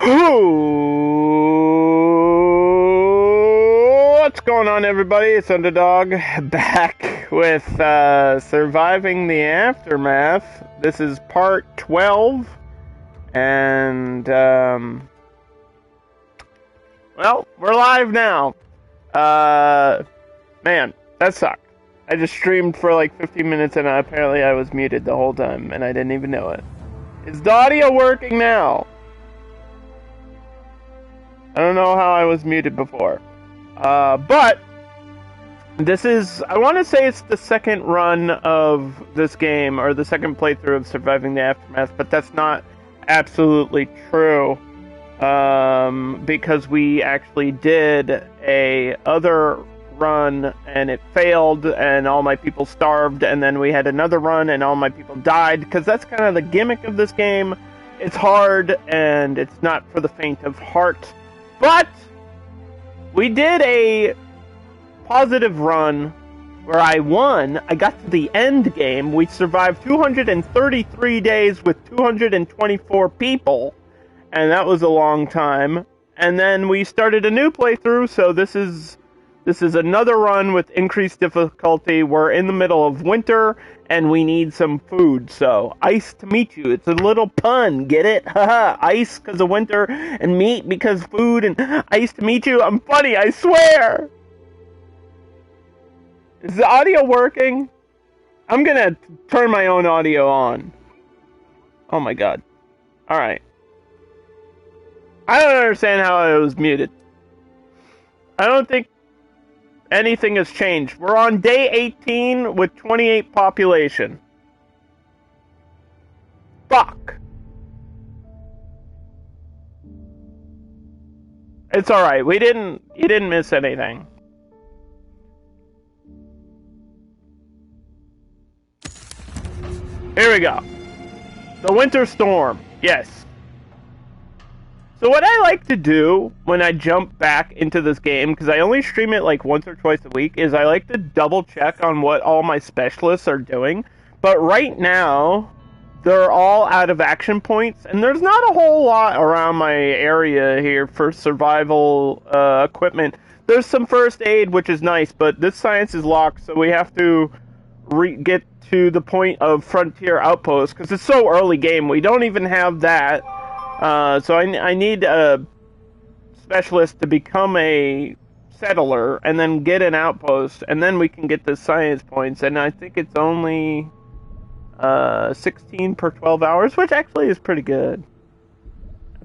What's going on, everybody? It's Underdog back with Surviving the Aftermath. This is part 12, and well, we're live now. Man, that sucked. I just streamed for like 15 minutes, and apparently I was muted the whole time, and I didn't even know it. Is the audio working now? I don't know how I was muted before. But this is, I want to say it's the second run of this game, or the second playthrough of Surviving the Aftermath, but that's not absolutely true. Because we actually did a other run and it failed and all my people starved, and then we had another run and all my people died, because that's kind of the gimmick of this game. It's hard and it's not for the faint of heart. But we did a positive run where I won. I got to the end game. We survived 233 days with 224 people, and that was a long time. And then we started a new playthrough, so this is another run with increased difficulty. We're in the middle of winter, and we need some food. So, ice to meet you. It's a little pun, get it? Haha, ice because of winter, and meat because food, and ice to meet you. I'm funny, I swear! Is the audio working? I'm gonna turn my own audio on. Oh my god. Alright. I don't understand how I was muted. I don't think anything has changed. We're on day 18 with 28 population. Fuck. It's alright. You didn't miss anything. Here we go. The winter storm. Yes. So what I like to do when I jump back into this game, because I only stream it like once or twice a week, is I like to double check on what all my specialists are doing. But right now, they're all out of action points, and there's not a whole lot around my area here for survival equipment. There's some first aid, which is nice, but this science is locked, so we have to get to the point of Frontier Outpost, because it's so early game. We don't even have that. So I need a specialist to become a settler and then get an outpost, and then we can get the science points, and I think it's only 16 per 12 hours, which actually is pretty good.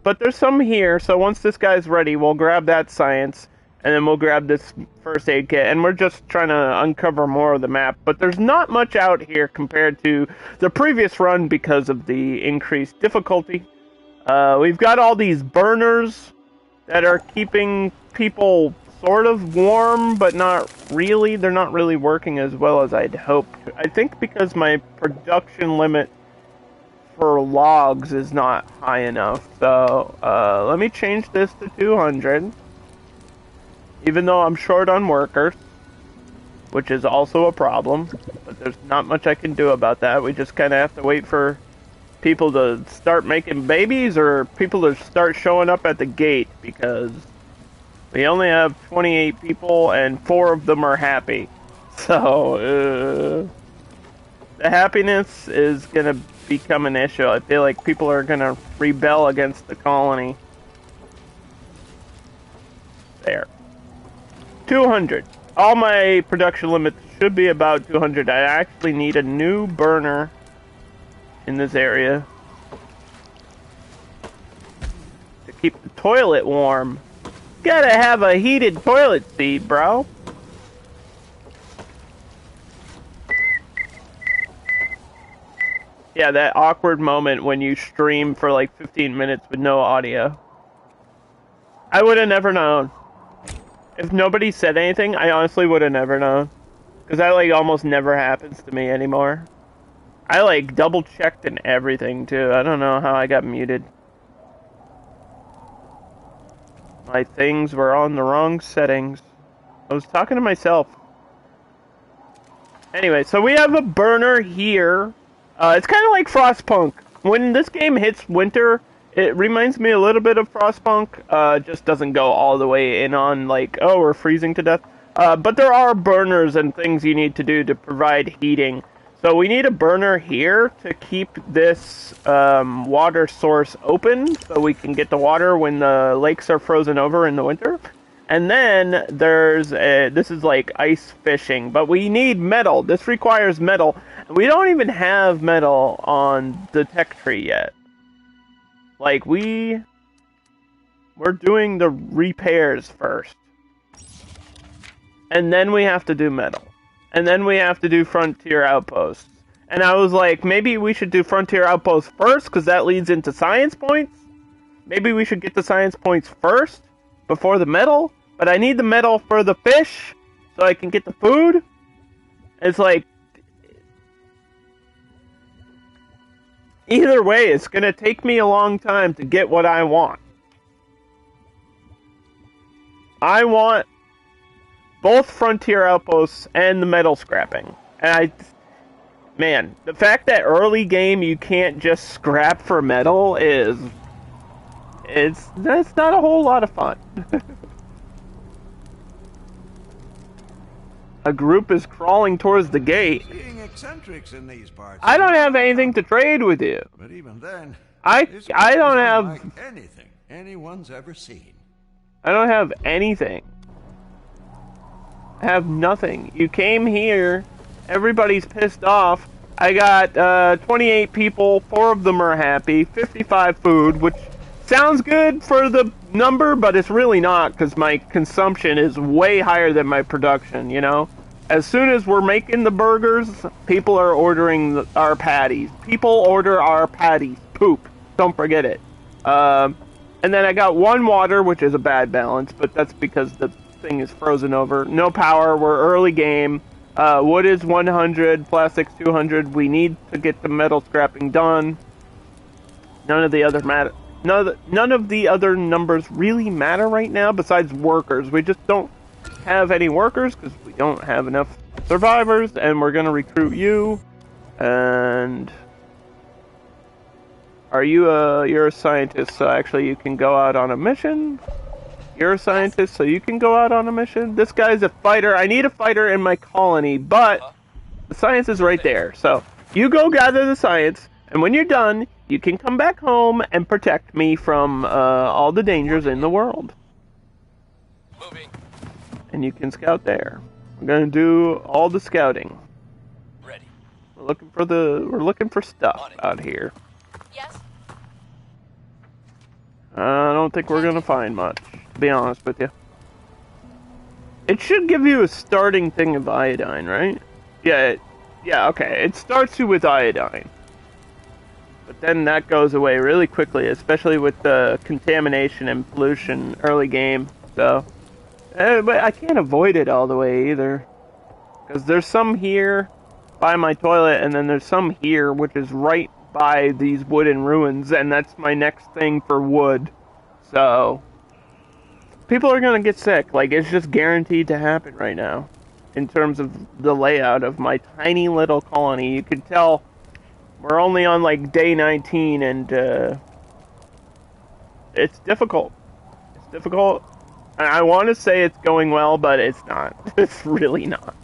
But there's some here, so once this guy's ready, we'll grab that science, and then we'll grab this first aid kit, and we're just trying to uncover more of the map. But there's not much out here compared to the previous run because of the increased difficulty. We've got all these burners that are keeping people sort of warm, but not really. They're not really working as well as I'd hoped. I think because my production limit for logs is not high enough. So, let me change this to 200. Even though I'm short on workers, which is also a problem. But there's not much I can do about that. We just kind of have to wait for people to start making babies, or people to start showing up at the gate, because we only have 28 people and 4 of them are happy. So, the happiness is gonna become an issue. I feel like people are gonna rebel against the colony. There. 200. All my production limits should be about 200. I actually need a new burner in this area to keep the toilet warm. Gotta have a heated toilet seat, bro. Yeah, that awkward moment when you stream for like 15 minutes with no audio. I would have never known. If nobody said anything, I honestly would have never known. Because that like almost never happens to me anymore. I like double checked and everything too. I don't know how I got muted. My things were on the wrong settings. I was talking to myself. Anyway, so we have a burner here. It's kind of like Frostpunk. When this game hits winter, It reminds me a little bit of Frostpunk. Just doesn't go all the way in on like, oh, we're freezing to death. But there are burners and things you need to do to provide heating. So we need a burner here to keep this water source open so we can get the water when the lakes are frozen over in the winter. And then this is like ice fishing, but we need metal. This requires metal. We don't even have metal on the tech tree yet. Like, we're doing the repairs first. And then we have to do metal. And then we have to do frontier outposts. And I was like, maybe we should do frontier outposts first, because that leads into science points. Maybe we should get the science points first, before the metal. But I need the metal for the fish, so I can get the food. It's like, either way, it's going to take me a long time to get what I want. I want both frontier outposts and the metal scrapping. And man, the fact that early game you can't just scrap for metal that's not a whole lot of fun. A group is crawling towards the gate. Seeing eccentrics in these parts. I don't have anything to trade with you. But even then, I don't have like anything anyone's ever seen. I don't have anything. I have nothing. You came here. Everybody's pissed off. I got 28 people. 4 of them are happy. 55 food, which sounds good for the number, but it's really not, because my consumption is way higher than my production, you know? As soon as we're making the burgers, people are ordering our patties. People order our patties. Poop. Don't forget it. And then I got 1 water, which is a bad balance, but that's because the thing is frozen over. No power. We're early game. Wood is 100. Plastics 200. We need to get the metal scrapping done. None of the other None of the other numbers really matter right now besides workers. We just don't have any workers because we don't have enough survivors, and we're going to recruit you. And you're a scientist, so actually you can go out on a mission. You're a scientist, so you can go out on a mission. This guy's a fighter. I need a fighter in my colony, but the science is right there. So you go gather the science, and when you're done, you can come back home and protect me from all the dangers in the world. Moving. And you can scout there. We're gonna do all the scouting. Ready. We're looking for stuff out here. Yes. I don't think we're gonna find much, to be honest with you. It should give you a starting thing of iodine, right? Yeah, okay. It starts you with iodine. But then that goes away really quickly, especially with the contamination and pollution early game. So, but I can't avoid it all the way either. Because there's some here by my toilet, and then there's some here, which is right by these wooden ruins, and that's my next thing for wood. So, people are going to get sick. Like, it's just guaranteed to happen right now. In terms of the layout of my tiny little colony. You can tell we're only on, like, day 19, and it's difficult. It's difficult. And I want to say it's going well, but it's not. It's really not.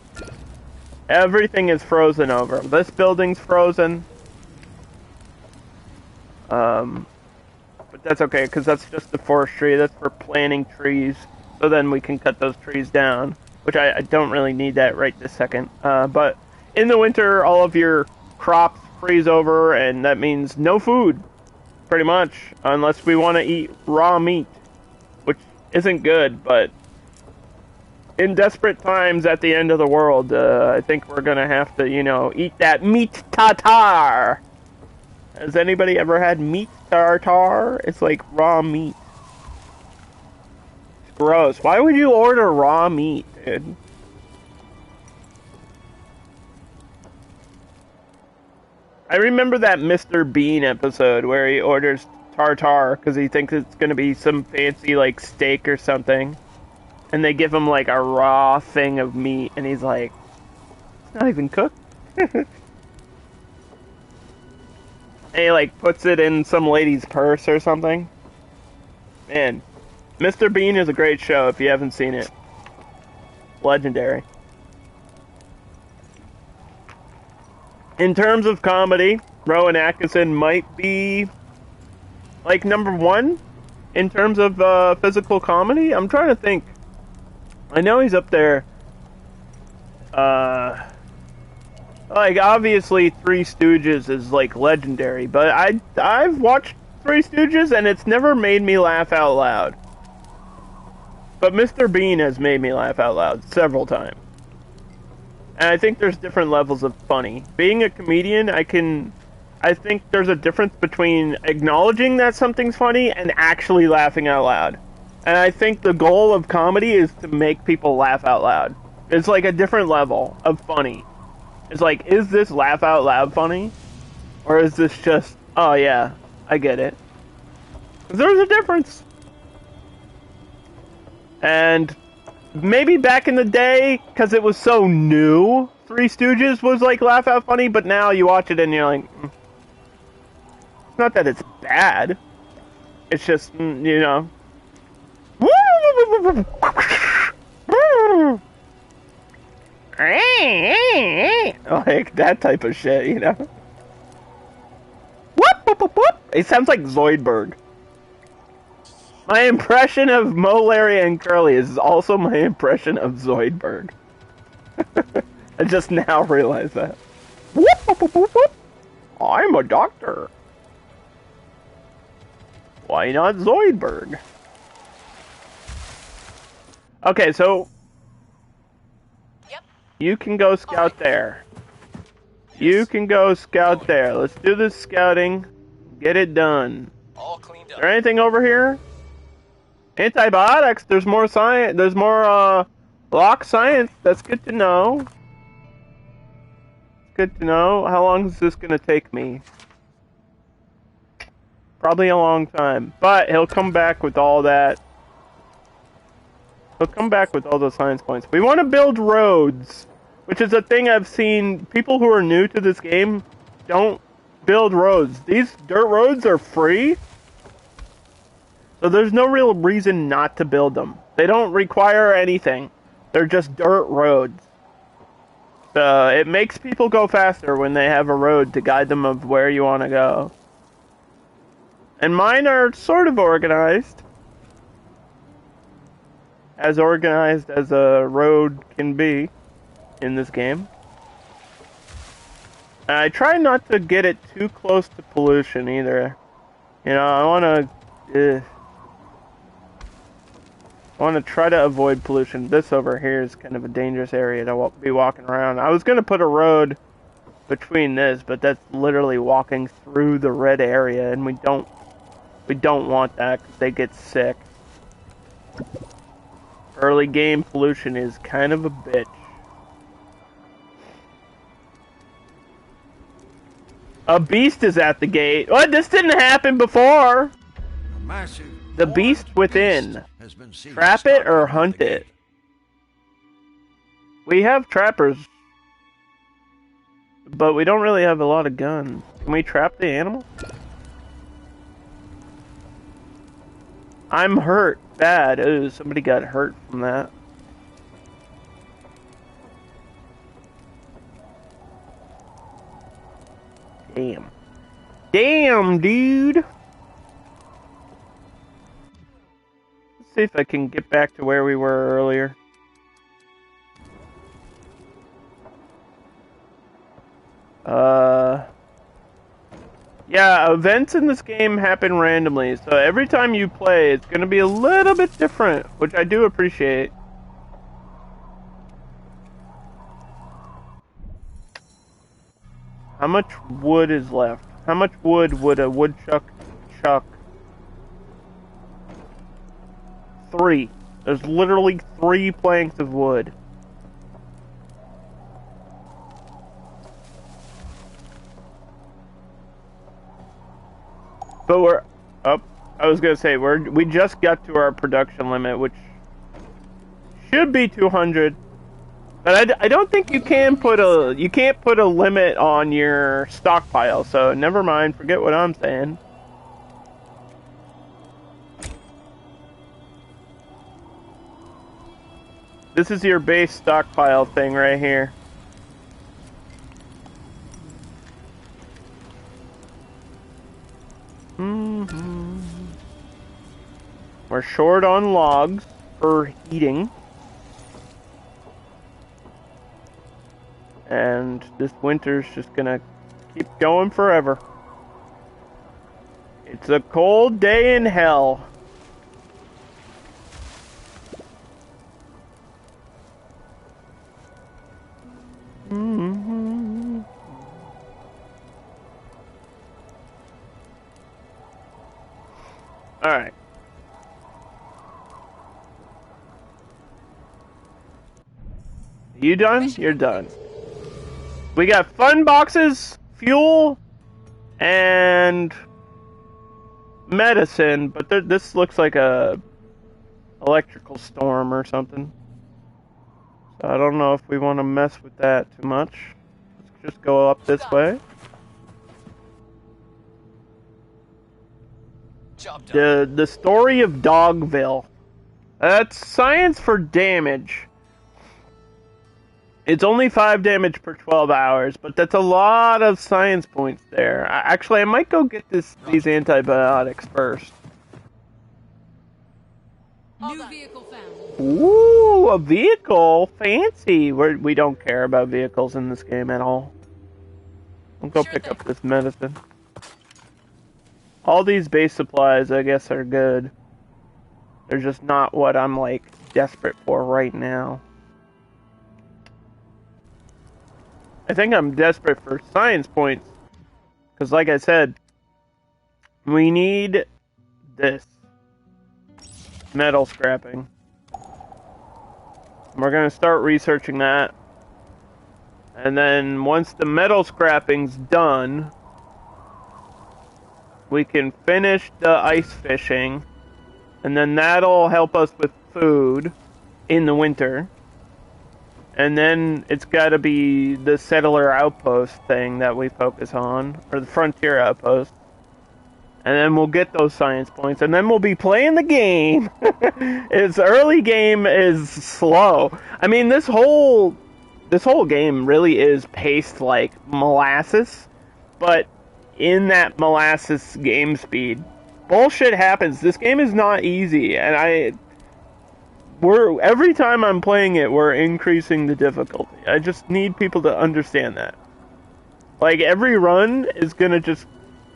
Everything is frozen over. This building's frozen. But that's okay, because that's just the forestry. That's for planting trees. So then we can cut those trees down. Which I don't really need that right this second. But in the winter, all of your crops freeze over, and that means no food. Pretty much. Unless we want to eat raw meat. Which isn't good, but in desperate times at the end of the world, I think we're going to have to, eat that meat tartare. Has anybody ever had meat tartare? It's like raw meat. It's gross. Why would you order raw meat, dude? I remember that Mr. Bean episode where he orders tartare because he thinks it's going to be some fancy, like, steak or something. And they give him, like, a raw thing of meat, and he's like, it's not even cooked. And he, like, puts it in some lady's purse or something. Man, Mr. Bean is a great show if you haven't seen it. Legendary. In terms of comedy, Rowan Atkinson might be, like, #1 in terms of physical comedy. I'm trying to think. I know he's up there. Like, obviously, Three Stooges is, like, legendary, but I've watched Three Stooges, and it's never made me laugh out loud. But Mr. Bean has made me laugh out loud several times. And I think there's different levels of funny. Being a comedian, I think there's a difference between acknowledging that something's funny and actually laughing out loud. And I think the goal of comedy is to make people laugh out loud. It's like a different level of funny. It's like, is this laugh out loud funny? Or is this just, oh yeah, I get it. There's a difference. And maybe back in the day, because it was so new, Three Stooges was like laugh out funny, but now you watch it and you're like, it's not that it's bad. It's just, you know. Like that type of shit, you know. It sounds like Zoidberg. My impression of Mo, Larry, and Curly is also my impression of Zoidberg. I just now realized that. I'm a doctor. Why not Zoidberg? Okay, so Yep. you can go scout there. You can go scout there. Let's do this scouting. Get it done. All cleaned Is up. there anything over here? Antibiotics. There's more science. There's more lock science. That's good to know. Good to know. How long is this gonna take me? Probably a long time. But he'll come back with all that. He'll come back with all those science points. We want to build roads, which is a thing I've seen. People who are new to this game don't build roads. These dirt roads are free. So there's no real reason not to build them. They don't require anything. They're just dirt roads. So it makes people go faster when they have a road to guide them of where you want to go. And mine are sort of organized. As organized as a road can be in this game. And I try not to get it too close to pollution either. You know, I want to try to avoid pollution. This over here is kind of a dangerous area to be walking around. I was going to put a road between this, but that's literally walking through the red area, and we don't want that because they get sick. Early game pollution is kind of a bitch. A beast is at the gate. What? This didn't happen before. A massive The beast horned within. beast has been seen Trap it or stalking hunt the it. gate. We have trappers, but we don't really have a lot of guns. Can we trap the animal? I'm hurt bad. Ooh, somebody got hurt from that. Damn. Damn, dude. Let's see if I can get back to where we were earlier. Yeah, events in this game happen randomly, so every time you play, it's gonna be a little bit different, which I do appreciate. How much wood is left? How much wood would a woodchuck chuck? 3. There's literally 3 planks of wood. But we're up. I was gonna say we just got to our production limit, which should be 200. But I don't think you can't put a limit on your stockpile, so never mind, forget what I'm saying. This is your base stockpile thing right here. We're short on logs for heating. And this winter's just gonna keep going forever. It's a cold day in hell. Alright. You done? You're done. We got fun boxes, fuel, and medicine, but this looks like a electrical storm or something. So I don't know if we want to mess with that too much. Let's just go up this way. Job done. The story of Dogville. That's science for damage. It's only 5 damage per 12 hours, but that's a lot of science points there. Actually, I might go get these antibiotics first. New vehicle found. Ooh, a vehicle! Fancy! We don't care about vehicles in this game at all. I'll go pick up this medicine. All these base supplies, I guess, are good. They're just not what I'm, like, desperate for right now. I think I'm desperate for science points. Because, like I said, we need this. Metal scrapping. We're going to start researching that. And then once the metal scrapping's done, we can finish the ice fishing. And then that'll help us with food in the winter. And then it's got to be the settler outpost thing that we focus on, or the frontier outpost. And then we'll get those science points, and then we'll be playing the game. Its early game is slow. I mean, this whole game really is paced like molasses, but in that molasses game speed, bullshit happens. This game is not easy, and every time I'm playing it, we're increasing the difficulty. I just need people to understand that. Like, every run is gonna just...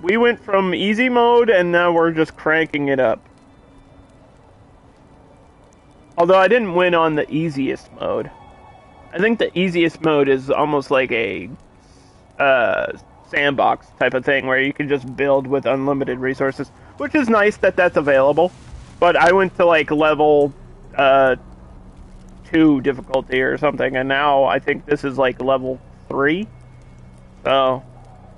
We went from easy mode, and now we're just cranking it up. Although I didn't win on the easiest mode. I think the easiest mode is almost like a sandbox type of thing, where you can just build with unlimited resources. Which is nice that that's available. But I went to, like, level... 2 difficulty or something, and now I think this is like level 3. So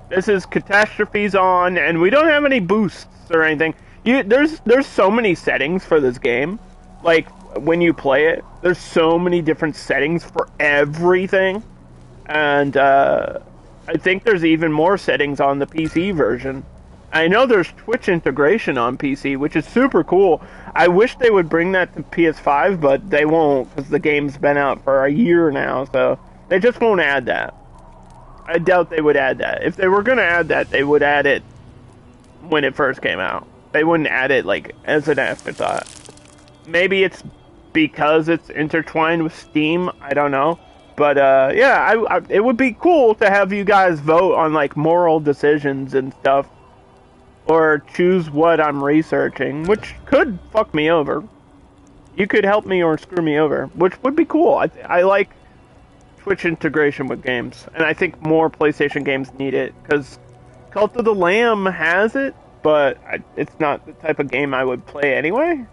this is catastrophes on, and we don't have any boosts or anything. There's so many settings for this game. Like, when you play it, there's so many different settings for everything, and I think there's even more settings on the PC version. I know there's Twitch integration on PC, which is super cool. I wish they would bring that to PS5, but they won't, because the game's been out for a year now, so they just won't add that. I doubt they would add that. If they were going to add that, they would add it when it first came out. They wouldn't add it, like, as an afterthought. Maybe it's because it's intertwined with Steam, I don't know. But, yeah, it would be cool to have you guys vote on, like, moral decisions and stuff. Or choose what I'm researching, which could fuck me over. You could help me or screw me over, which would be cool. I like Twitch integration with games, and I think more PlayStation games need it, because Cult of the Lamb has it, but it's not the type of game I would play anyway.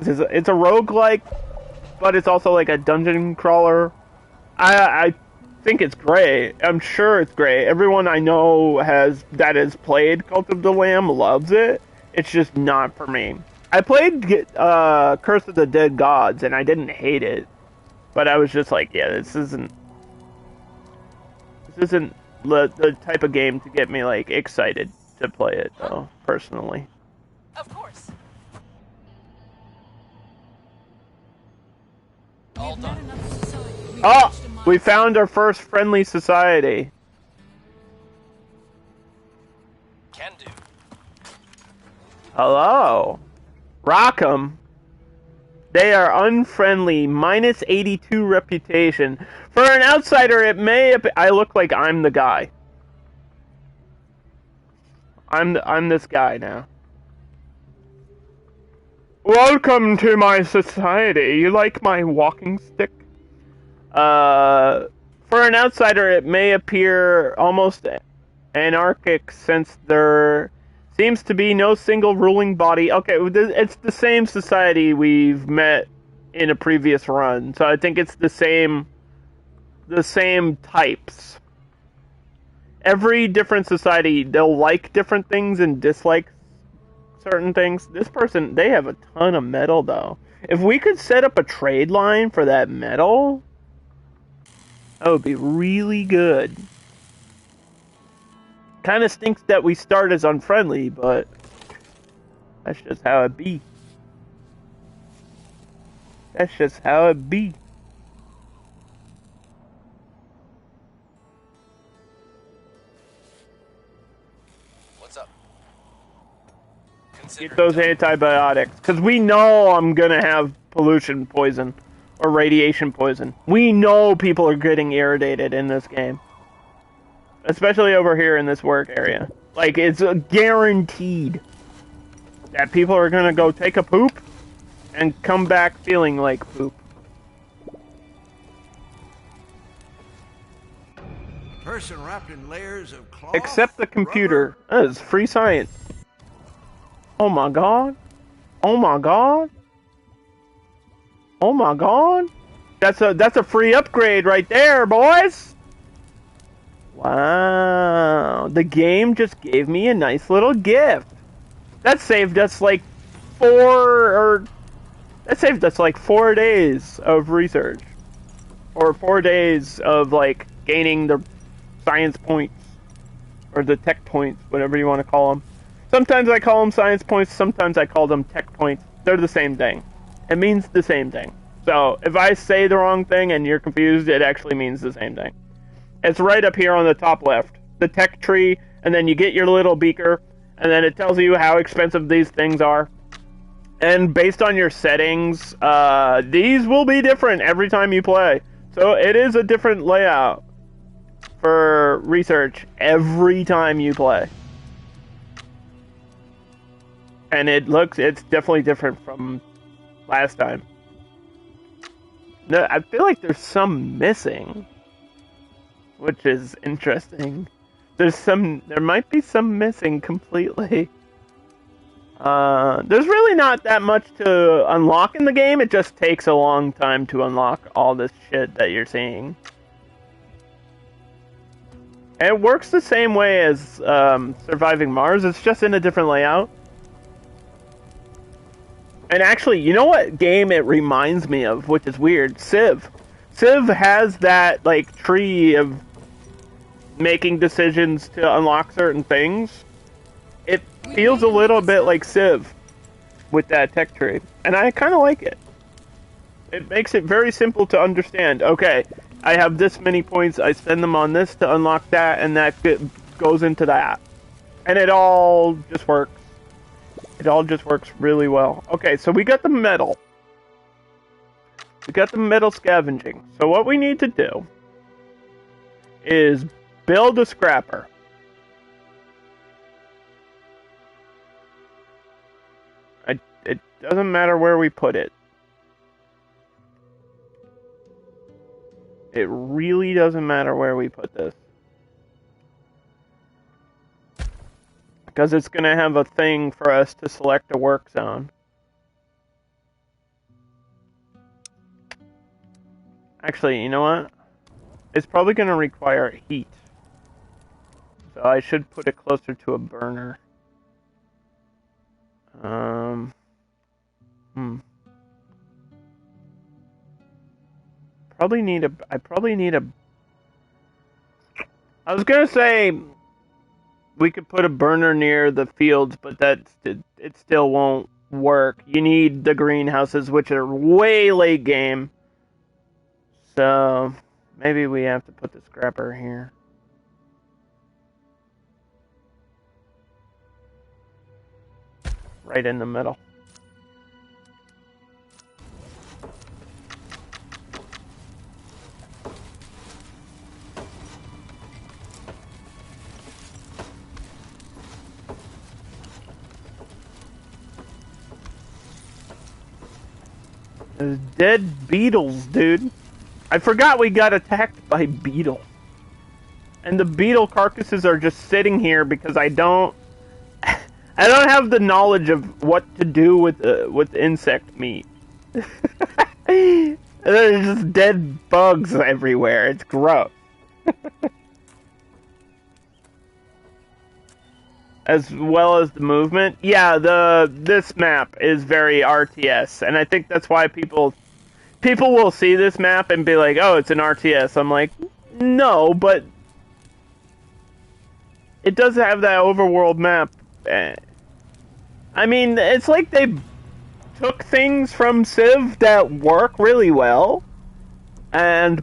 It's a roguelike, but it's also like a dungeon crawler. I think it's great. I'm sure it's great. Everyone I know that has played Cult of the Lamb loves it. It's just not for me. I played Curse of the Dead Gods, and I didn't hate it. But I was just like, yeah, this isn't the type of game to get me like excited to play it though, personally. Of course. All We've met done. another society. We've Oh, reached a we milestone. found our first friendly society. Can do. Hello. Rockham. They are unfriendly, minus 82 reputation. For an outsider, it may... I look like I'm the guy. I'm this guy now. Welcome to my society. You like my walking stick? For an outsider, it may appear almost anarchic since there seems to be no single ruling body. Okay, it's the same society we've met in a previous run, so I think it's the same types. Every different society, they'll like different things and dislike certain things. This person, they have a ton of metal though. If we could set up a trade line for that metal, that would be really good. Kind of stinks that we start as unfriendly, but that's just how it be. That's just how it be. What's up? Get those antibiotics, because we know I'm gonna have pollution poison or radiation poison. We know people are getting irritated in this game, especially over here in this work area. Like, it's guaranteed that people are gonna go take a poop and come back feeling like poop. Person wrapped in layers of cloth. Except the computer. That is free science. Oh my god. Oh my god. Oh my god. That's a free upgrade right there, boys. Wow. The game just gave me a nice little gift. That saved us like 4 days of research. Or 4 days of like gaining the science points. Or the tech points, whatever you want to call them. Sometimes I call them science points, sometimes I call them tech points. They're the same thing. It means the same thing. So, if I say the wrong thing and you're confused, it actually means the same thing. It's right up here on the top left. The tech tree, and then you get your little beaker, and then it tells you how expensive these things are. And based on your settings, these will be different every time you play. So, it is a different layout for research every time you play. And it's definitely different from last time. No, I feel like there's some missing, which is interesting. There might be some missing completely. There's really not that much to unlock in the game, it just takes a long time to unlock all this shit that you're seeing. And it works the same way as Surviving Mars, it's just in a different layout. And actually, you know what game it reminds me of, which is weird? Civ. Civ has that, like, tree of making decisions to unlock certain things. It feels a little bit like Civ with that tech tree. And I kind of like it. It makes it very simple to understand. Okay, I have this many points, I spend them on this to unlock that, and that goes into that. And it all just works. It all just works really well. Okay, so we got the metal. We got the metal scavenging. So what we need to do is build a scrapper. It doesn't matter where we put it. It really doesn't matter where we put this. Because it's going to have a thing for us to select a work zone. Actually, you know what? It's probably going to require heat. So I should put it closer to a burner. probably need a. I probably need a. I was gonna say we could put a burner near the fields, but it still won't work. You need the greenhouses, which are way late game. So maybe we have to put the scrapper here. Right in the middle. There's dead beetles, dude. I forgot we got attacked by beetles. And the beetle carcasses are just sitting here because I don't have the knowledge of what to do with insect meat. There's just dead bugs everywhere. It's gross. As well as the movement. Yeah, this map is very RTS, and I think that's why people will see this map and be like, "Oh, it's an RTS." I'm like, "No, but it does have that overworld map." I mean, it's like they took things from Civ that work really well and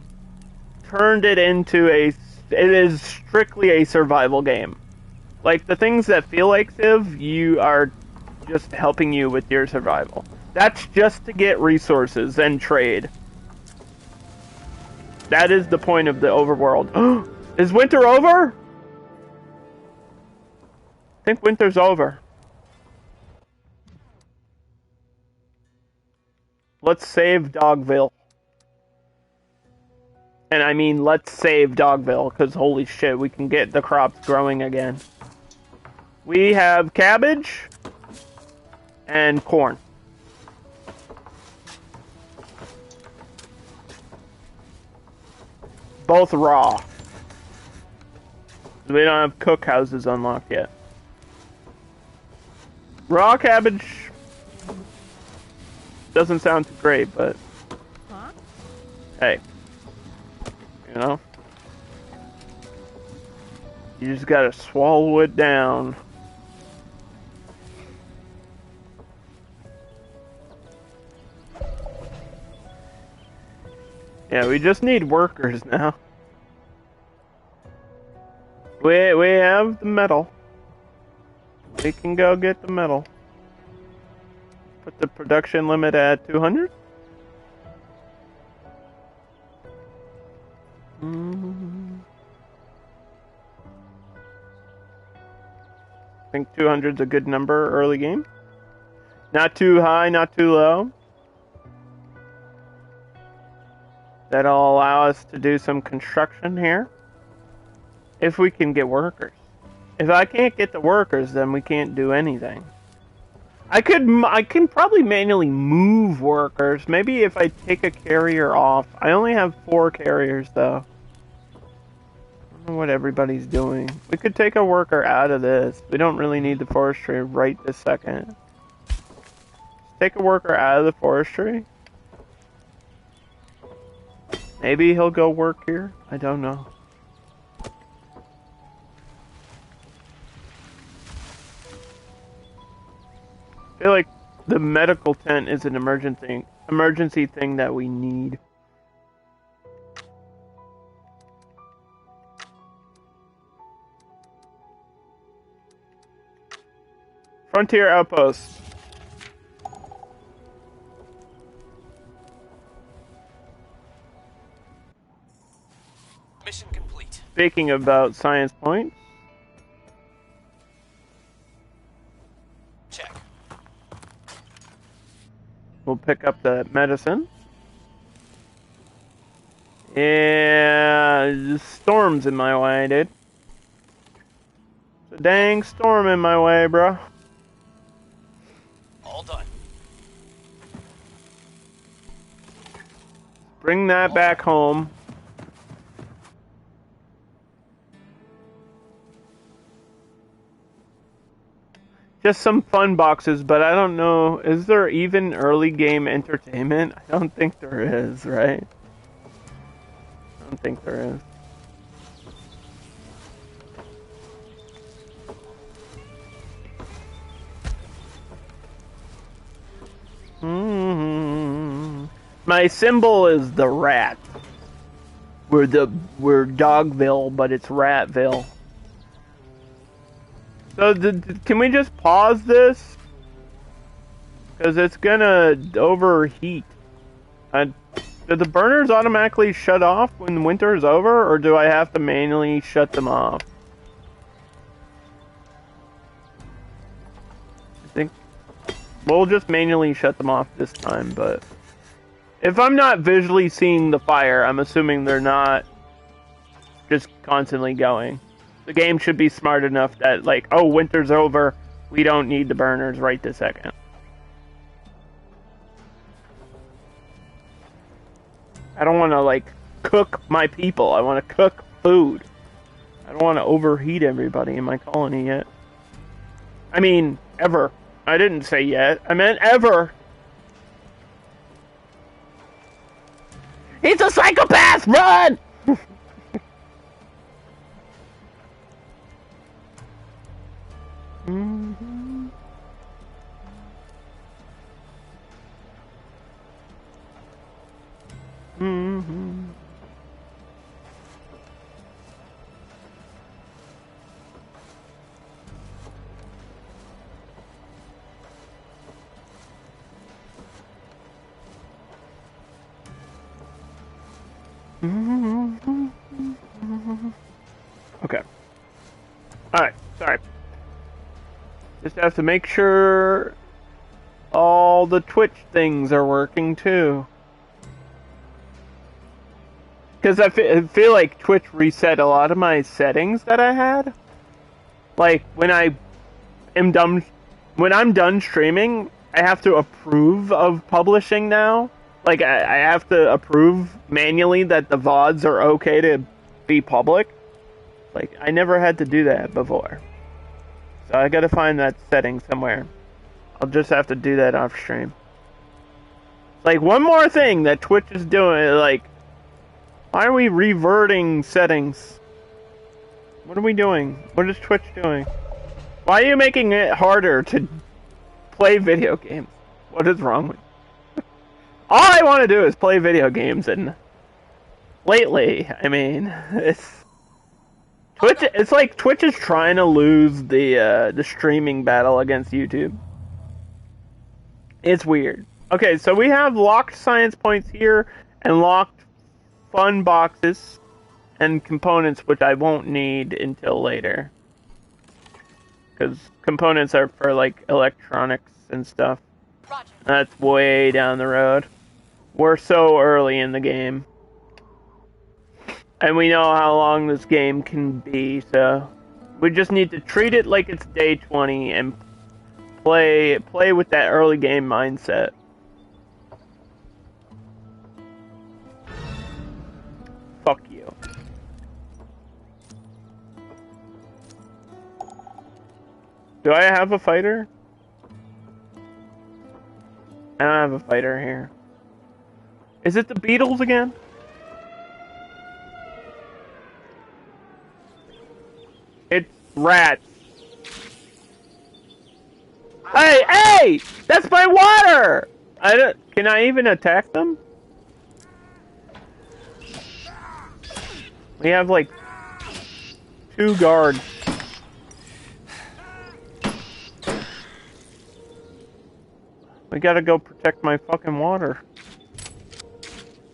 turned it into it is strictly a survival game. Like, the things that feel like Civ, you are just helping you with your survival. That's just to get resources and trade. That is the point of the overworld. Is winter over? I think winter's over. Let's save Dogville. And I mean, let's save Dogville, because holy shit, we can get the crops growing again. We have cabbage and corn. Both raw. We don't have cookhouses unlocked yet. Raw cabbage doesn't sound too great, but hey, you know, you just gotta swallow it down. Yeah, we just need workers now. We have the metal. We can go get the metal. Put the production limit at 200. I think 200 is a good number early game. Not too high, not too low. That'll allow us to do some construction here. If we can get workers. If I can't get the workers, then we can't do anything. I can probably manually move workers. Maybe if I take a carrier off. I only have 4 carriers, though. I don't know what everybody's doing. We could take a worker out of this. We don't really need the forestry right this second. Just take a worker out of the forestry. Maybe he'll go work here. I don't know. I feel like the medical tent is an emergency thing that we need. Frontier outpost. Mission complete. Speaking about science points. Check. We'll pick up the medicine. Yeah, the storm's in my way, dude. It's a dang storm in my way, bro. All done. Bring that back home. Just some fun boxes, but I don't know. Is there even early game entertainment? I don't think there is, right? don't think there is. My symbol is the rat. We're Dogville, but it's Ratville. So can we just pause this? Because it's gonna overheat. Do the burners automatically shut off when winter is over, or do I have to manually shut them off? I think we'll just manually shut them off this time, but if I'm not visually seeing the fire, I'm assuming they're not just constantly going. The game should be smart enough that, like, oh, winter's over, we don't need the burners right this second. I don't want to, like, cook my people. I want to cook food. I don't want to overheat everybody in my colony yet. I mean, ever. I didn't say yet. I meant ever. He's a psychopath! Run! Mm-hmm. Mm-hmm. Okay. Alright, sorry. Just have to make sure all the Twitch things are working too. Because I feel like Twitch reset a lot of my settings that I had. Like, when I'm done streaming, I have to approve of publishing now. Like, I have to approve manually that the VODs are okay to be public. Like, I never had to do that before. So I gotta find that setting somewhere. I'll just have to do that off stream. Like, one more thing that Twitch is doing, like, why are we reverting settings? What are we doing? What is Twitch doing? Why are you making it harder to play video games? What is wrong with you? All I want to do is play video games, and lately, I mean, it's like Twitch is trying to lose the streaming battle against YouTube. It's weird. Okay, so we have locked science points here, and locked fun boxes and components, which I won't need until later. Because components are for, like, electronics and stuff. Roger. That's way down the road. We're so early in the game. And we know how long this game can be, so we just need to treat it like it's day 20 and play with that early game mindset. Fuck you. Do I have a fighter? I don't have a fighter here. Is it the Beatles again? It's rats. Hey, hey! That's my water! Can I even attack them? We have like 2 guards. We gotta go protect my fucking water.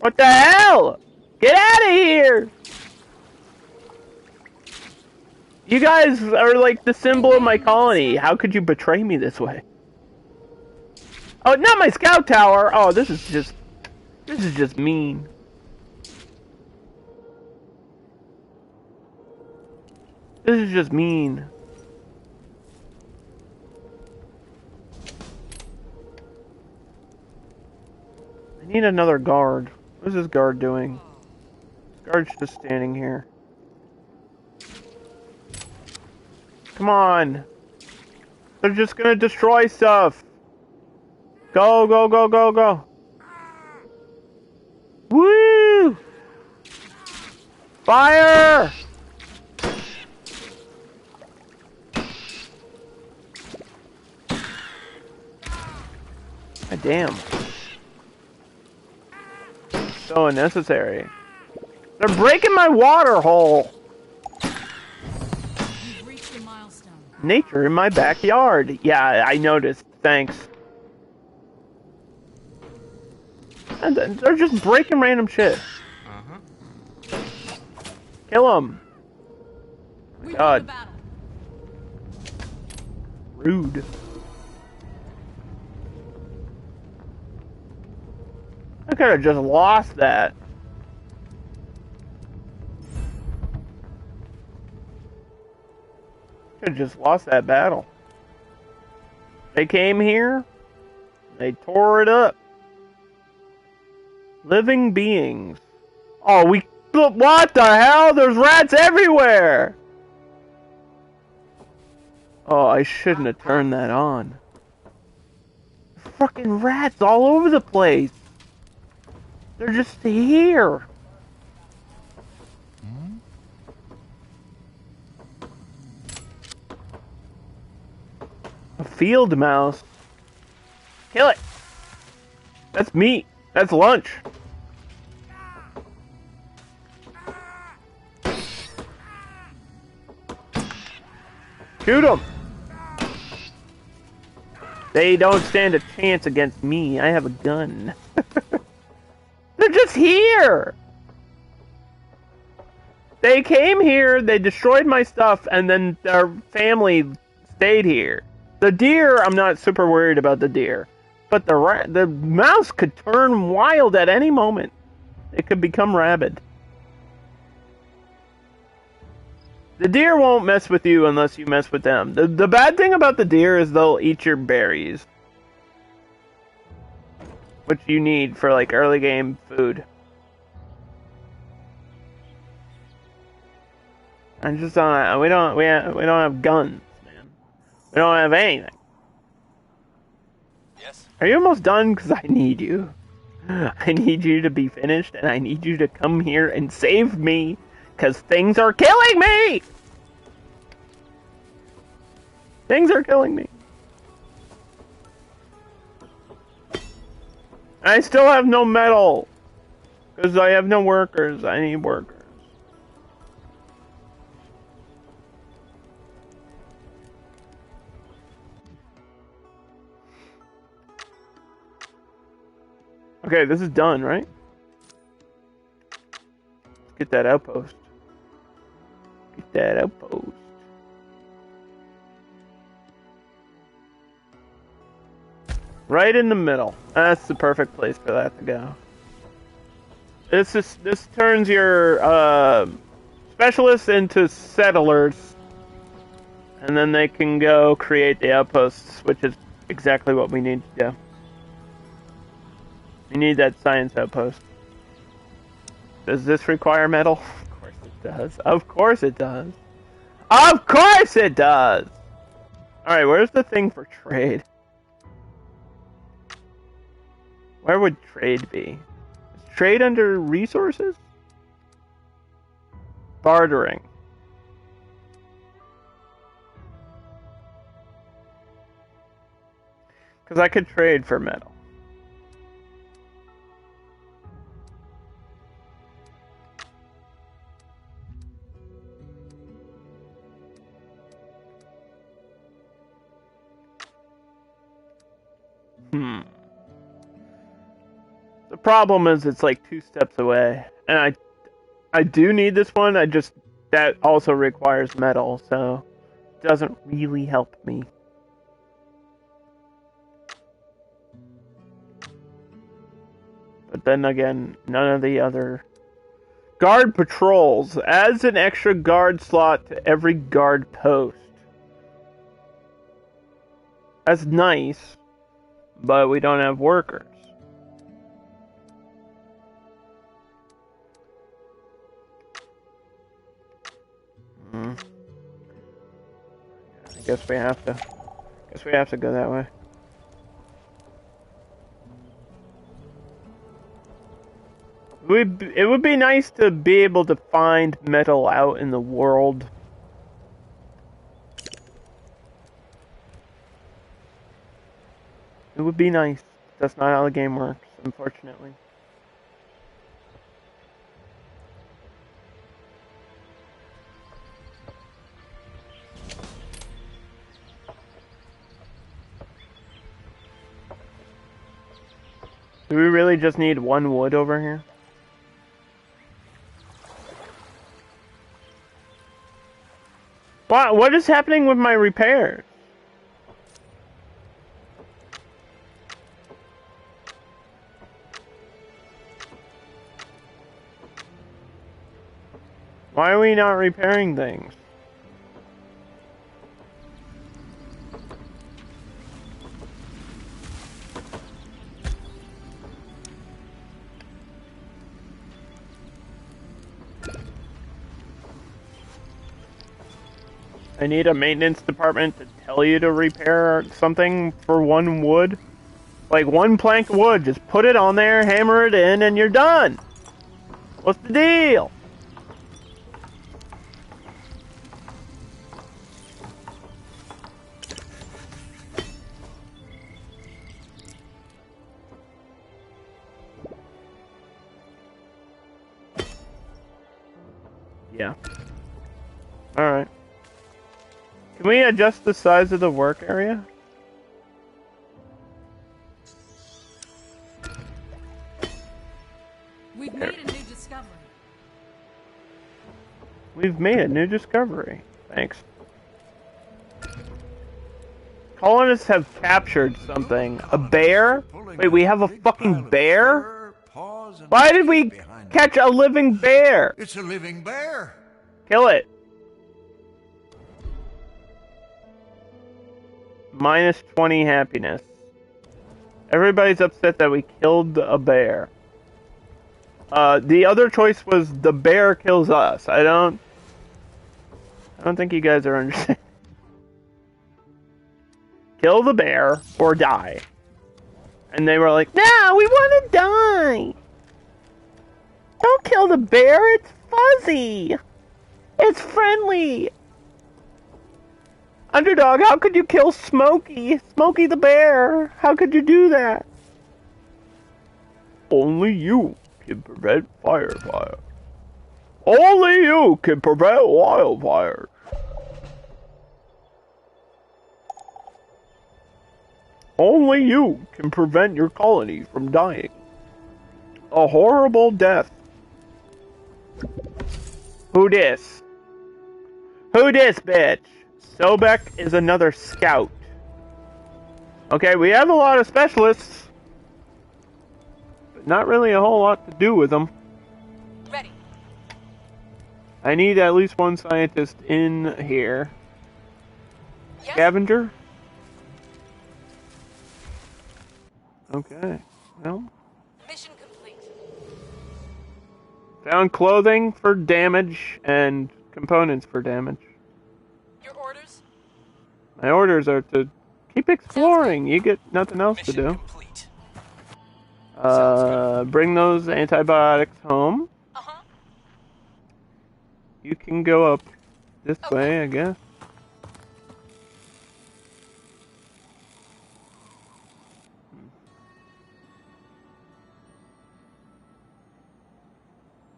What the hell? Get out of here! You guys are like the symbol of my colony. How could you betray me this way? Oh, not my scout tower! Oh, this is just mean. This is just mean. I need another guard. What is this guard doing? This guard's just standing here. Come on. They're just gonna destroy stuff. Go, go, go, go, go. Woo! Fire! God damn. So unnecessary. They're breaking my water hole! You've reached your milestone. Nature in my backyard. Yeah, I noticed. Thanks. And they're just breaking random shit. Kill them. We won the God. battle. Rude. I could have just lost that. Could have just lost that battle. They came here. They tore it up. Living beings. Oh, what the hell? There's rats everywhere! Oh, I shouldn't have turned that on. Fucking rats all over the place. They're just here. A field mouse. Kill it. That's meat. That's lunch. Shoot them. They don't stand a chance against me. I have a gun. They're just here. They came here, they destroyed my stuff, and then their family stayed here. The deer, I'm not super worried about the deer. But the mouse could turn wild at any moment. It could become rabid. The deer won't mess with you unless you mess with them. The bad thing about the deer is they'll eat your berries. Which you need for like early game food. I just don't. We don't have guns, man. We don't have anything. Yes. Are you almost done? Because I need you. I need you to be finished, and I need you to come here and save me. Because things are killing me! Things are killing me. I still have no metal. Because I have no workers. I need workers. Okay, this is done, right? Let's get that outpost. Get that outpost. Right in the middle. That's the perfect place for that to go. This turns your specialists into settlers, and then they can go create the outposts, which is exactly what we need to do. We need that science outpost. Does this require metal? Of course it does. Of course it does. Of course it does! Alright, where's the thing for trade? Where would trade be? Is trade under resources? Bartering. Because I could trade for metal. The problem is it's like 2 steps away. And I do need this one, that also requires metal, so it doesn't really help me. But then again, none of the other... Guard patrols. Adds an extra guard slot to every guard post. That's nice, but we don't have workers. I guess we have to go that way. It would be nice to be able to find metal out in the world. It would be nice. That's not how the game works, unfortunately. Do we really just need one wood over here? What is happening with my repairs? Why are we not repairing things? I need a maintenance department to tell you to repair something for one wood. Like one plank of wood, just put it on there, hammer it in, and you're done. What's the deal? Yeah. Alright. Can we adjust the size of the work area? We've made a new discovery. We've made a new discovery. Thanks. Colonists have captured something. A bear? Wait, we have a fucking bear? Why did we catch a living bear? It's a living bear. Kill it. Minus 20 happiness. Everybody's upset that we killed a bear. The other choice was the bear kills us. I don't think you guys are understanding. Kill the bear or die. And they were like, no, we want to die. Don't kill the bear, it's fuzzy. It's friendly. Underdog, how could you kill Smokey? Smokey the bear. How could you do that? Only you can prevent fire. Only you can prevent wildfire. Only you can prevent your colony from dying. A horrible death. Who dis? Who dis, bitch? Sobek is another scout. Okay, we have a lot of specialists, but not really a whole lot to do with them. Ready. I need at least one scientist in here. Yes. Scavenger? Okay, well. Mission complete. Found clothing for damage and components for damage. Your orders? My orders are to keep exploring. You get nothing else to Mission do. complete. Bring those antibiotics home. Uh-huh. You can go up this Okay. way, I guess.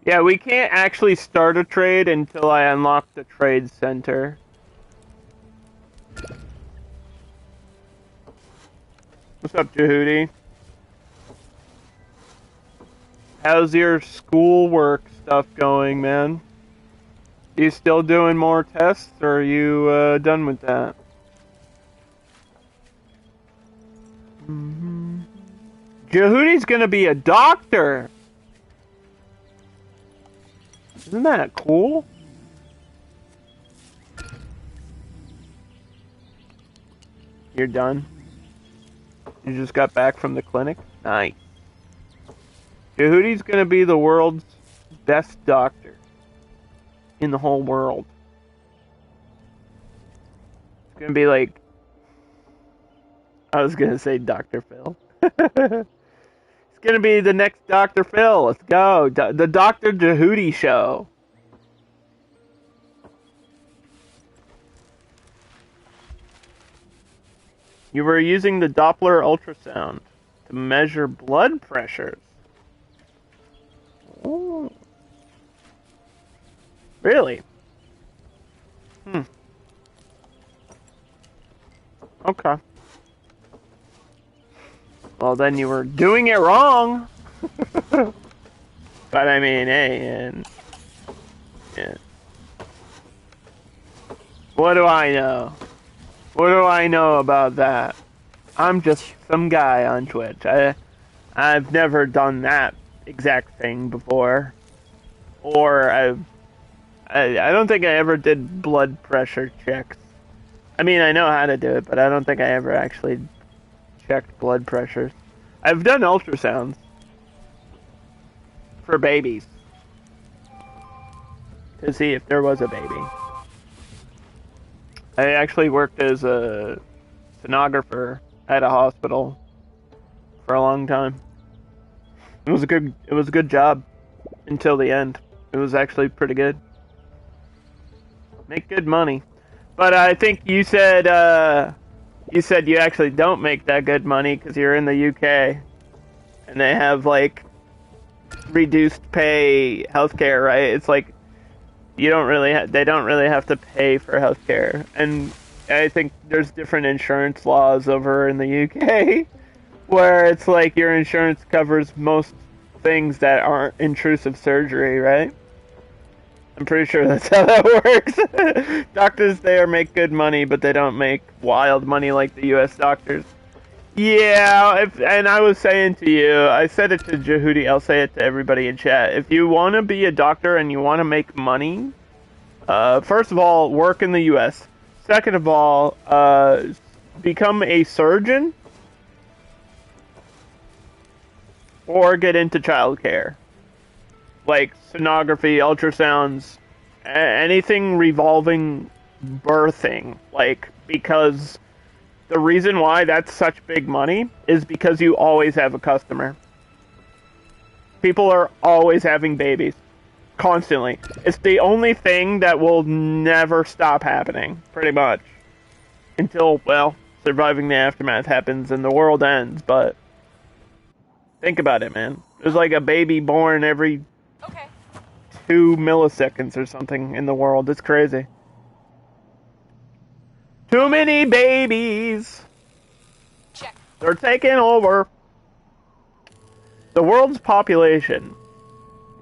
Yeah, we can't actually start a trade until I unlock the trade center. What's up, Jehudi? How's your schoolwork stuff going, man? You still doing more tests, or are you done with that? Jehudi's gonna be a doctor! Isn't that cool? You're done? You just got back from the clinic? Nice. Jehudi's gonna be the world's best doctor. In the whole world. It's gonna be like... I was gonna say Dr. Phil. It's gonna be the next Dr. Phil. Let's go. The Dr. Jehudi show. You were using the Doppler ultrasound to measure blood pressures. Ooh. Really? Okay. Well, then you were doing it wrong. But I mean, hey, and yeah. What do I know? What do I know about that? I'm just some guy on Twitch. I've never done that exact thing before, or I don't think I ever did blood pressure checks. I mean, I know how to do it, but I don't think I ever actually checked blood pressures. I've done ultrasounds for babies to see if there was a baby. I actually worked as a sonographer at a hospital for a long time. It was a good job until the end. It was actually pretty good. Make good money. But I think you said you actually don't make that good money because you're in the UK and they have like reduced pay healthcare, right? It's like they don't really have to pay for healthcare, and I think there's different insurance laws over in the UK where it's like your insurance covers most things that aren't intrusive surgery, right? I'm pretty sure that's how that works. Doctors there make good money, but they don't make wild money like the US doctors. Yeah, and I was saying to you, I said it to Jehudi, I'll say it to everybody in chat. If you want to be a doctor and you want to make money, first of all, work in the US. Second of all, become a surgeon or get into childcare. Like sonography, ultrasounds, anything revolving birthing. Like, because the reason why that's such big money is because you always have a customer. People are always having babies. Constantly. It's the only thing that will never stop happening, pretty much. Until, well, surviving the aftermath happens and the world ends, but think about it, man. There's like a baby born every 2 milliseconds or something in the world. It's crazy. Too many babies. Check. They're taking over. The world's population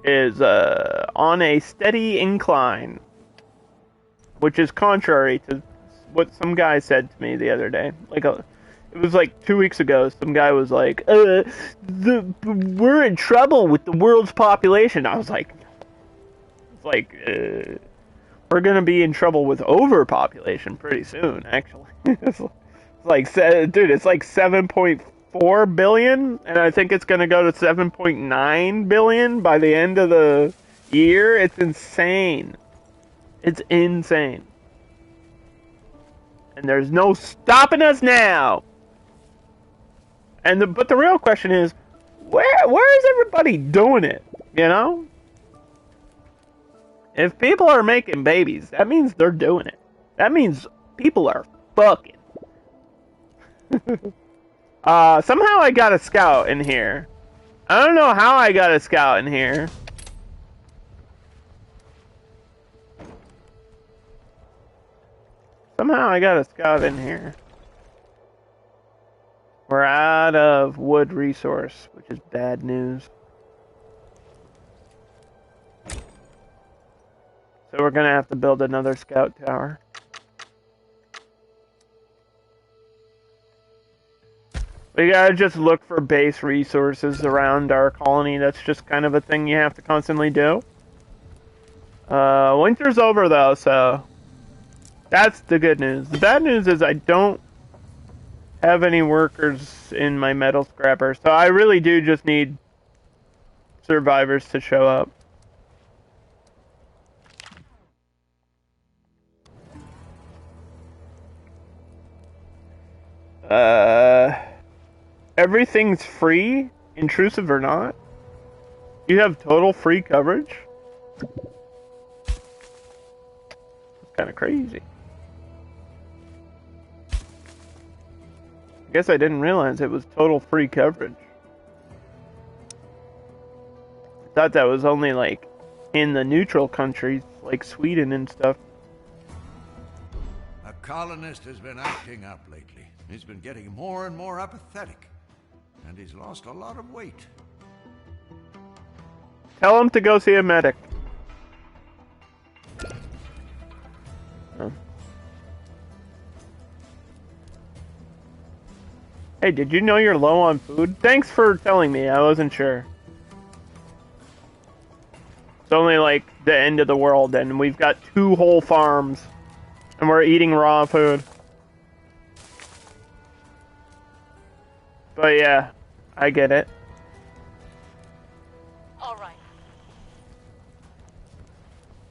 is on a steady incline, which is contrary to what some guy said to me the other day. It was like 2 weeks ago. Some guy was like, "We're in trouble with the world's population." I was like, we're gonna be in trouble with overpopulation pretty soon. Actually, it's like, dude, it's like 7.4 billion, and I think it's gonna go to 7.9 billion by the end of the year. It's insane. It's insane, and there's no stopping us now. But the real question is, where is everybody doing it? You know? If people are making babies, that means they're doing it. That means people are fucking. Somehow I got a scout in here. I don't know how I got a scout in here. Somehow I got a scout in here. We're out of wood resource, which is bad news. So we're gonna have to build another scout tower. We gotta just look for base resources around our colony. That's just kind of a thing you have to constantly do. Winter's over though, so that's the good news. The bad news is I don't have any workers in my metal scrapper, so I really do just need survivors to show up. Everything's free intrusive or not. You have total free coverage? That's kind of crazy. I guess I didn't realize it was total free coverage. I thought that was only like in the neutral countries, like Sweden and stuff. A colonist has been acting up lately. He's been getting more and more apathetic. And he's lost a lot of weight. Tell him to go see a medic. Oh. Hey, did you know you're low on food? Thanks for telling me, I wasn't sure. It's only like the end of the world and we've got 2 whole farms. And we're eating raw food. But yeah, I get it. All right.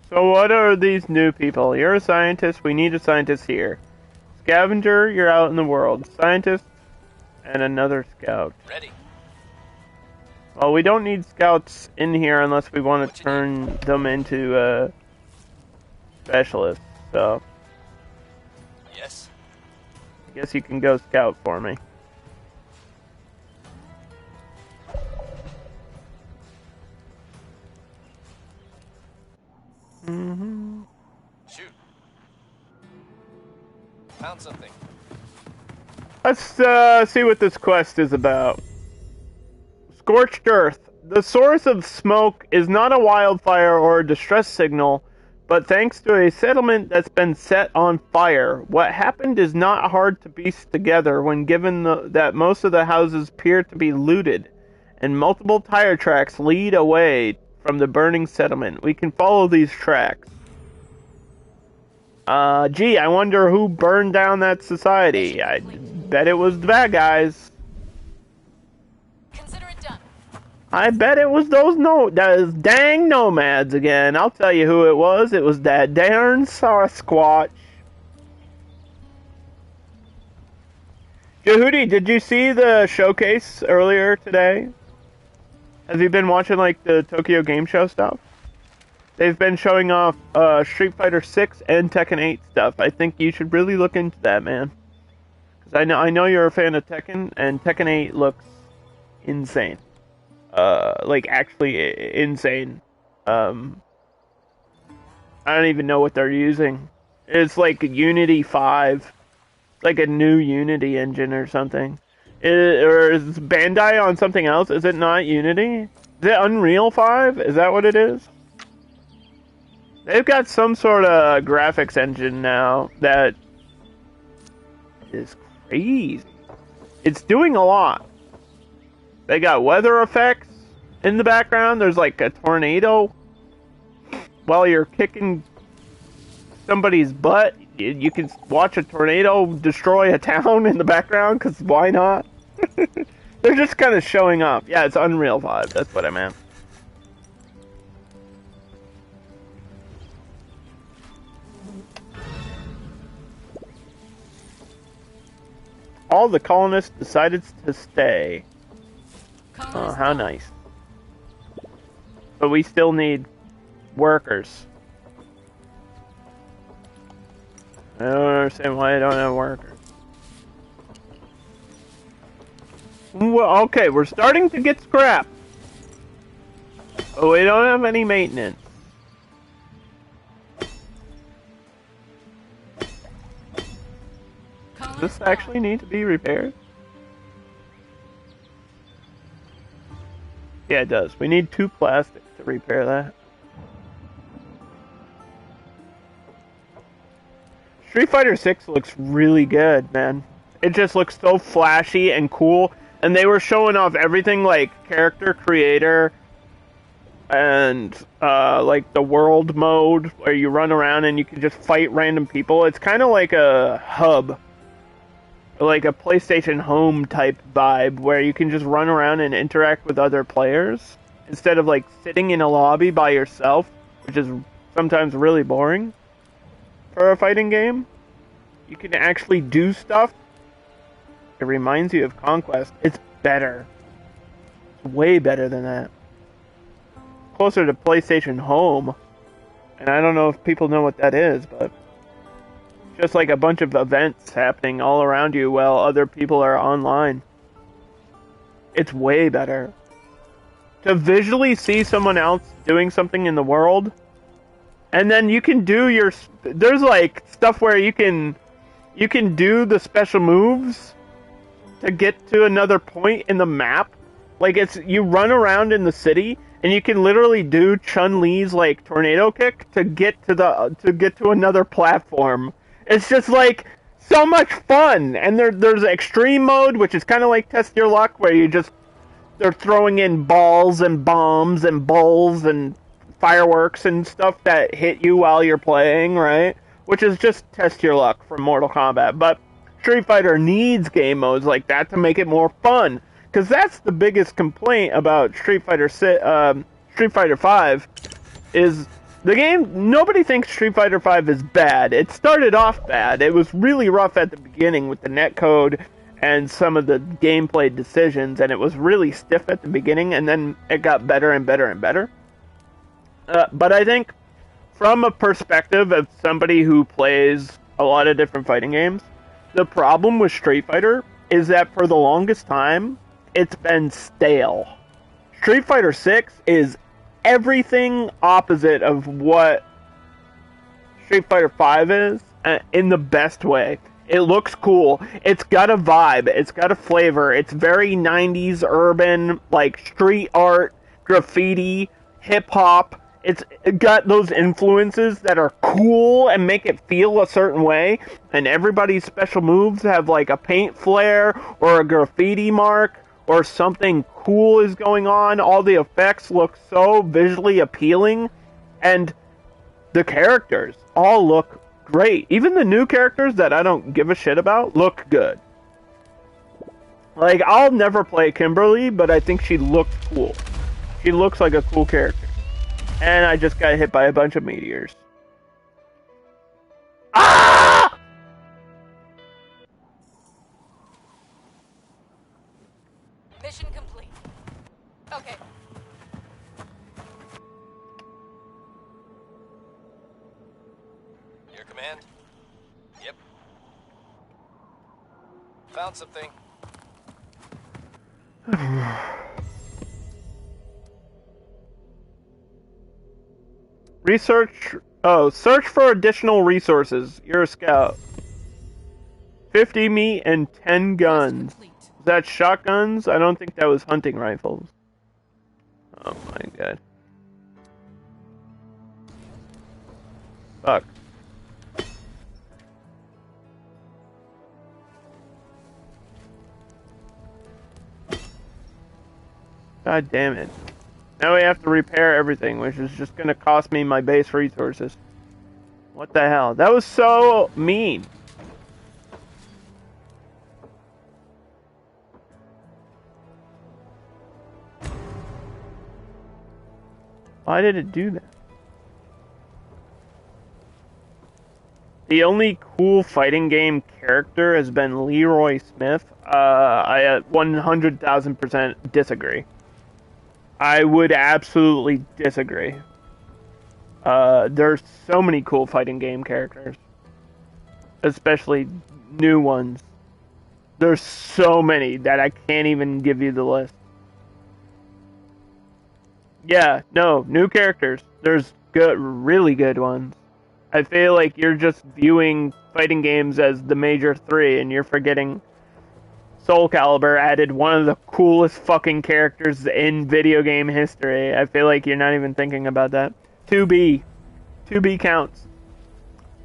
So what are these new people? You're a scientist, we need a scientist here. Scavenger, you're out in the world. Scientist, and another scout. Ready. Well, we don't need scouts in here unless we want to turn them into specialists, so... Yes. I guess you can go scout for me. Shoot. Found something. Let's see what this quest is about. Scorched Earth. The source of smoke is not a wildfire or a distress signal, but thanks to a settlement that's been set on fire. What happened is not hard to piece together when given that most of the houses appear to be looted, and multiple tire tracks lead away from the burning settlement. We can follow these tracks. Gee, I wonder who burned down that society. I bet it was the bad guys. Consider it done. I bet it was those dang nomads again. I'll tell you who it was. It was that darn Sasquatch. Jehudi, did you see the showcase earlier today? Have you been watching like the Tokyo Game Show stuff? They've been showing off Street Fighter 6 and Tekken 8 stuff. I think you should really look into that, man. Because I know you're a fan of Tekken, and Tekken 8 looks insane. Like actually insane. I don't even know what they're using. It's like Unity 5. Like a new Unity engine or something. Or is Bandai on something else? Is it not Unity? Is it Unreal 5? Is that what it is? They've got some sort of graphics engine now that is crazy. It's doing a lot. They got weather effects in the background. There's like a tornado while you're kicking somebody's butt. You can watch a tornado destroy a town in the background, because why not? They're just kind of showing off. Yeah, it's Unreal 5. That's what I meant. All the colonists decided to stay. Oh, how nice. But we still need workers. I don't understand why I don't have workers. Well, okay, we're starting to get scrap. But we don't have any maintenance. Does this actually need to be repaired? Yeah, it does. We need 2 plastics to repair that. Street Fighter 6 looks really good, man. It just looks so flashy and cool. And they were showing off everything like character creator and like the world mode where you run around and you can just fight random people. It's kind of like a hub. Like a PlayStation Home type vibe where you can just run around and interact with other players instead of like sitting in a lobby by yourself, which is sometimes really boring for a fighting game. You can actually do stuff. It reminds you of Conquest. It's better. way better than that. Closer to PlayStation Home. And I don't know if people know what that is, but just like a bunch of events happening all around you while other people are online. It's way better. To visually see someone else doing something in the world, and then you can do your... There's like stuff where you can do the special moves to get to another point in the map. Like, it's... You run around in the city, and you can literally do Chun-Li's, like, tornado kick to get to another platform. It's just, like, so much fun! And there's extreme mode, which is kind of like Test Your Luck, where you just... They're throwing in balls and bombs and bowls and fireworks and stuff that hit you while you're playing, right? Which is just Test Your Luck from Mortal Kombat. But Street Fighter needs game modes like that to make it more fun. Because that's the biggest complaint about Street Fighter 5 is the game... Nobody thinks Street Fighter 5 is bad. It started off bad. It was really rough at the beginning with the netcode and some of the gameplay decisions, and it was really stiff at the beginning, and then it got better and better and better. But I think, from a perspective of somebody who plays a lot of different fighting games, the problem with Street Fighter is that for the longest time, it's been stale. Street Fighter 6 is everything opposite of what Street Fighter 5 is, in the best way. It looks cool. It's got a vibe. It's got a flavor. It's very 90s urban, like street art, graffiti, hip-hop. It's got those influences that are cool and make it feel a certain way. And everybody's special moves have like a paint flare or a graffiti mark or something cool is going on. All the effects look so visually appealing. And the characters all look great. Even the new characters that I don't give a shit about look good. Like, I'll never play Kimberly, but I think she looks cool. She looks like a cool character. And I just got hit by a bunch of meteors. Ah! Mission complete. Okay. Your command? Yep. Found something. Search for additional resources. You're a scout. 50 meat and 10 guns. Is that shotguns? I don't think that was hunting rifles. Oh my god. Fuck. God damn it. Now we have to repair everything, which is just gonna cost me my base resources. What the hell? That was so mean. Why did it do that? The only cool fighting game character has been Leroy Smith. I 100,000% disagree. I would absolutely disagree. There's so many cool fighting game characters. Especially new ones. There's so many that I can't even give you the list. Yeah, no, new characters. There's good, really good ones. I feel like you're just viewing fighting games as the major three, and you're forgetting Soul Calibur added one of the coolest fucking characters in video game history. I feel like you're not even thinking about that. 2B. 2B counts.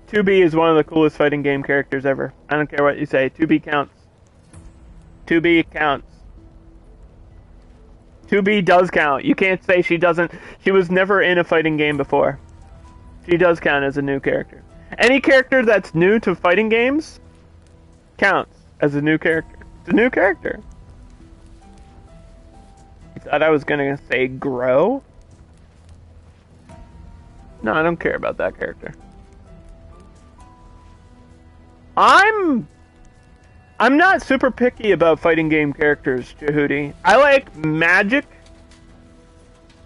2B is one of the coolest fighting game characters ever. I don't care what you say. 2B counts. 2B counts. 2B does count. You can't say she doesn't. She was never in a fighting game before. She does count as a new character. Any character that's new to fighting games counts as a new character. It's a new character. You thought I was gonna say grow? No, I don't care about that character. I'm not super picky about fighting game characters, Jehudi. I like magic.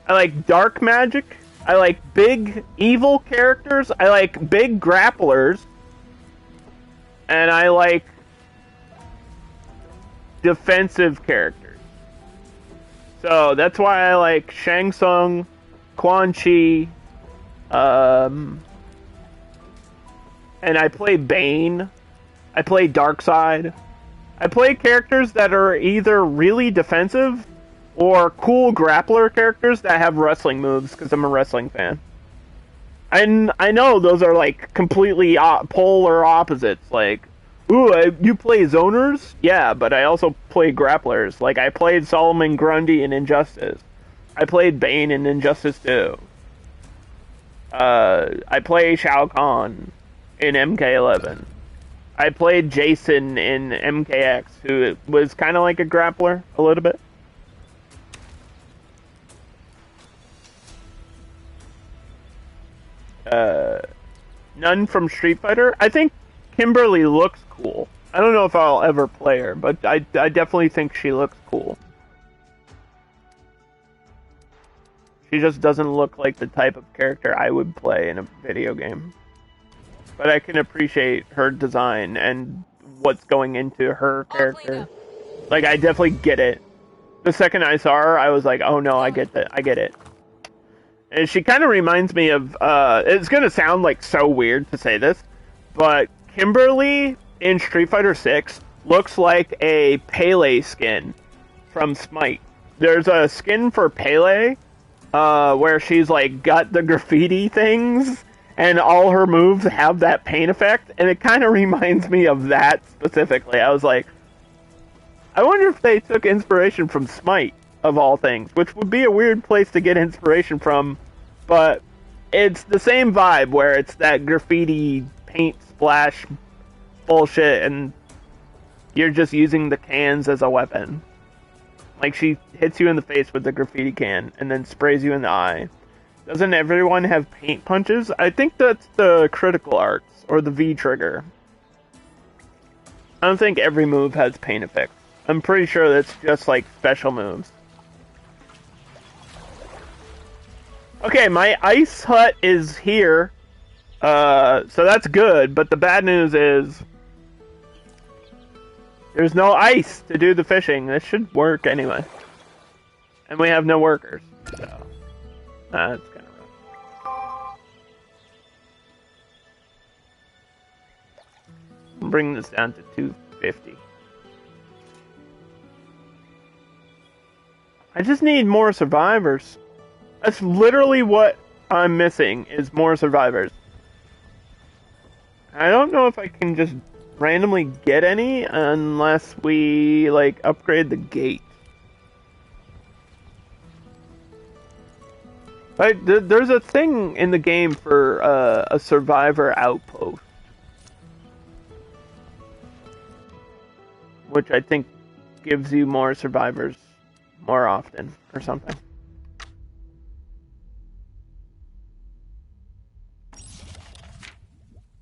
I like dark magic. I like big evil characters. I like big grapplers. And I like defensive characters. So that's why I like Shang Tsung, Quan Chi, and I play Bane. I play Darkseid. I play characters that are either really defensive or cool grappler characters that have wrestling moves, because I'm a wrestling fan. And I know those are like completely polar opposites. Like, ooh, you play zoners? Yeah, but I also play grapplers. Like, I played Solomon Grundy in Injustice. I played Bane in Injustice 2. I play Shao Kahn in MK11. I played Jason in MKX, who was kind of like a grappler, a little bit. None from Street Fighter. I think Kimberly looks cool. I don't know if I'll ever play her, but I definitely think she looks cool. She just doesn't look like the type of character I would play in a video game. But I can appreciate her design and what's going into her character. Like, I definitely get it. The second I saw her, I was like, oh no, I get that. I get it. And she kind of reminds me of, it's going to sound like so weird to say this, but Kimberly in Street Fighter 6 looks like a Pele skin from Smite. There's a skin for Pele, where she's like got the graffiti things, and all her moves have that paint effect, and it kind of reminds me of that specifically. I was like, I wonder if they took inspiration from Smite, of all things, which would be a weird place to get inspiration from, but it's the same vibe where it's that graffiti paint splash bullshit, and you're just using the cans as a weapon. Like, she hits you in the face with the graffiti can, and then sprays you in the eye. Doesn't everyone have paint punches? I think that's the critical arts, or the V-trigger. I don't think every move has paint effects. I'm pretty sure that's just, like, special moves. Okay, my ice hut is here. So that's good, but the bad news is there's no ice to do the fishing. This should work anyway. And we have no workers, so that's kind of rough. Bring this down to 250. I just need more survivors. That's literally what I'm missing, is more survivors. I don't know if I can just randomly get any unless we, like, upgrade the gate. Right, there's a thing in the game for a survivor outpost, which I think gives you more survivors more often, or something.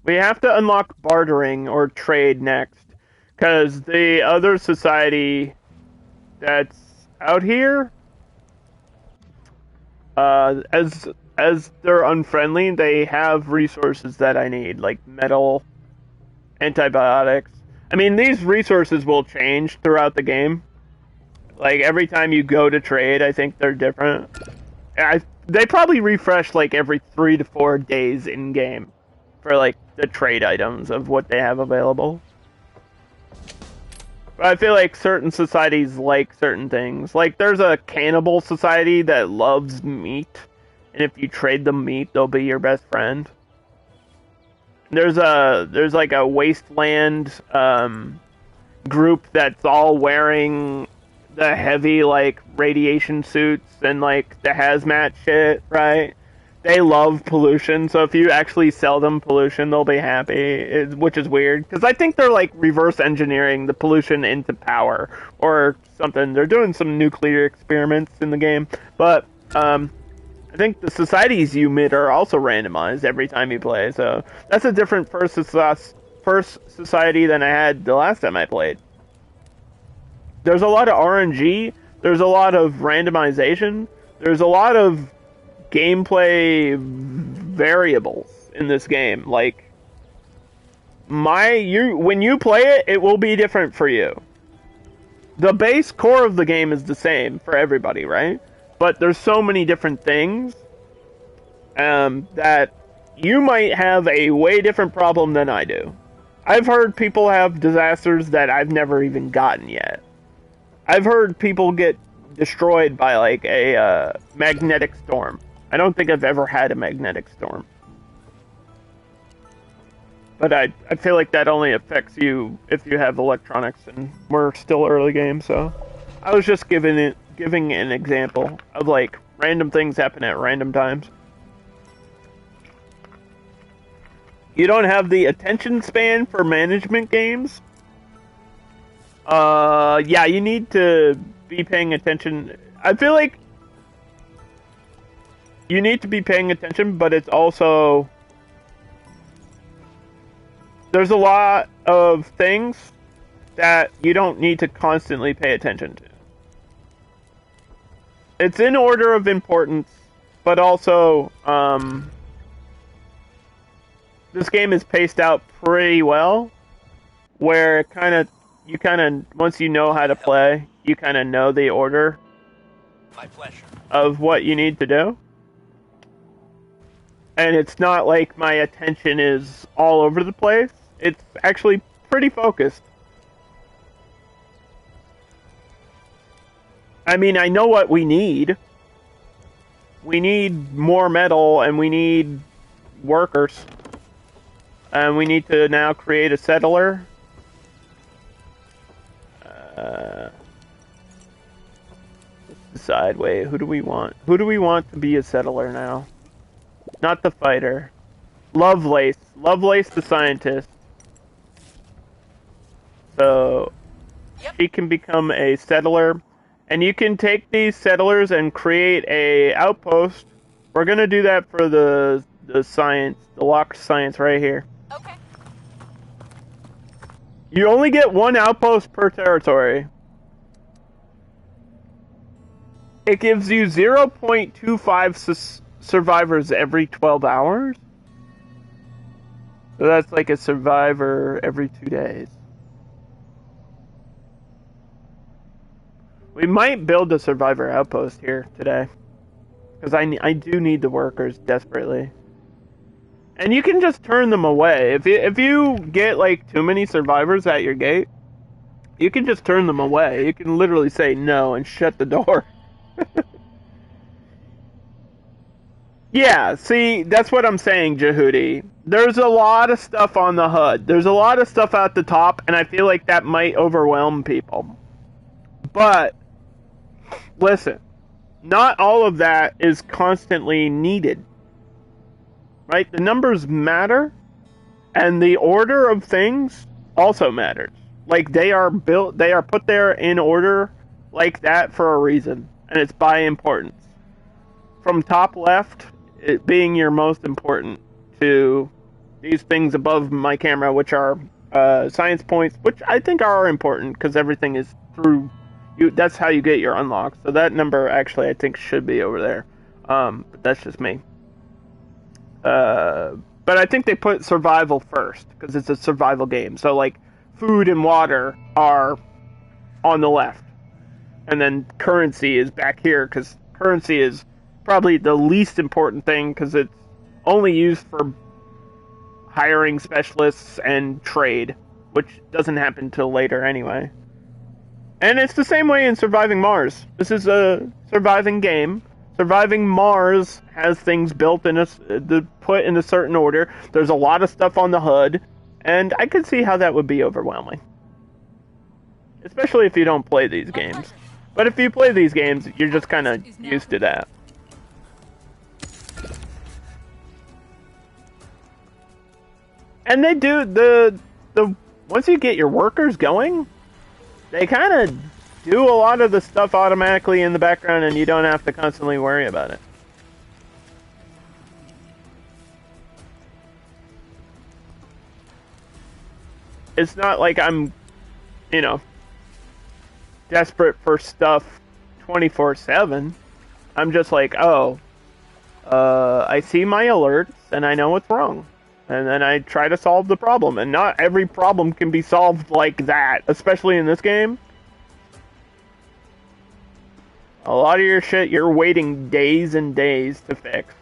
We have to unlock bartering or trade next, because the other society that's out here, as they're unfriendly, they have resources that I need, like metal, antibiotics. I mean, these resources will change throughout the game. Like, every time you go to trade, I think they're different. They probably refresh, like, every 3 to 4 days in-game for, like, the trade items of what they have available. But I feel like certain societies like certain things. Like, there's a cannibal society that loves meat, and if you trade them meat, they'll be your best friend. There's like a wasteland group that's all wearing the heavy, like, radiation suits and, like, the hazmat shit, right? They love pollution, so if you actually sell them pollution, they'll be happy, which is weird, because I think they're, like, reverse engineering the pollution into power, or something. They're doing some nuclear experiments in the game, but, I think the societies you meet are also randomized every time you play, so that's a different first first society than I had the last time I played. There's a lot of RNG, there's a lot of randomization, there's a lot of gameplay variables in this game. Like, when you play it, it will be different for you. The base core of the game is the same for everybody, right? But there's so many different things that you might have a way different problem than I do. I've heard people have disasters that I've never even gotten yet. I've heard people get destroyed by, like, a magnetic storm. I don't think I've ever had a magnetic storm. But I feel like that only affects you if you have electronics, and we're still early game, so... I was just giving an example of, like, random things happen at random times. You don't have the attention span for management games? Yeah, you need to be paying attention. I feel like you need to be paying attention, but it's also... There's a lot of things that you don't need to constantly pay attention to. It's in order of importance, but also, this game is paced out pretty well, where you kind of, once you know how to play, you kind of know the order My pleasure. of what you need to do. And it's not like my attention is all over the place. It's actually pretty focused. I mean, I know what we need. We need more metal, and we need workers. And we need to now create a settler. Let's decide, wait, who do we want? Who do we want to be a settler now? Not the fighter. Lovelace. Lovelace the scientist. So, she can become a settler. And you can take these settlers and create a outpost. We're gonna do that for the science, the locked science right here. Okay. You only get one outpost per territory. It gives you 0.25 survivors every 12 hours. So that's like a survivor every 2 days. We might build a survivor outpost here today. Because I do need the workers desperately. And you can just turn them away. If you get like too many survivors at your gate, you can just turn them away. You can literally say no and shut the door. Yeah, see, that's what I'm saying, Jehudi. There's a lot of stuff on the HUD. There's a lot of stuff at the top, and I feel like that might overwhelm people. But, listen, not all of that is constantly needed. Right? The numbers matter, and the order of things also matters. Like, they are put there in order like that for a reason, and it's by importance. From top left, it being your most important, to these things above my camera, which are science points, which I think are important, because everything is through you. That's how you get your unlocks. So that number, actually, I think should be over there. But that's just me. But I think they put survival first, because it's a survival game. So, like, food and water are on the left. And then currency is back here, because currency is probably the least important thing, because it's only used for hiring specialists and trade, which doesn't happen till later anyway. And it's the same way in Surviving Mars. This is a surviving game. Surviving Mars has things built put in a certain order. There's a lot of stuff on the HUD, and I could see how that would be overwhelming. Especially if you don't play these games. But if you play these games, you're just kind of used to that. And they do the once you get your workers going, they kind of do a lot of the stuff automatically in the background, and you don't have to constantly worry about it. it's not like I'm, you know, desperate for stuff 24/7. I'm just like, oh, I see my alerts and I know what's wrong. And then I try to solve the problem. And not every problem can be solved like that, especially in this game. A lot of your shit you're waiting days and days to fix.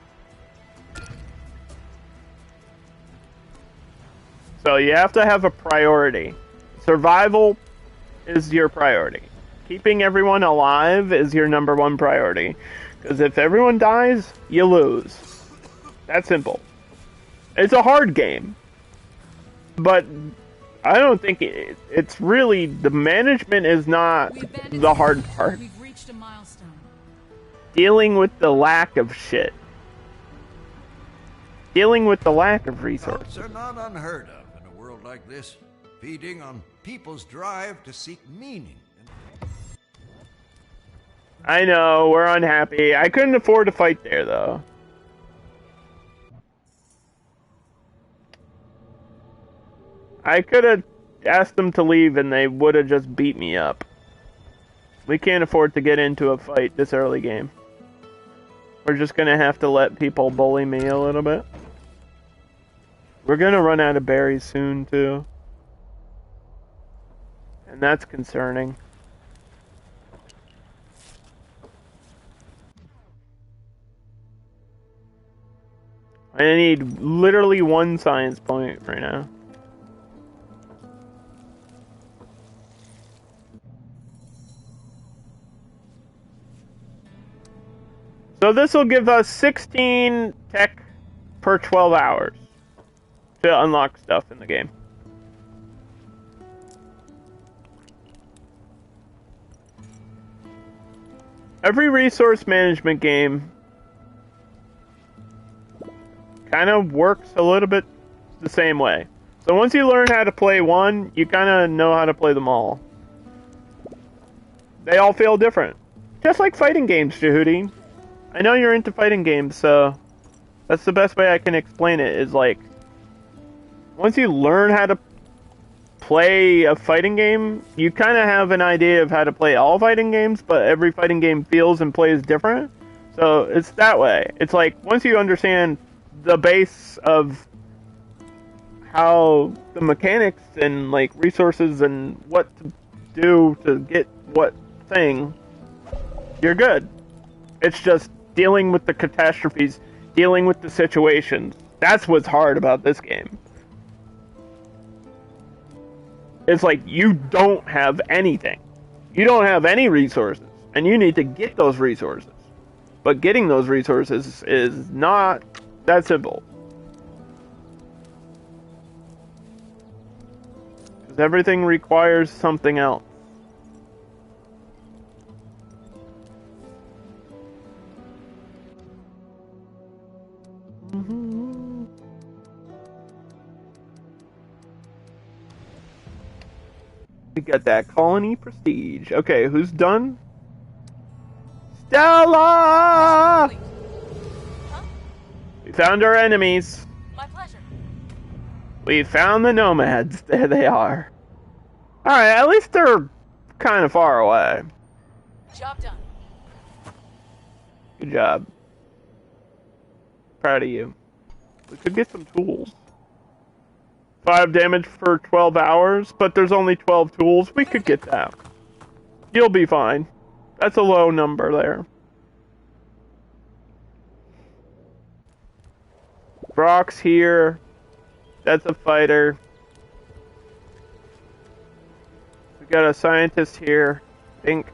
So you have to have a priority. Survival is your priority. Keeping everyone alive is your #1 priority. Because if everyone dies, you lose. That's simple. It's a hard game. But I don't think it's really... The management is not the hard part. We've reached a milestone. Dealing with the lack of shit. Dealing with the lack of resources. Cults are not unheard of in a world like this, feeding on people's drive to seek meaning. I know, we're unhappy. I couldn't afford to fight there, though. I could have asked them to leave and they would have just beat me up. We can't afford to get into a fight this early game. We're just gonna have to let people bully me a little bit. We're gonna run out of berries soon, too. And that's concerning. I need literally 1 science point right now. So this will give us 16 tech per 12 hours to unlock stuff in the game. Every resource management game kind of works a little bit the same way. So once you learn how to play one, you kind of know how to play them all. They all feel different. Just like fighting games, Jehudi. I know you're into fighting games, so that's the best way I can explain it, is like, once you learn how to play a fighting game, you kind of have an idea of how to play all fighting games, but every fighting game feels and plays different. So it's that way. It's like, once you understand the base of how the mechanics and like resources and what to do to get what thing, you're good. It's just dealing with the catastrophes, dealing with the situations. That's what's hard about this game. It's like you don't have anything. You don't have any resources, and you need to get those resources. But getting those resources is not that simple. Because everything requires something else. We got that colony prestige. Okay, who's done? Stella! Huh? We found our enemies. My pleasure. We found the nomads. There they are. Alright, at least they're kind of far away. Job done. Good job. Proud of you. We could get some tools. 5 damage for 12 hours, but there's only 12 tools. We could get that. You'll be fine. That's a low number there. Brock's here. That's a fighter. We got a scientist here. I think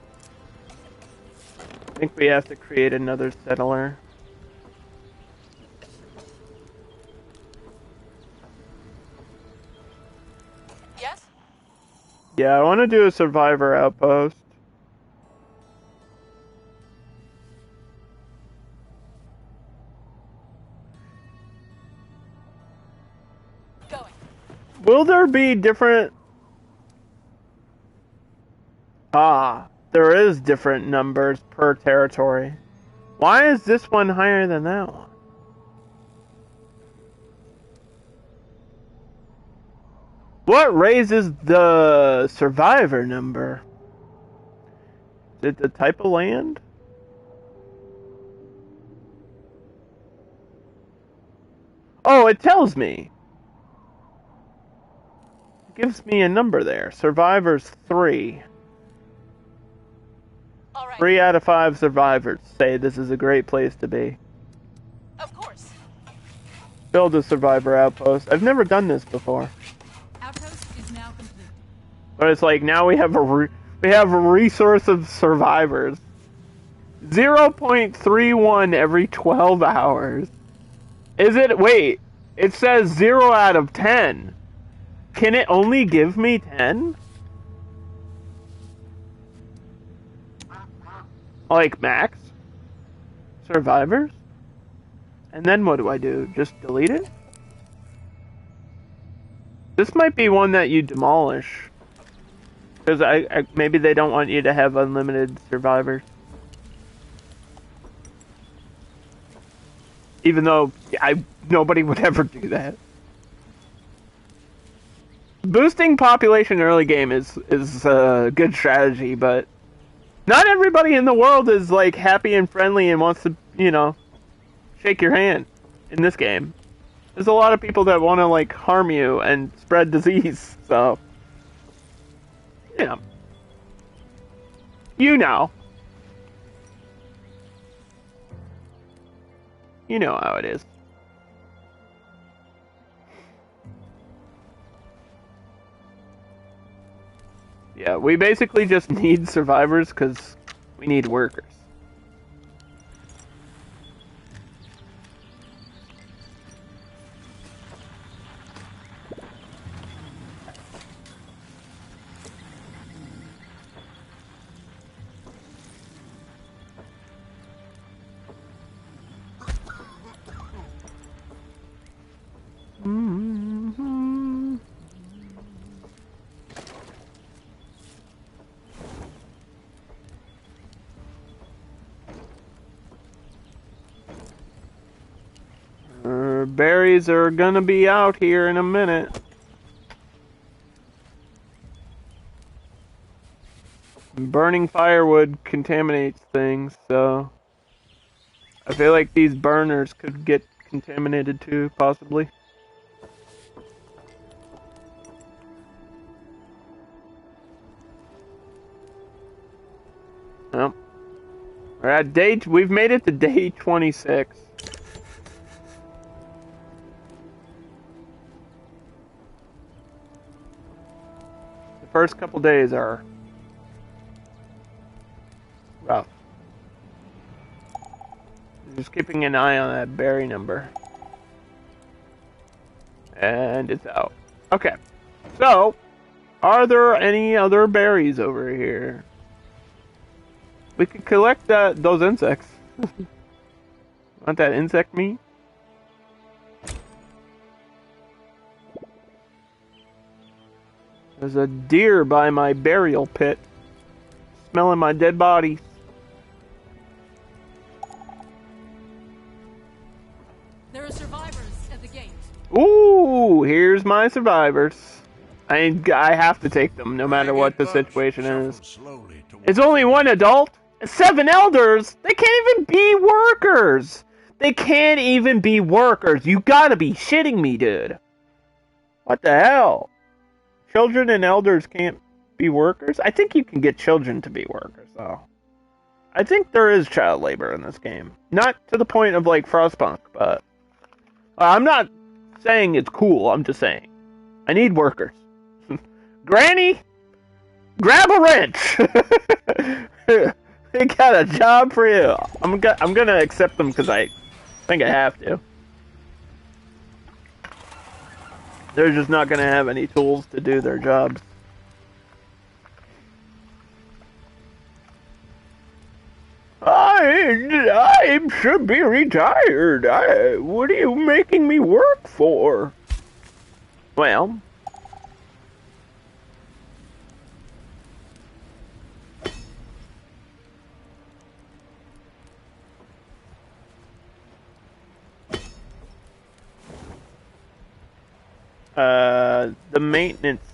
we have to create another settler. Yes? Yeah, I want to do a survivor outpost. Going. Will there be different... Ah, there is different numbers per territory. Why is this one higher than that one? What raises the survivor number? Is it the type of land? Oh, it tells me. It gives me a number there. Survivors 3. All right. 3 out of 5 survivors say this is a great place to be. Of course. Build a survivor outpost. I've never done this before. Outpost is now complete. But it's like now we have a resource of survivors. 0.31 every 12 hours. Is it? Wait. It says 0 out of 10. Can it only give me 10? Like max? Survivors? And then what do I do? Just delete it? This might be one that you demolish. Because I maybe they don't want you to have unlimited survivors. Even though nobody would ever do that. Boosting population early game is a good strategy, but not everybody in the world is like happy and friendly and wants to, you know, shake your hand in this game. There's a lot of people that want to like harm you and spread disease, so yeah. You know. You know how it is. Yeah, we basically just need survivors because we need workers. Mm-hmm. Berries are gonna be out here in a minute. Burning firewood contaminates things, so I feel like these burners could get contaminated too, possibly. Well, we're at we've made it to day 26. The first couple days are rough. Just keeping an eye on that berry number. And it's out. Okay. So, are there any other berries over here? We could collect those insects. Want that insect meat? There's a deer by my burial pit. Smelling my dead bodies. There are survivors at the gate. Ooh, here's my survivors. I have to take them no matter what the situation is. It's only one adult. 7 elders? They can't even be workers! They can't even be workers! You gotta be shitting me, dude. What the hell? Children and elders can't be workers? I think you can get children to be workers, though. I think there is child labor in this game. Not to the point of, like, Frostpunk, but... I'm not saying it's cool, I'm just saying. I need workers. Granny? Grab a wrench! They got a job for you. I'm gonna accept them because I think I have to. They're just not gonna have any tools to do their jobs. I should be retired. What are you making me work for? Well... the maintenance.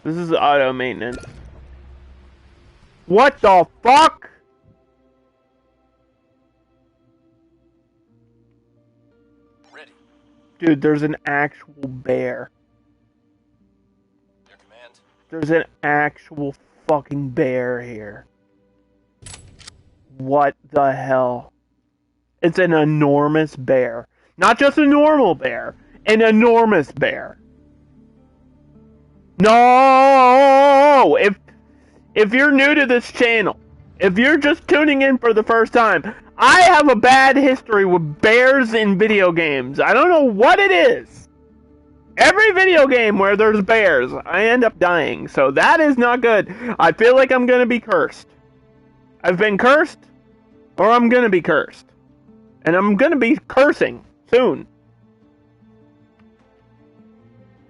This is auto maintenance. What the fuck? Ready. Dude, there's an actual bear. Your command. There's an actual fucking bear here. What the hell? It's an enormous bear. Not just a normal bear. An enormous bear. No! If you're new to this channel, if you're just tuning in for the first time, I have a bad history with bears in video games. I don't know what it is. Every video game where there's bears, I end up dying. So that is not good. I feel like I'm going to be cursed. I've been cursed, or I'm going to be cursed. And I'm going to be cursing soon.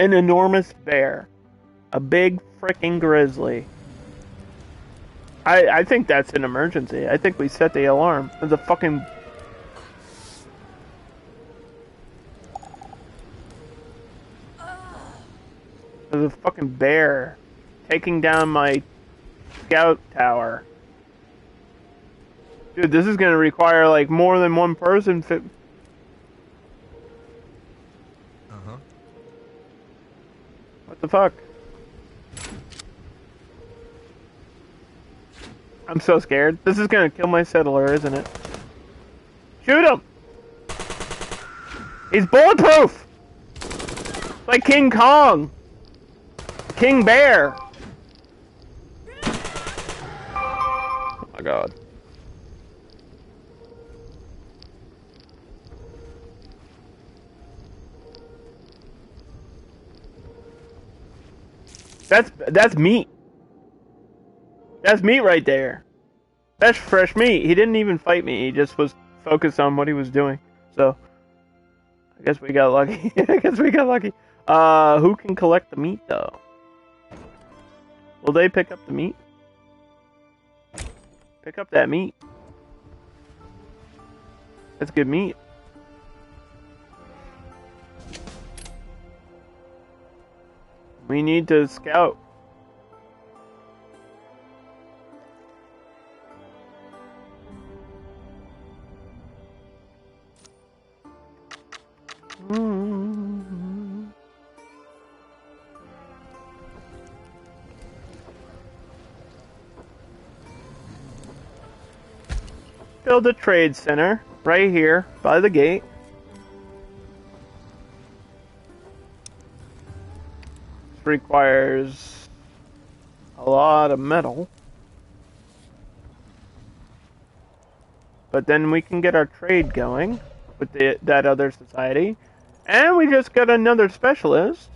An enormous bear. A big freaking grizzly. I think that's an emergency. I think we set the alarm. There's a fucking... There's a fucking bear taking down my scout tower. Dude, this is gonna require like more than one person. What the fuck? I'm so scared. This is gonna kill my settler, isn't it? Shoot him! He's bulletproof! It's like King Kong! King Bear! Oh my god. That's meat. That's meat right there. That's fresh meat. He didn't even fight me. He just was focused on what he was doing. So, I guess we got lucky. I guess we got lucky. Who can collect the meat, though? Will they pick up the meat? Pick up that meat. That's good meat. We need to scout. Build a trade center right here by the gate. This requires a lot of metal. But then we can get our trade going with that other society. And we just got another specialist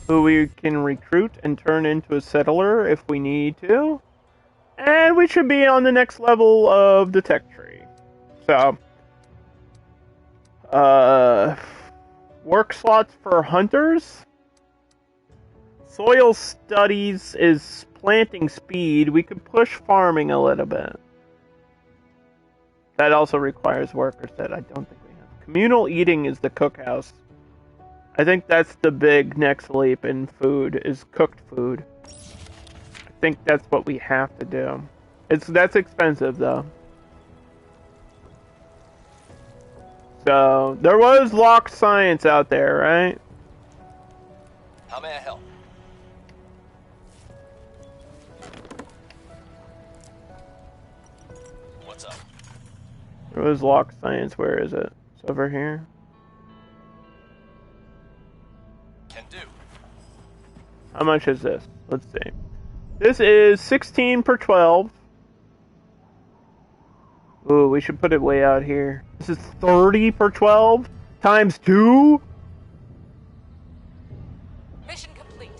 who we can recruit and turn into a settler if we need to. And we should be on the next level of the tech tree. So, work slots for hunters. Soil studies is planting speed. We could push farming a little bit. That also requires workers that I don't think we have. Communal eating is the cookhouse. I think that's the big next leap in food, is cooked food. I think that's what we have to do. That's expensive though. So there was locked science out there, right? How may I help? What's up? There was locked science. Where is it? It's over here. Can do. How much is this? Let's see. This is 16 per 12. Ooh, we should put it way out here. This is 30 per 12 times 2. Mission complete.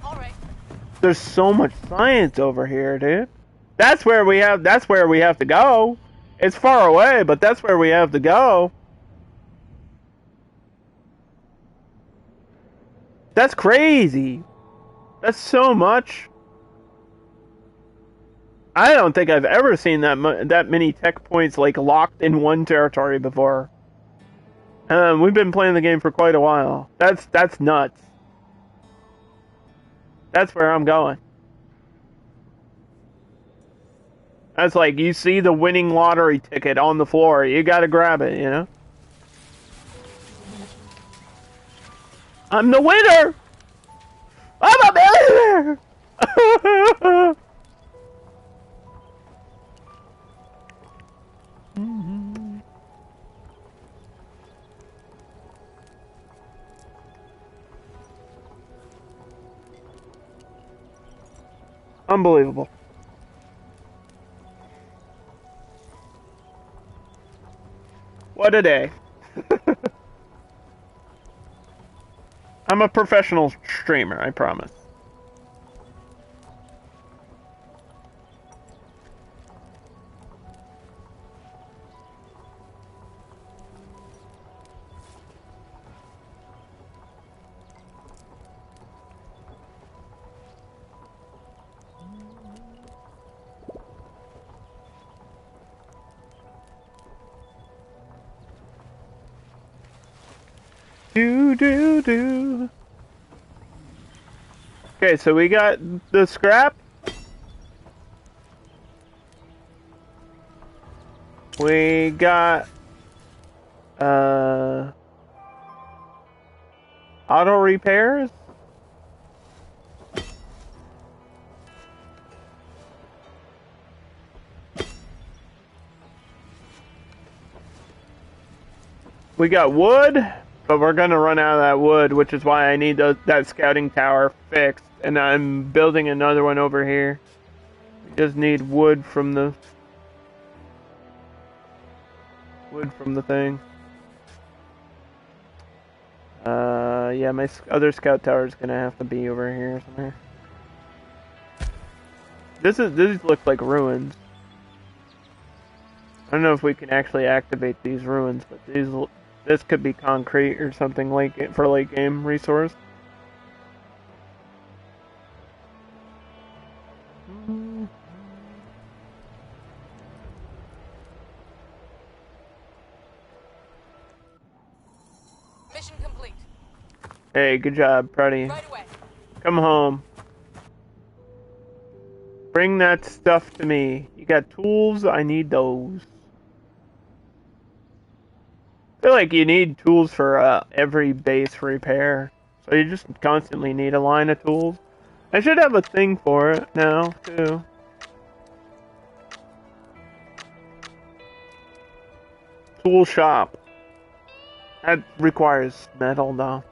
All right. There's so much science over here, dude. That's where we have to go. It's far away, but that's where we have to go. That's crazy. That's so much. I don't think I've ever seen that many tech points like locked in one territory before. We've been playing the game for quite a while. That's nuts. That's where I'm going. That's like you see the winning lottery ticket on the floor, you gotta grab it, you know? I'm the winner! I'm a millionaire! Unbelievable. What a day. I'm a professional streamer, I promise. Do. Okay, so we got the scrap. We got auto repairs. We got wood, but we're gonna run out of that wood, which is why I need that scouting tower fixed, and I'm building another one over here. We just need wood from the thing. Yeah, my other scout tower is gonna have to be over here somewhere. These look like ruins. I don't know if we can actually activate these ruins, but this could be concrete or something like for late game resource. Mission complete. Hey, good job, proud of you. Right away. Come home. Bring that stuff to me. You got tools? I need those. I feel like you need tools for every base repair. So you just constantly need a line of tools. I should have a thing for it now, too. Tool shop. That requires metal, though.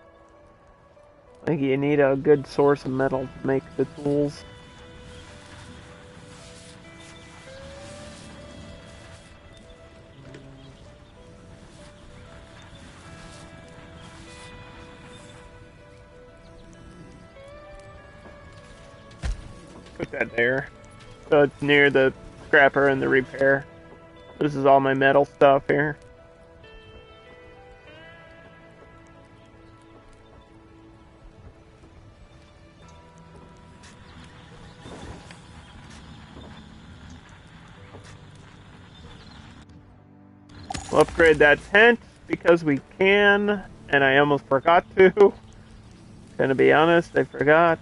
Like, you need a good source of metal to make the tools. Put that there. So it's near the scrapper and the repair. This is all my metal stuff here. We'll upgrade that tent because we can, and I almost forgot to. Gonna be honest, I forgot.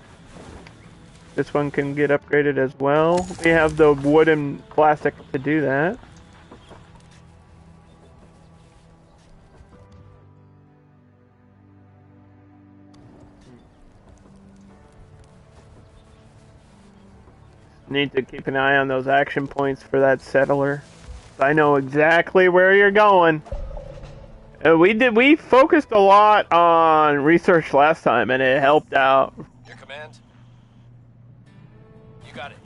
This one can get upgraded as well. We have the wooden classic to do that. Need to keep an eye on those action points for that settler. I know exactly where you're going. We focused a lot on research last time, and it helped out. Your command? You got it.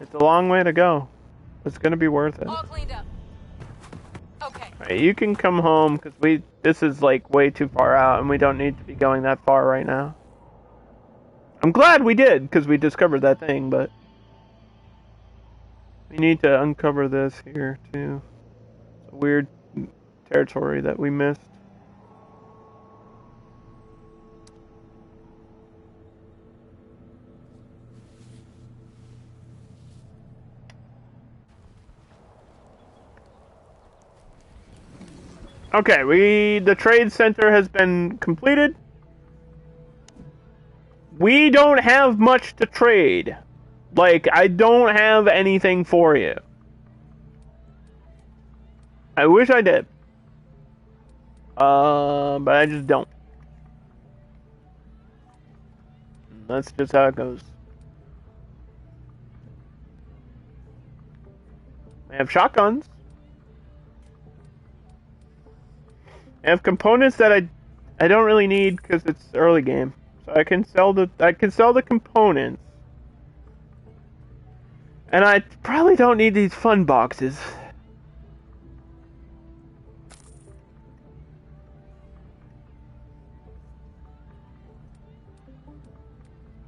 It's a long way to go. It's gonna be worth it. All cleaned up. Okay. Right, you can come home because this is like way too far out, and we don't need to be going that far right now. I'm glad we did because we discovered that thing, but we need to uncover this here too. It's a weird territory that we missed. Okay, the trade center has been completed. We don't have much to trade. Like, I don't have anything for you. I wish I did. But I just don't. That's just how it goes. I have shotguns. I have components that I don't really need because it's early game. So I can sell the components. And I probably don't need these fun boxes.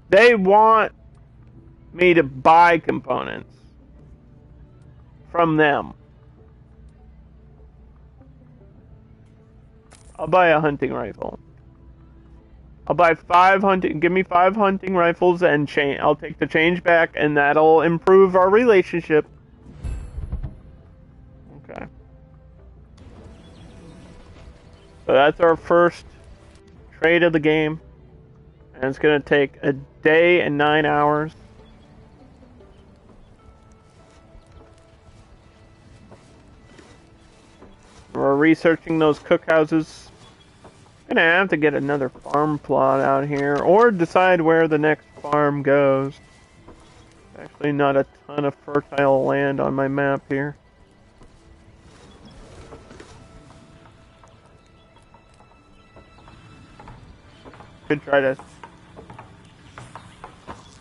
They want me to buy components from them. I'll buy a hunting rifle. I'll buy 5 hunting. Give me 5 hunting rifles and I'll take the change back, and that'll improve our relationship. Okay. So that's our first trade of the game, and it's gonna take a day and 9 hours. We're researching those cookhouses. Gonna have to get another farm plot out here, or decide where the next farm goes. Actually, not a ton of fertile land on my map here. Could try to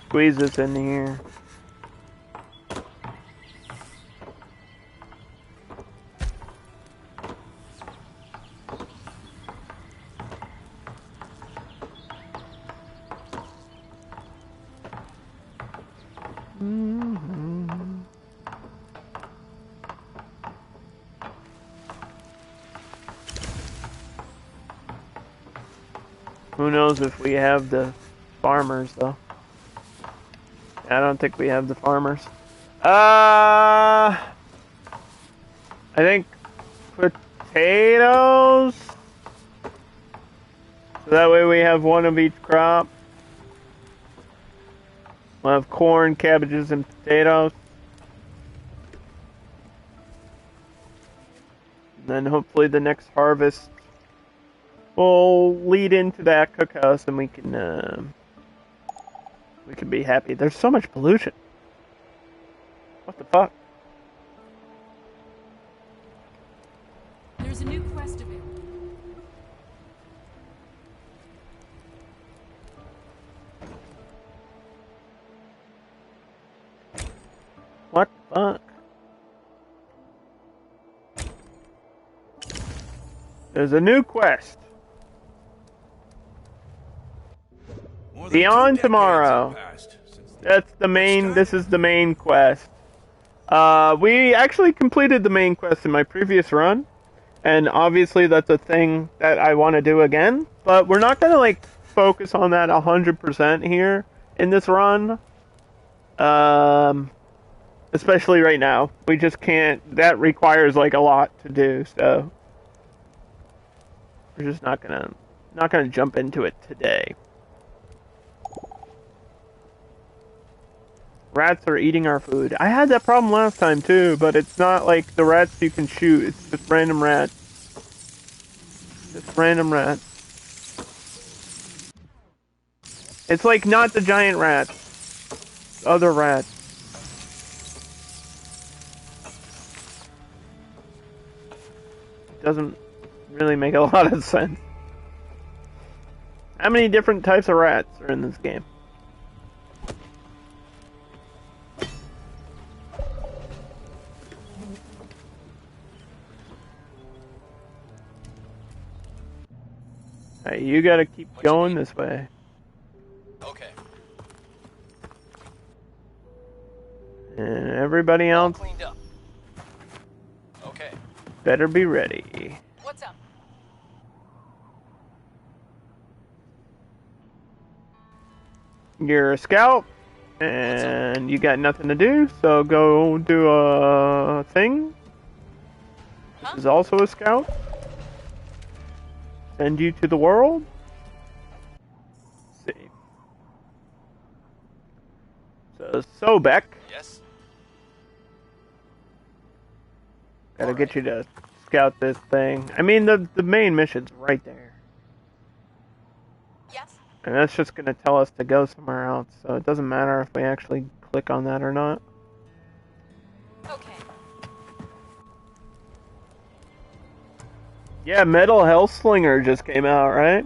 squeeze this in here. Who knows if we have the farmers, though. I don't think we have the farmers. I think potatoes. So that way we have one of each crop. We'll have corn, cabbages, and potatoes. And then hopefully the next harvest will lead into that cookhouse, and we can be happy. There's so much pollution. What the fuck? There's a new quest available. What the fuck? There's a new quest. Beyond Tomorrow. That's the main, this is the main quest. We actually completed the main quest in my previous run, and obviously that's a thing that I want to do again, but we're not gonna like focus on that 100% here in this run. Especially right now. We just can't, that requires like a lot to do, so we're just not gonna jump into it today. Rats are eating our food. I had that problem last time too, but it's not like the rats you can shoot. It's just random rats. Just random rats. It's like not the giant rats. Other rats. Doesn't really make a lot of sense. How many different types of rats are in this game? Hey, you gotta keep going this way. Okay. And everybody else Cleaned up. Okay. better be ready. What's up? You're a scout, and you got nothing to do, so go do a thing. This is also a scout. Send you to the world? Let's see. So, Sobek. Yes? Gotta All get right. you to scout this thing. I mean, the main mission's right there. Yes. And that's just gonna tell us to go somewhere else, so it doesn't matter if we actually click on that or not. Okay. Yeah, Metal Hellslinger just came out, right?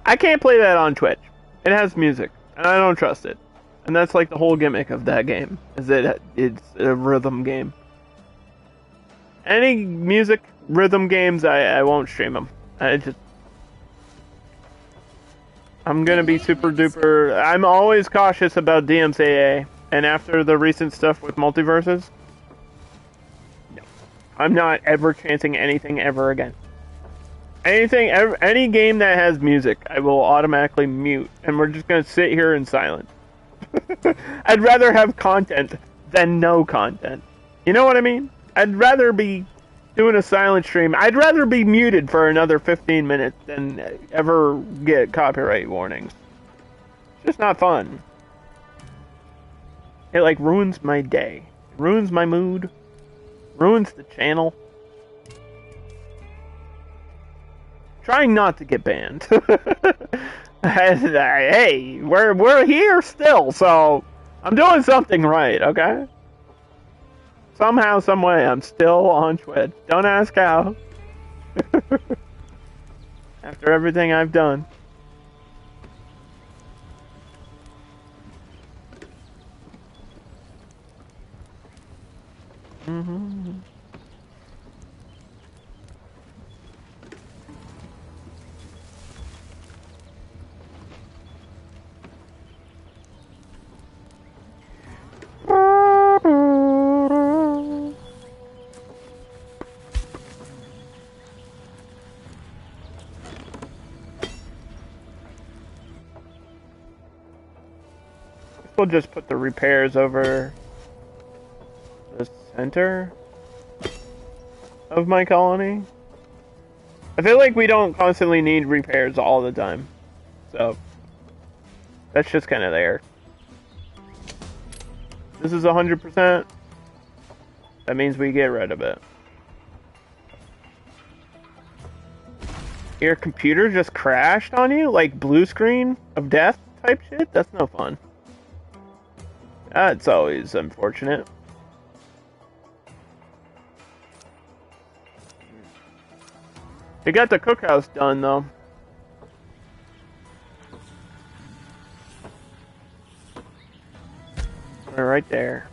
I can't play that on Twitch. It has music, and I don't trust it. And that's like the whole gimmick of that game, is it's a rhythm game. Any music rhythm games, I won't stream them. I'm gonna be super duper. I'm always cautious about DMCA, and after the recent stuff with multiverses, no, I'm not ever chancing anything ever again. Any game that has music, I will automatically mute, and we're just gonna sit here in silence. I'd rather have content than no content. You know what I mean? I'd rather be doing a silent stream. I'd rather be muted for another 15 minutes than ever get copyright warnings. It's just not fun. It like ruins my day. Ruins my mood. Ruins the channel. Trying not to get banned. Hey, we're here still, so I'm doing something right, okay? Somehow, some way, I'm still on Twitch. Don't ask how. After everything I've done. Mm-hmm. We'll just put the repairs over the center of my colony. I feel like we don't constantly need repairs all the time, so that's just kind of there. This is 100%. That means we get rid of it. Your computer just crashed on you? Like blue screen of death type shit? That's no fun. That's always unfortunate. We got the cookhouse done, though. We're right there.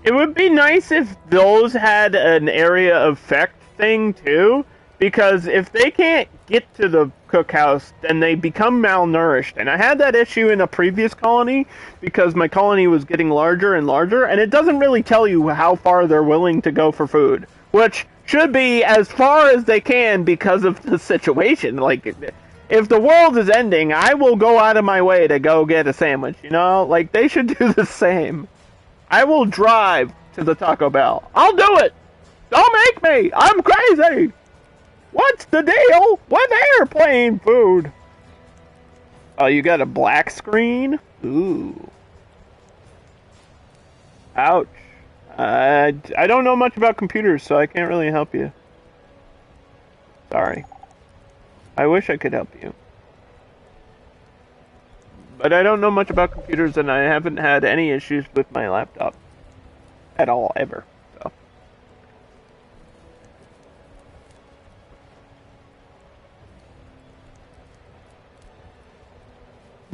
It would be nice if those had an area effect thing, too. Because if they can't get to the cookhouse, then they become malnourished. And I had that issue in a previous colony, because my colony was getting larger and larger, and it doesn't really tell you how far they're willing to go for food. Which should be as far as they can because of the situation. Like, if the world is ending, I will go out of my way to go get a sandwich, you know? Like, they should do the same. I will drive to the Taco Bell. I'll do it! Don't make me! I'm crazy! What's the deal with airplane food? Oh, you got a black screen? Ooh. Ouch. I don't know much about computers, so I can't really help you. Sorry. I wish I could help you. But I don't know much about computers, and I haven't had any issues with my laptop. At all, ever. So.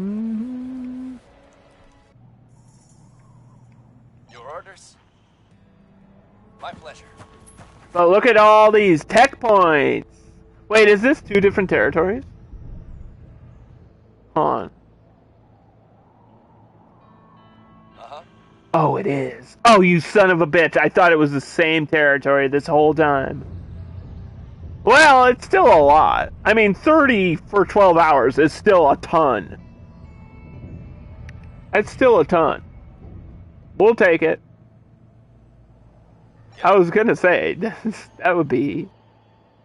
Mm-hmm. Your orders? My pleasure. But look at all these tech points. Wait, is this 2 different territories? Hold on. Uh-huh. Oh, it is. Oh, you son of a bitch. I thought it was the same territory this whole time. Well, it's still a lot. I mean, 30 for 12 hours is still a ton. It's still a ton. We'll take it. I was gonna say, that would be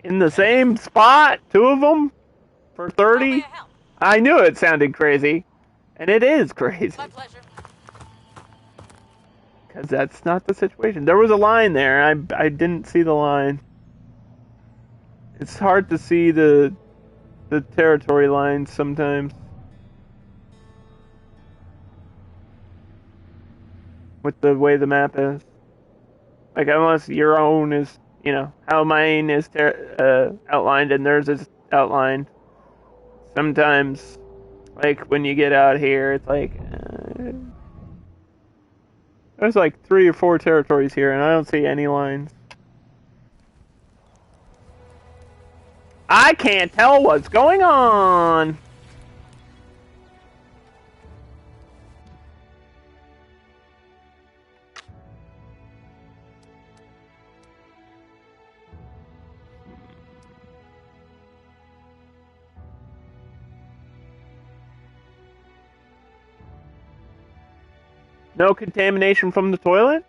in the same spot, two of them for How may 30? I help? I knew it sounded crazy. And it is crazy. My pleasure. Because that's not the situation. There was a line there. I didn't see the line. It's hard to see the territory lines sometimes. With the way the map is. Like, unless your own is, you know, how mine is outlined and theirs is outlined. Sometimes, like, when you get out here, it's like... there's like 3 or 4 territories here, and I don't see any lines. I can't tell what's going on! No contamination from the toilet?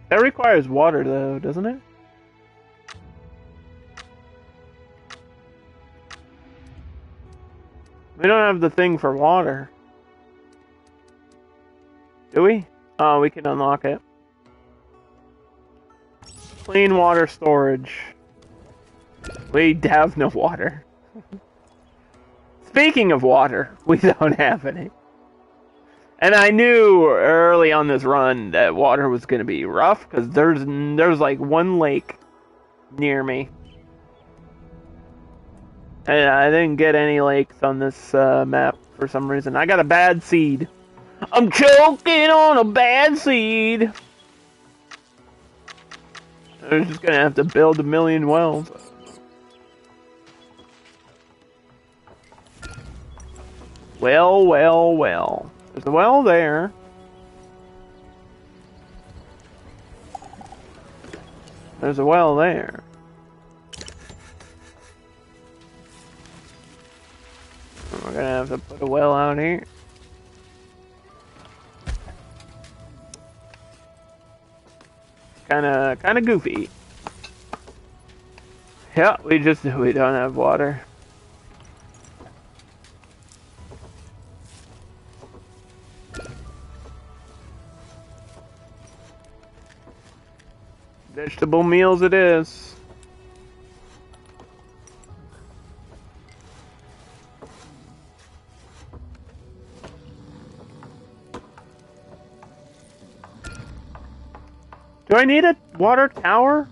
That requires water, though, doesn't it? We don't have the thing for water. Do we? Oh, we can unlock it. Clean water storage. We have no water. Speaking of water, we don't have any. And I knew early on this run that water was going to be rough, because there's like one lake near me. And I didn't get any lakes on this map for some reason. I got a bad seed. I'm choking on a bad seed. I'm just going to have to build a million wells. Well, well, well. There's a well there. There's a well there. We're gonna have to put a well out here. Kinda goofy. Yeah, we don't have water. Vegetable meals it is. Do I need a water tower?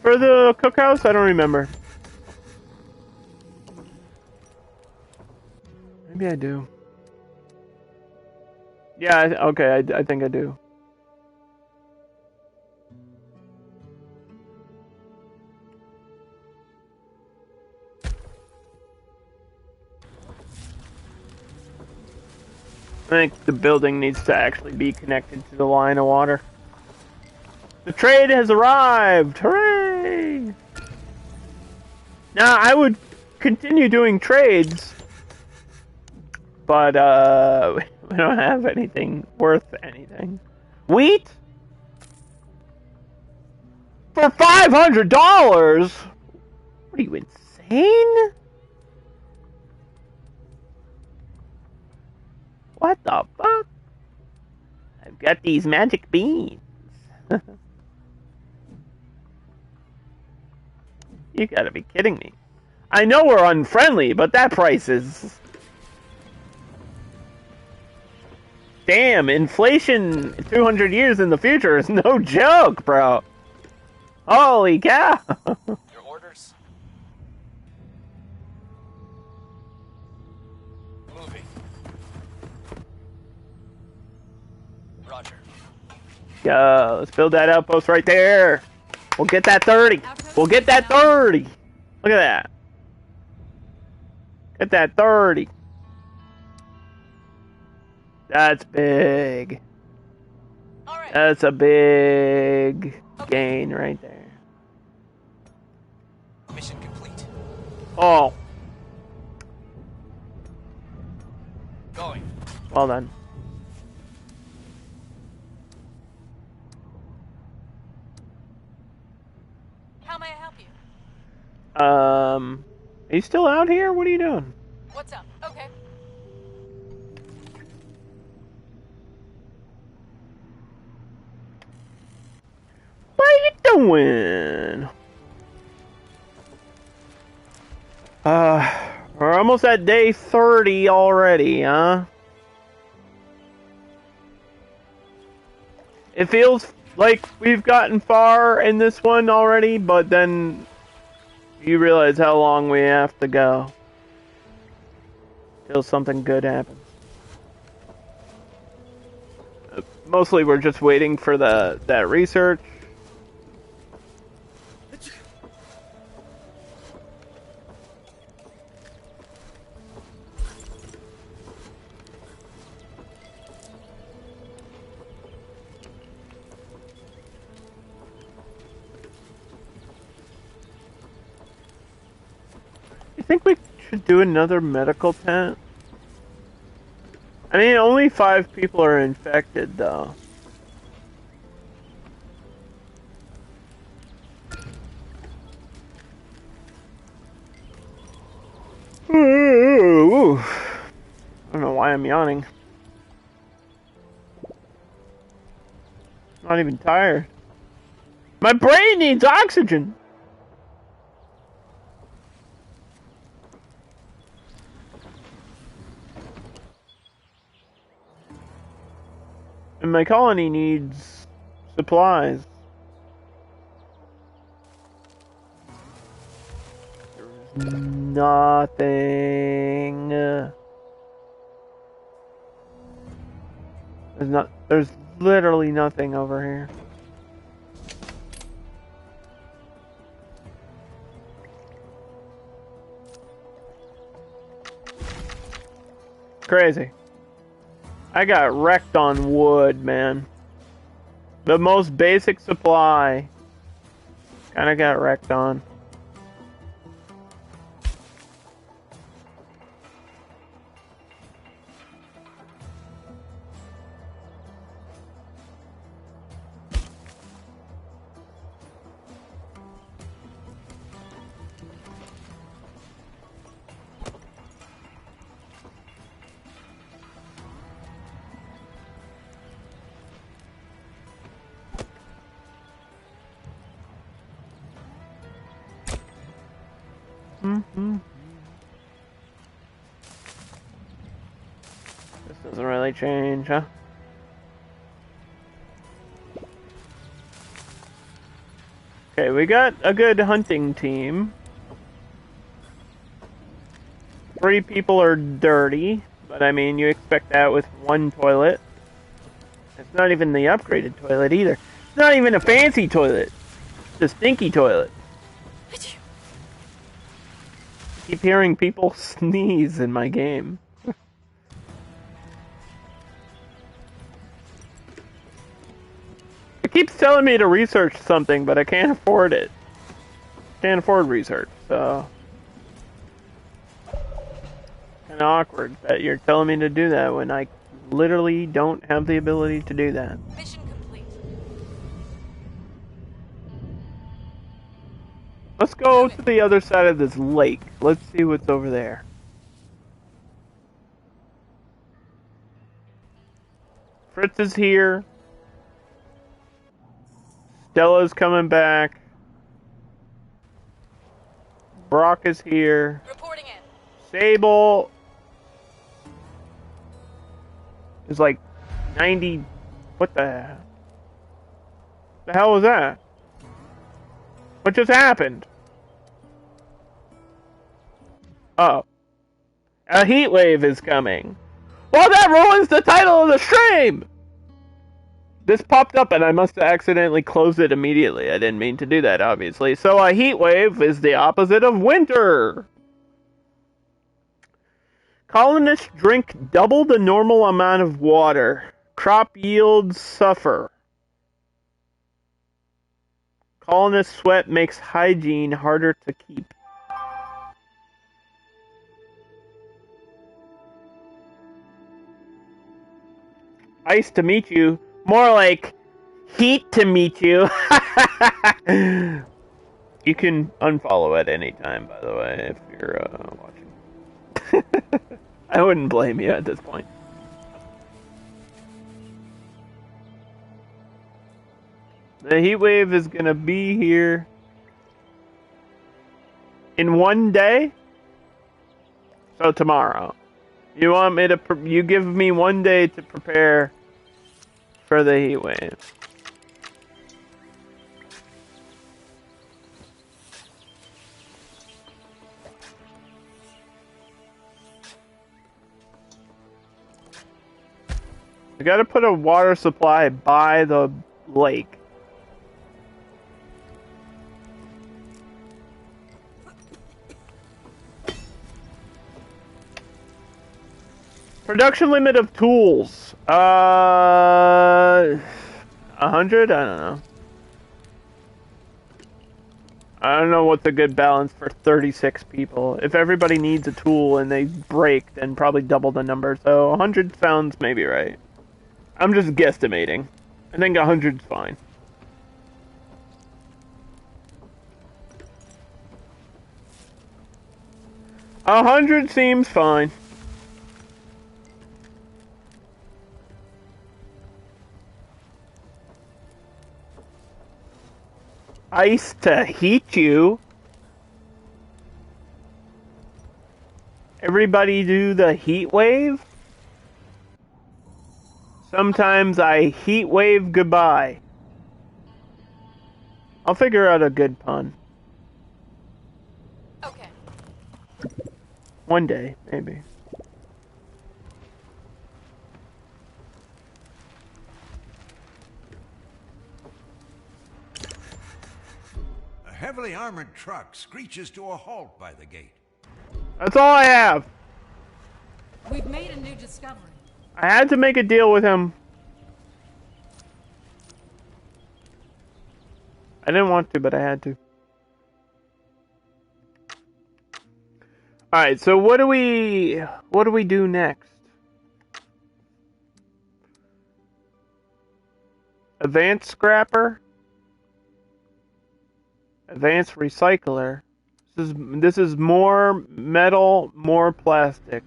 For the cookhouse? I don't remember. Maybe I do. Yeah, okay, I think I do. I think the building needs to actually be connected to the line of water. The trade has arrived! Hooray! Now, I would continue doing trades, but we don't have anything worth anything. Wheat? For $500? What are you, insane? What the fuck? I've got these magic beans. You gotta be kidding me. I know we're unfriendly, but that price is... Damn, inflation 200 years in the future is no joke, bro. Holy cow. Your orders? Moving. Roger. Go, let's build that outpost right there. We'll get that 30. We'll get that 30. Look at that. Get that 30. That's big. All right. That's a big gain right there. Mission complete. Oh, Going. well done. Are you still out here? What are you doing? What's up? Okay. What are you doing? We're almost at day 30 already, huh? It feels like we've gotten far in this one already, but then you realize how long we have to go till something good happens. Mostly we're just waiting for that research. You think we should do another medical tent? I mean, only 5 people are infected, though. Ooh. I don't know why I'm yawning. Not even tired. My brain needs oxygen! And my colony needs supplies. There's nothing. There's literally nothing over here. Crazy. I got wrecked on wood, man. The most basic supply. Kinda got wrecked on. This doesn't really change, huh? Okay, we got a good hunting team. 3 people are dirty, but I mean, you expect that with 1 toilet. It's not even the upgraded toilet either. It's not even a fancy toilet. It's a stinky toilet. I keep hearing people sneeze in my game. It keeps telling me to research something, but I can't afford it. Can't afford research, so... Kinda awkward that you're telling me to do that when I literally don't have the ability to do that. Mission complete. Let's go to the other side of this lake. Let's see what's over there. Fritz is here. Stella's coming back. Brock is here. Reporting in. Sable is like 90. What the hell was that? What just happened? Oh. A heat wave is coming. Well, that ruins the title of the stream! This popped up and I must have accidentally closed it immediately. I didn't mean to do that, obviously. So a heat wave is the opposite of winter. Colonists drink double the normal amount of water. Crop yields suffer. Colonist sweat makes hygiene harder to keep. Ice to meet you. More like heat to meet you. You can unfollow at any time, by the way, if you're watching. I wouldn't blame you at this point. The heat wave is gonna be here in 1 day. So tomorrow. You want me to? You give me 1 day to prepare for the heat wave. We gotta put a water supply by the lake. Production limit of tools. 100? I don't know. I don't know what's a good balance for 36 people. If everybody needs a tool and they break, then probably double the number. So 100 sounds maybe right. I'm just guesstimating. I think 100's fine. 100 seems fine. Ice to heat you. Everybody do the heat wave? Sometimes I heat wave goodbye. I'll figure out a good pun. Okay. 1 day, maybe. A heavily armored truck screeches to a halt by the gate. That's all I have. We've made a new discovery. I had to make a deal with him. I didn't want to, but I had to. Alright, so what do we do next? Advanced scrapper? Advanced recycler. This is more metal, more plastic.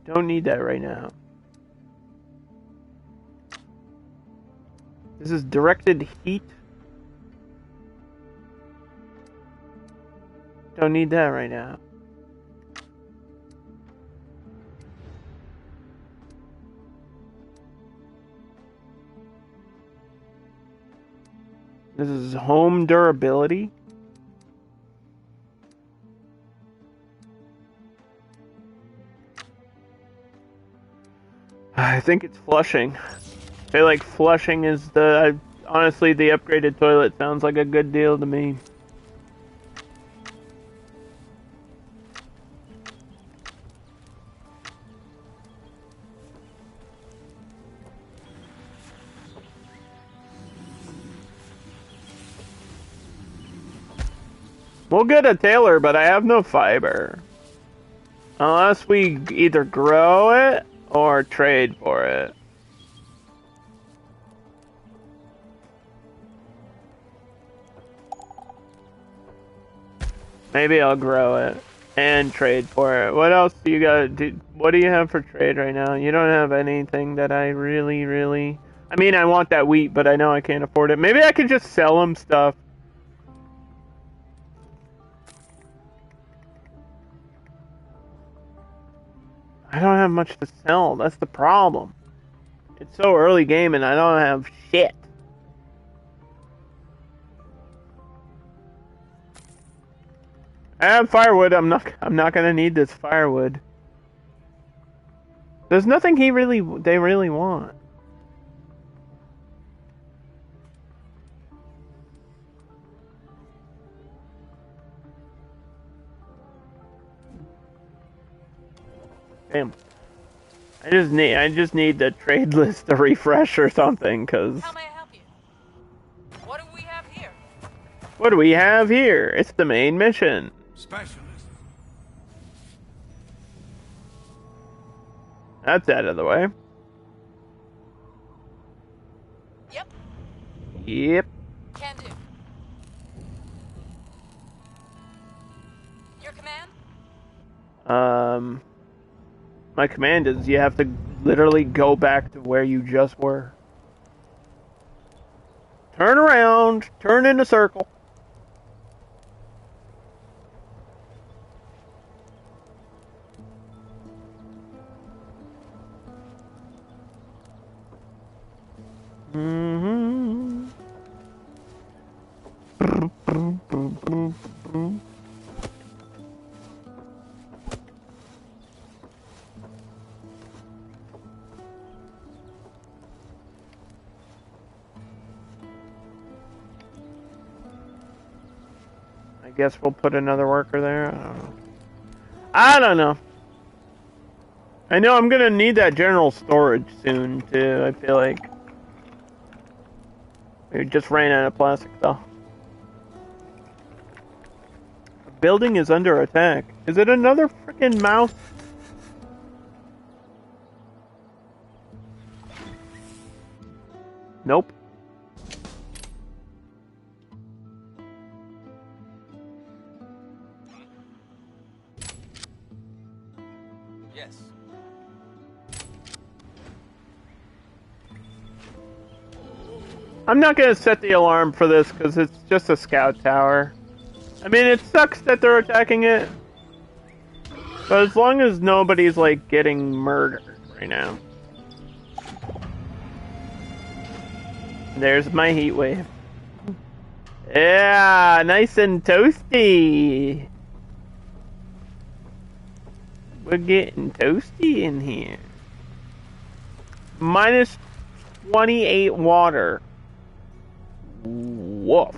Don't need that right now. This is directed heat. Don't need that right now. This is home durability. I think it's flushing. I feel like flushing is honestly, the upgraded toilet sounds like a good deal to me. We'll get a tailor, but I have no fiber. Unless we either grow it or trade for it. Maybe I'll grow it and trade for it. What else do you got? What do you have for trade right now? You don't have anything that I really... I mean, I want that wheat, but I know I can't afford it. Maybe I could just sell them stuff. I don't have much to sell. That's the problem. It's so early game and I don't have shit. I have firewood. I'm not gonna need this firewood. There's nothing they really want. Damn. I just need the trade list to refresh or something, cause How may I help you? What do we have here? what do we have here? It's the main mission. Specialist. That's out of the way. Yep. Yep. Can do. Your command? My command is you have to literally go back to where you just were. Turn around, turn in a circle. Mm-hmm. I guess we'll put another worker there. I don't know. I know I'm gonna need that general storage soon too. I feel like we just ran out of plastic though. The building is under attack. Is it another freaking mouse? Nope. Yes. I'm not gonna set the alarm for this because it's just a scout tower. I mean, it sucks that they're attacking it, but as long as nobody's like getting murdered right now. There's my heat wave. Yeah, nice and toasty. We're getting toasty in here. Minus 28 water. Woof.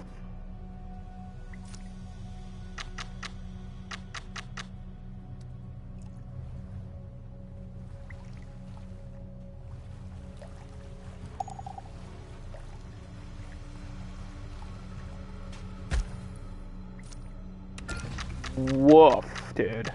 Woof, dude.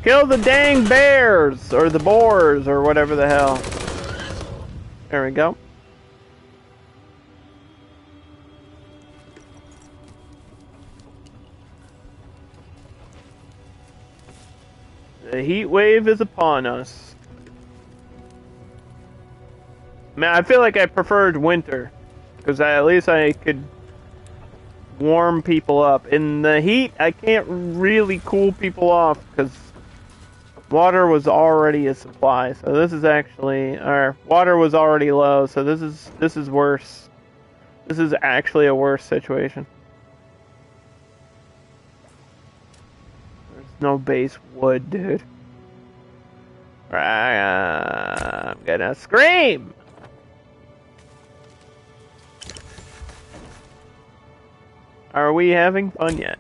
Kill the dang bears! Or the boars, or whatever the hell. There we go. The heat wave is upon us. Man, I feel like I preferred winter. Because at least I could warm people up. In the heat, I can't really cool people off because water was already a supply. So this is actually, or water was already low. So this is worse. This is actually a worse situation. There's no base wood, dude. I'm gonna scream. Are we having fun yet?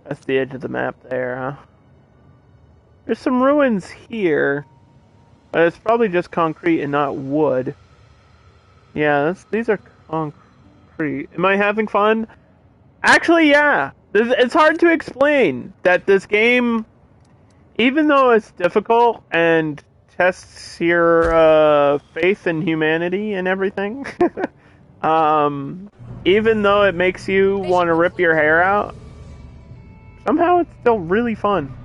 That's the edge of the map there, huh? There's some ruins here, but it's probably just concrete and not wood. Yeah, these are concrete. Am I having fun? Actually, yeah. It's hard to explain that this game, even though it's difficult and tests your faith in humanity and everything, even though it makes you want to rip your hair out, somehow it's still really fun.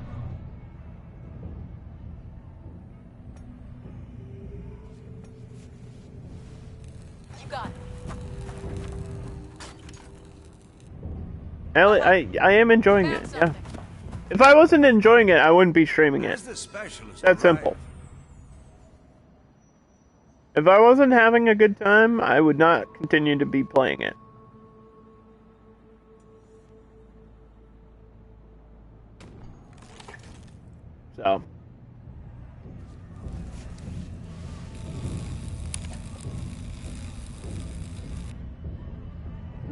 You got it. I am enjoying it, yeah. If I wasn't enjoying it, I wouldn't be streaming it. That's simple. If I wasn't having a good time, I would not continue to be playing it. So.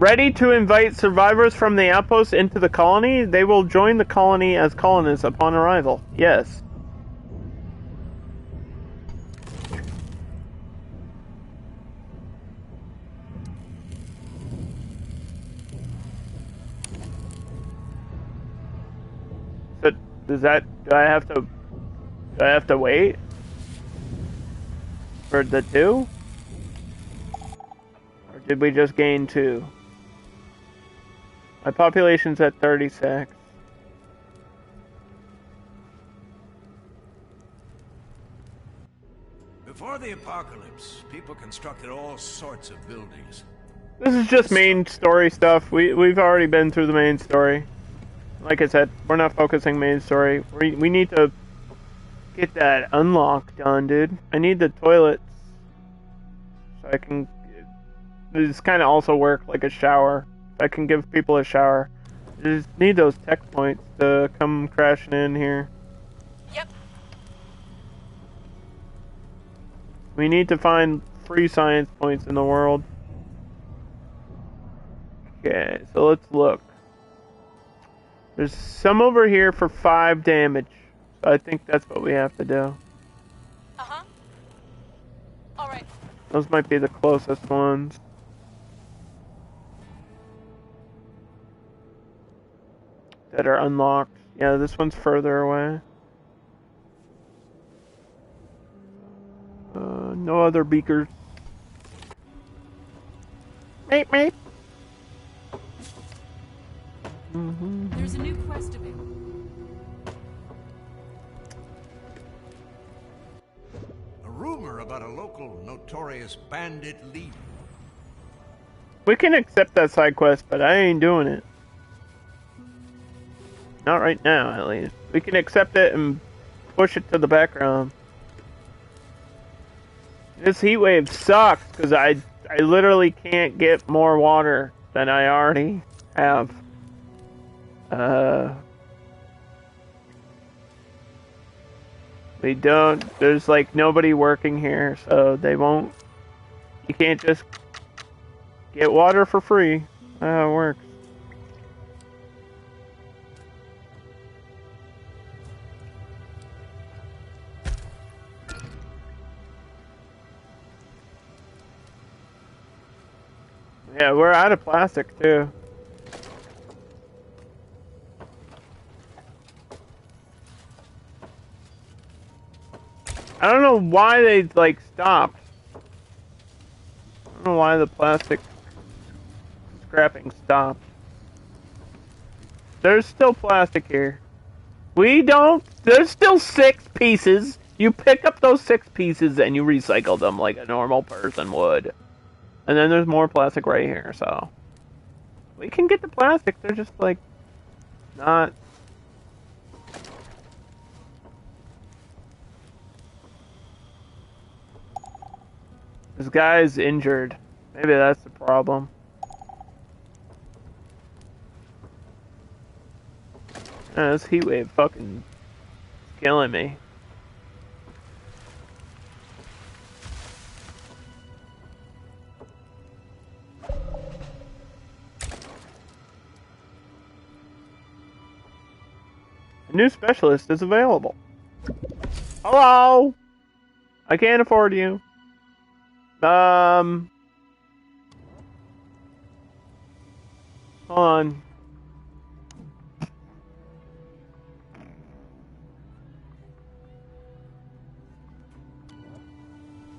Ready to invite survivors from the outpost into the colony? They will join the colony as colonists upon arrival. Yes. So, do I have to wait? For the 2? Or did we just gain 2? My population's at 36. Before the apocalypse, people constructed all sorts of buildings. This is just main story stuff. We've already been through the main story. Like I said, we're not focusing main story. We need to get that unlock done, dude. I need the toilets. So I can... This kind of also work like a shower. I can give people a shower. I just need those tech points to come crashing in here. Yep. We need to find free science points in the world. Okay, so let's look. There's some over here for 5 damage. So I think that's what we have to do. Uh-huh. Alright. Those might be the closest ones. That are unlocked. Yeah, this one's further away. No other beakers. Meep, meep. There's a new quest available. A rumor about a local notorious bandit leader. We can accept that side quest, but I ain't doing it. Not right now, at least. We can accept it and push it to the background. This heat wave sucks, because I literally can't get more water than I already have. We don't... There's, like, nobody working here, so they won't... You can't just get water for free. That's how it works. Yeah, we're out of plastic, too. I don't know why they, like, stopped. I don't know why the plastic scrapping stopped. There's still plastic here. There's still 6 pieces. You pick up those 6 pieces and you recycle them like a normal person would. And then there's more plastic right here, so... We can get the plastic, they're just, like, not... This guy's injured. Maybe that's the problem. This heat wave fucking killing me. A new specialist is available. Hello! I can't afford you. Hold on.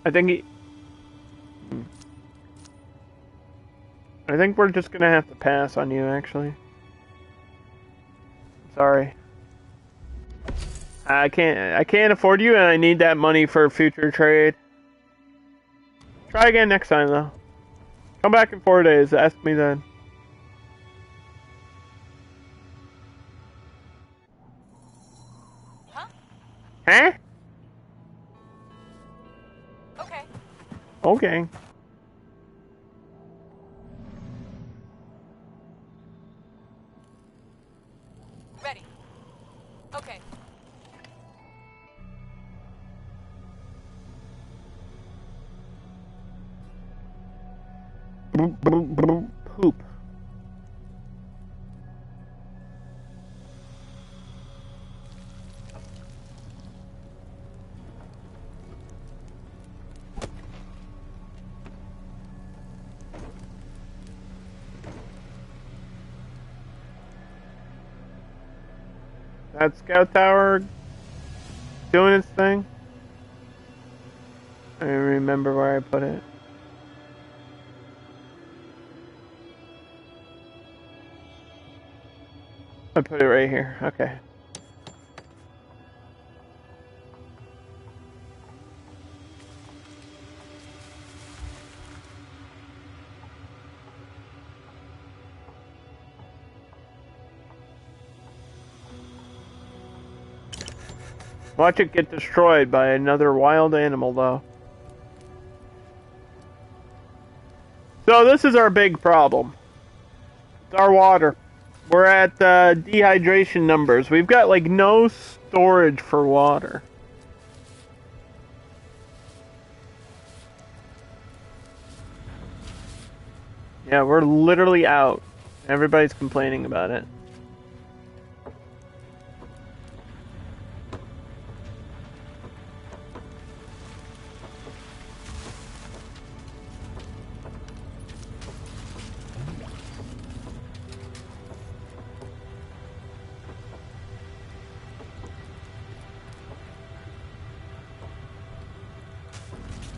I think we're just gonna have to pass on you, actually. Sorry. I can't afford you, and I need that money for future trade. Try again next time, though. Come back in 4 days. Ask me then. Huh? Huh? Okay. Okay. Ready. Okay. Poop. That scout tower doing its thing? I don't remember where I put it. I put it right here. Okay. Watch it get destroyed by another wild animal, though. So this is our big problem. It's our water. We're at dehydration numbers. We've got, like, no storage for water. Yeah, we're literally out. Everybody's complaining about it.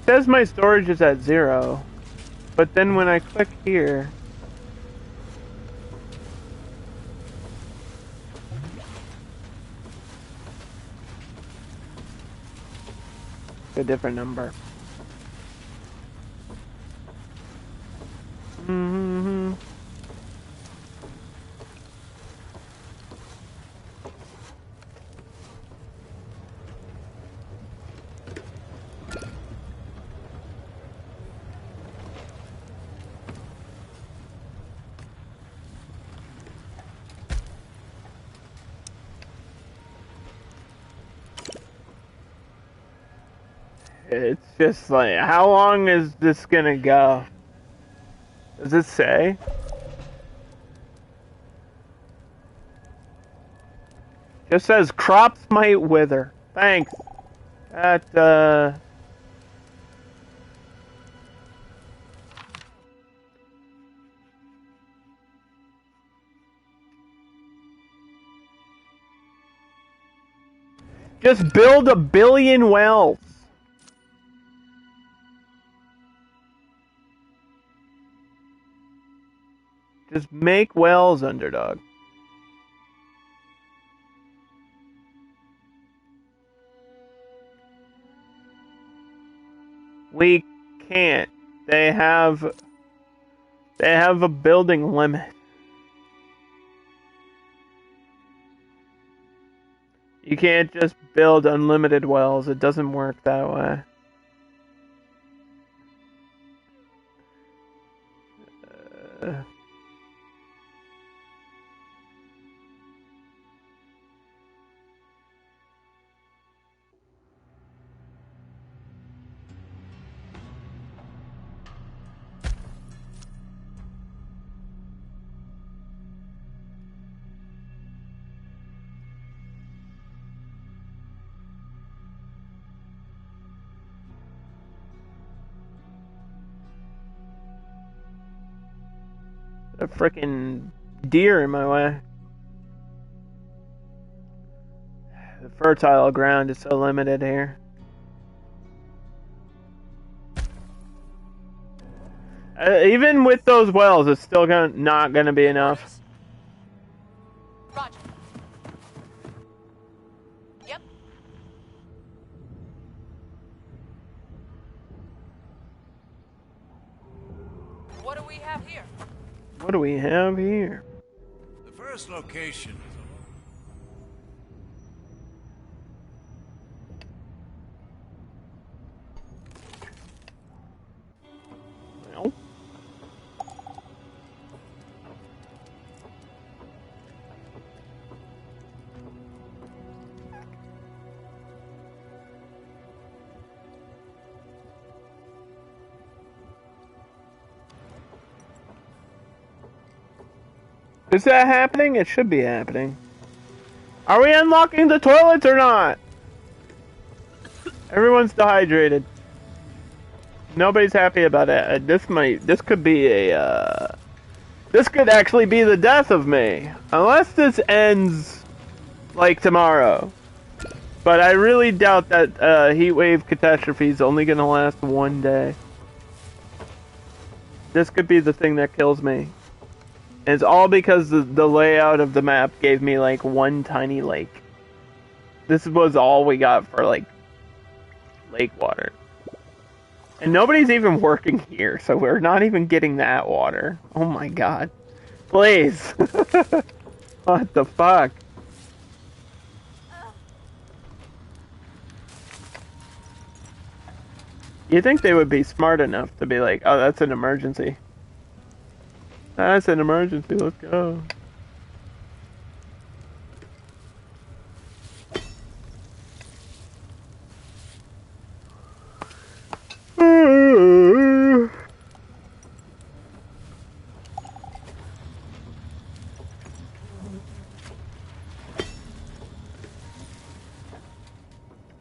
It says my storage is at 0, but then when I click here, it's a different number. Mm-hmm. It's just like, how long is this gonna go? Does it say? Just says crops might wither. Thanks. That, just build 1 billion wells. Just make wells, Underdog. We can't. They have a building limit. You can't just build unlimited wells. It doesn't work that way. A frickin' deer in my way. The fertile ground is so limited here. Even with those wells, it's still not gonna be enough. Roger. Yep. What do we have here? What do we have here? The first location. Well. Is that happening? It should be happening. Are we unlocking the toilets or not? Everyone's dehydrated. Nobody's happy about it. This could be a, this could actually be the death of me. Unless this ends, like tomorrow. But I really doubt that heat wave catastrophe is only gonna last one day. This could be the thing that kills me. And it's all because the layout of the map gave me like one tiny lake. This was all we got for like lake water. And nobody's even working here, so we're not even getting that water. Oh my god. Please. What the fuck? You think they would be smart enough to be like, oh, that's an emergency. That's an emergency, let's go.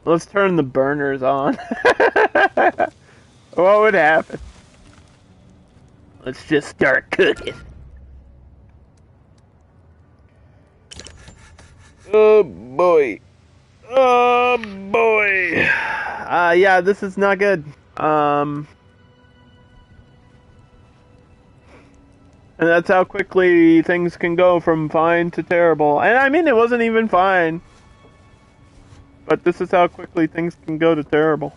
Let's turn the burners on. What would happen? Let's just start cooking. Oh boy. Oh boy. Yeah, this is not good. And that's how quickly things can go from fine to terrible. And I mean, it wasn't even fine. But this is how quickly things can go to terrible.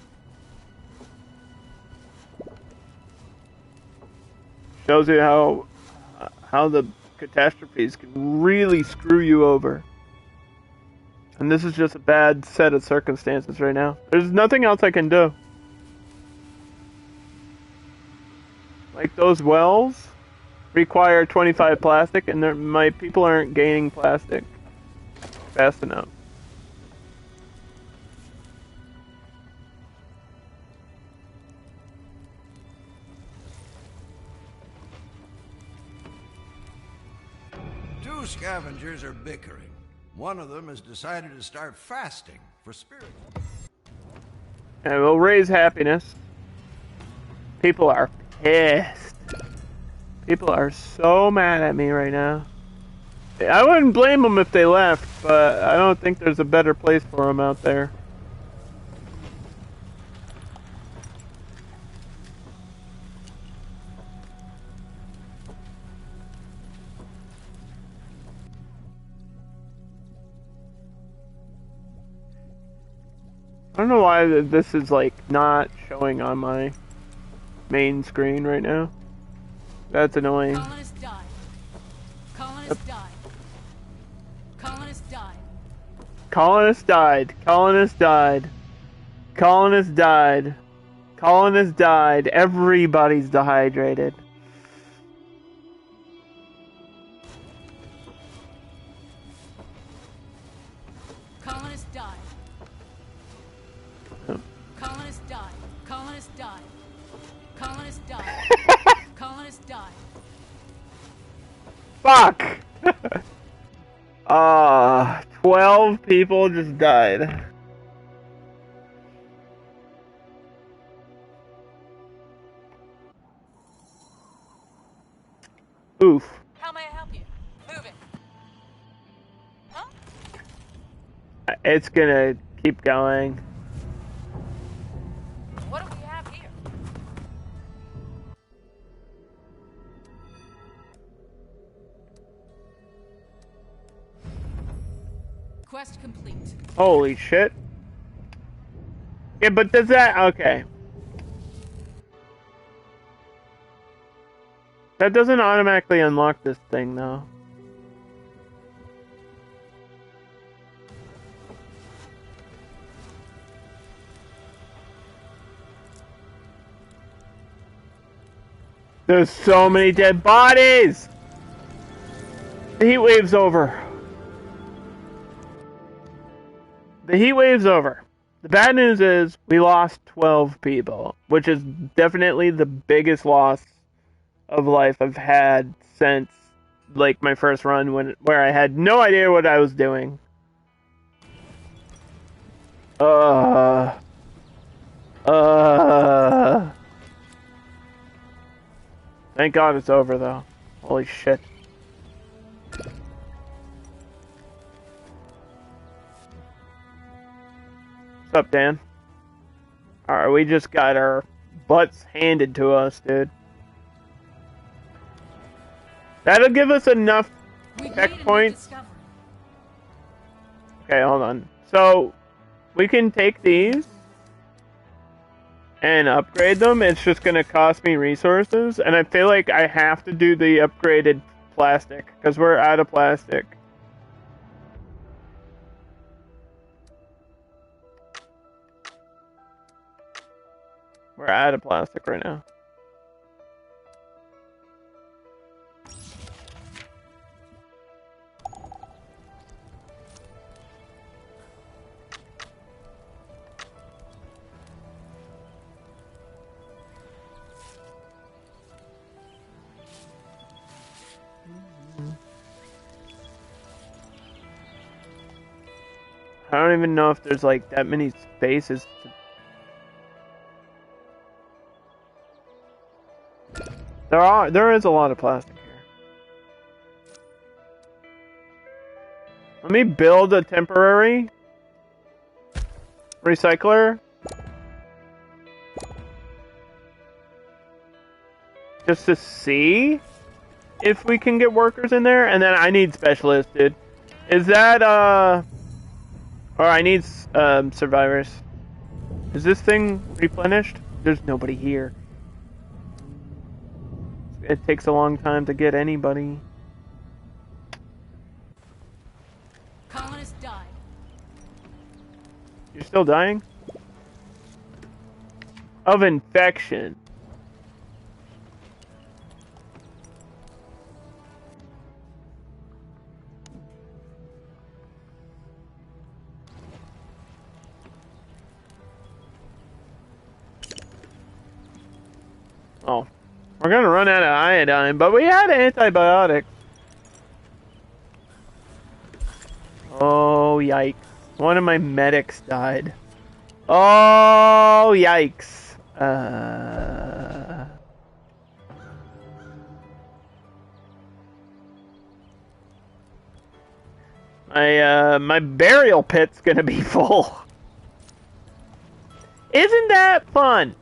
Shows you how the catastrophes can really screw you over. And this is just a bad set of circumstances right now. There's nothing else I can do. Like those wells require 25 plastic, and my people aren't gaining plastic fast enough. Two scavengers are bickering. One of them has decided to start fasting for spirit. And we'll raise happiness. People are pissed. People are so mad at me right now. I wouldn't blame them if they left, but I don't think there's a better place for them out there. I don't know why this is like not showing on my main screen right now. That's annoying. Colonists died. Colonists died. Colonists died. Colonists died. Colonists died. Colonists died. Colonists died. Everybody's dehydrated. Colonists died. Colonists died. Colonists died. Colonists died. Colonists died. Fuck! 12 people just died. Oof. How may I help you? Moving. Huh? It's gonna keep going. What do we have here? Quest complete. Holy shit. Yeah, but does that... Okay. That doesn't automatically unlock this thing, though. There's so many dead bodies! The heat wave's over. The heat wave's over. The bad news is we lost 12 people, which is definitely the biggest loss of life I've had since like my first run where I had no idea what I was doing. Thank God it's over though. Holy shit. What's up, Dan? Alright, we just got our butts handed to us, dude. That'll give us enough We've tech made a new points. discovery. Okay, hold on. So, we can take these and upgrade them. It's just going to cost me resources, and I feel like I have to do the upgraded plastic, because we're out of plastic. We're out of plastic right now. I don't even know if there's like that many spaces to... There is a lot of plastic here. Let me build a temporary recycler. Just to see if we can get workers in there, and then I need specialists, dude. Is that, or I need, survivors. Is this thing replenished? There's nobody here. It takes a long time to get anybody. Colonist died. You're still dying? Of infection. Oh. We're gonna run out of iodine, but we had antibiotics. Oh, yikes. One of my medics died. Oh, yikes. My burial pit's gonna be full. Isn't that fun?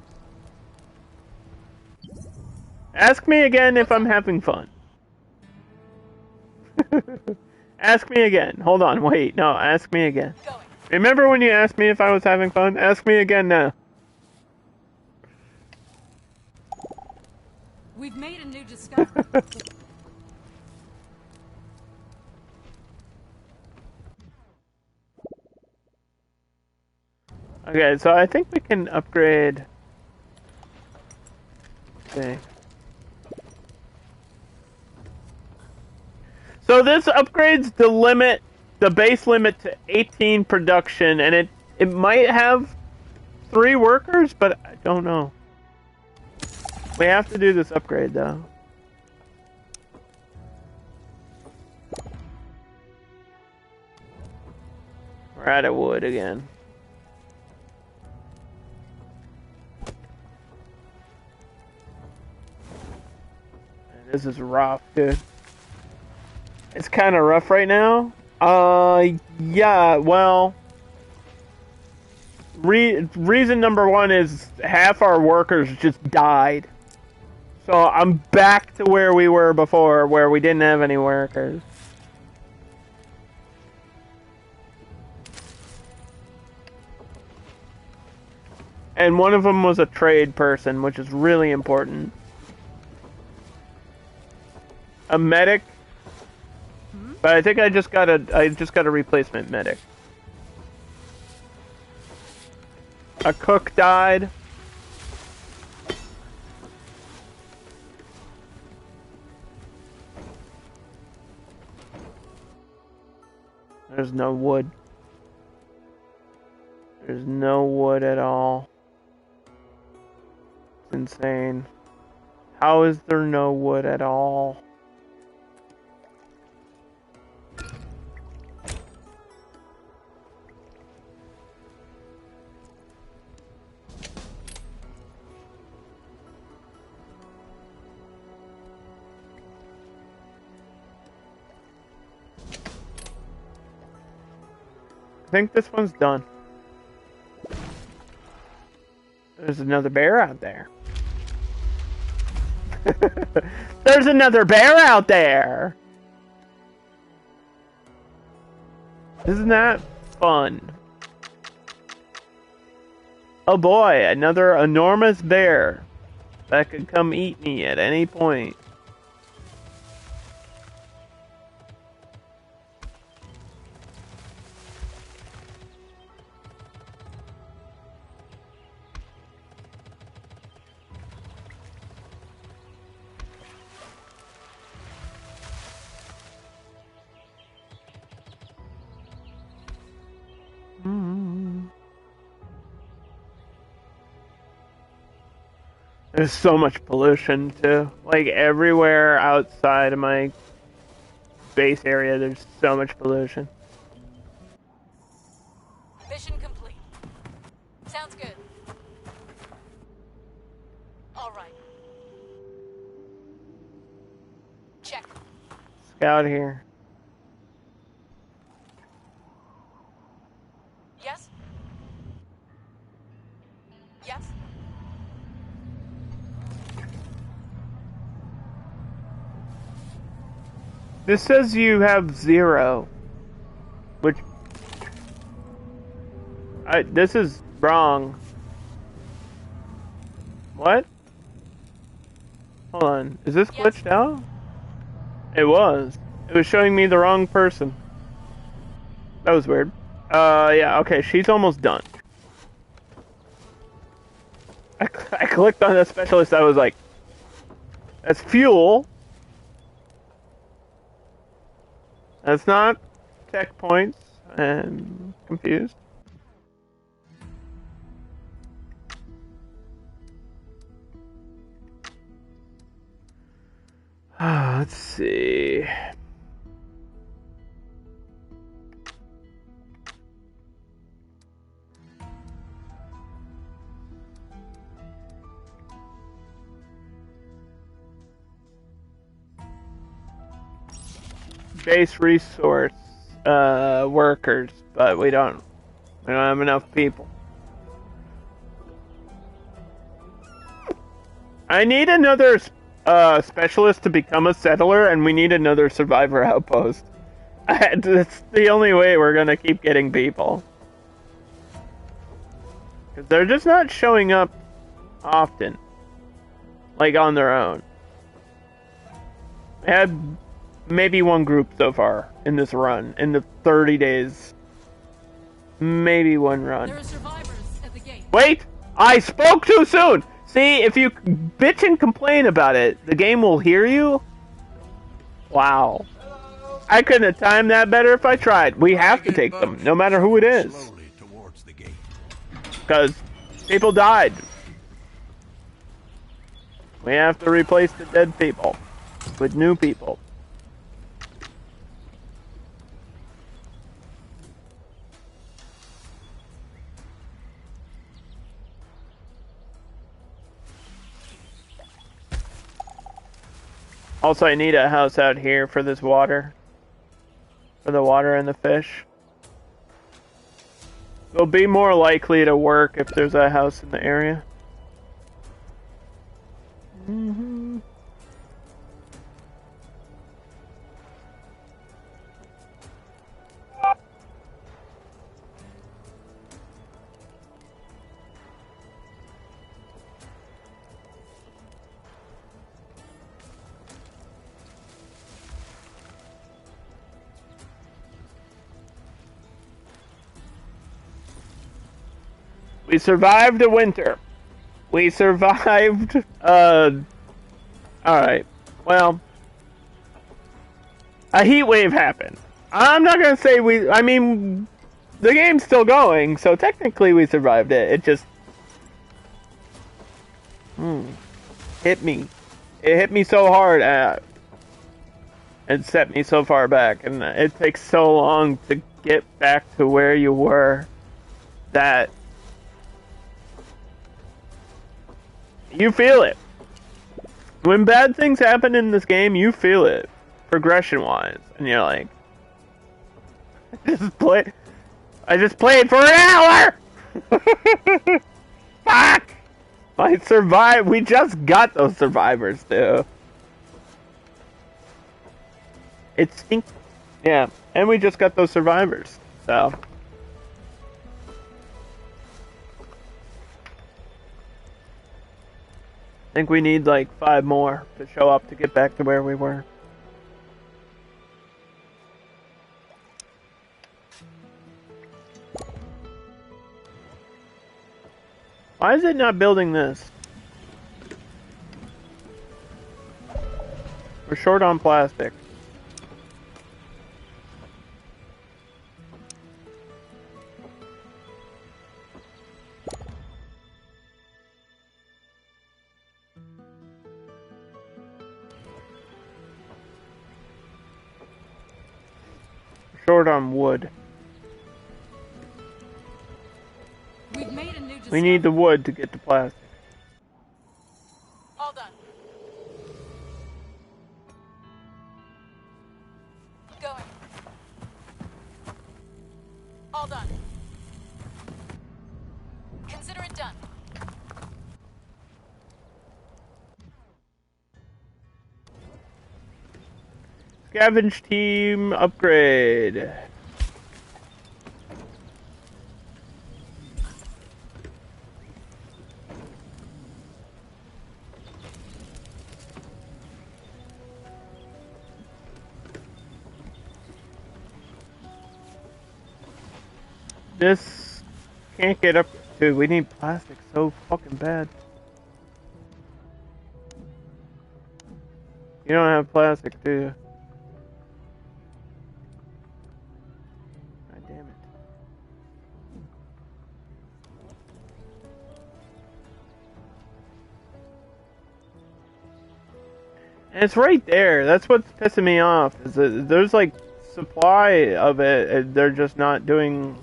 Ask me again if I'm having fun. Ask me again. Hold on, wait. No, ask me again. Going. Remember when you asked me if I was having fun? Ask me again now. We've made a new discovery. Okay, so I think we can upgrade. Okay. So this upgrades the base limit to 18 production, and it might have 3 workers, but I don't know. We have to do this upgrade though. We're out of wood again. This is rough, dude. It's kind of rough right now. Yeah, well... reason number 1 is half our workers just died. So I'm back to where we were before, where we didn't have any workers. And one of them was a trade person, which is really important. A medic. But I think I just got a replacement medic. A cook died. There's no wood. There's no wood at all. It's insane. How is there no wood at all? I think this one's done. There's another bear out there. There's another bear out there! Isn't that fun? Oh boy, another enormous bear that could come eat me at any point. There's so much pollution too. Like everywhere outside of my base area, there's so much pollution. Mission complete. Sounds good. All right. Check. Scout here. Yes? Yes? This says you have 0, which this is wrong. What? Hold on, is this glitched out? It was. It was showing me the wrong person. That was weird. Yeah, okay, she's almost done. I clicked on the specialist, I was like, that's fuel. That's not checkpoints. I'm confused. Let's see. Base resource workers, but we don't have enough people. I need another specialist to become a settler, and we need another survivor outpost. That's the only way we're gonna keep getting people, because they're just not showing up often, like on their own. I had maybe one group so far in this run, in the 30 days. Maybe one run. There are survivors at the gate. Wait! I spoke too soon! See, if you bitch and complain about it, the game will hear you? Wow. I couldn't have timed that better if I tried. We have to take them, no matter who it is. Slowly towards the gate. Because people died. We have to replace the dead people with new people. Also, I need a house out here for this water. For the water and the fish. It'll be more likely to work if there's a house in the area. We survived the winter. We survived, alright. Well, a heat wave happened. I'm not gonna say I mean, the game's still going, so technically we survived it. It just... hit me. It hit me so hard, and set me so far back, and it takes so long to get back to where you were that... You feel it. When bad things happen in this game, you feel it, progression-wise, and you're like, I just played for an hour! Fuck! I survived. We just got those survivors, too. It stinks. Yeah, and we just got those survivors, so. I think we need like 5 more to show up to get back to where we were. Why is it not building this? We're short on plastic. Short on wood. We've made a new We need the wood to get the plastic. All done. Going. All done. Consider it done. Scavenge team upgrade. This can't get up. Dude, we need plastic so fucking bad. You don't have plastic, do you? God damn it. And it's right there. That's what's pissing me off. Is that there's like supply of it, and they're just not doing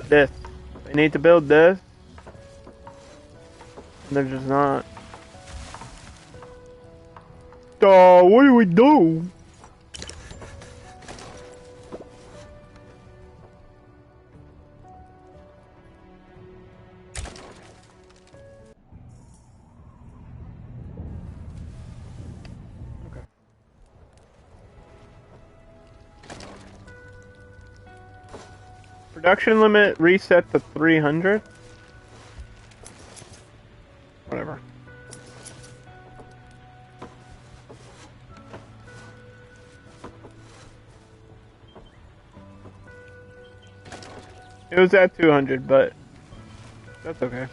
this. They need to build this, and they're just not. What do we do? Okay. Production limit reset to 300. Whatever. It was at 200, but that's okay.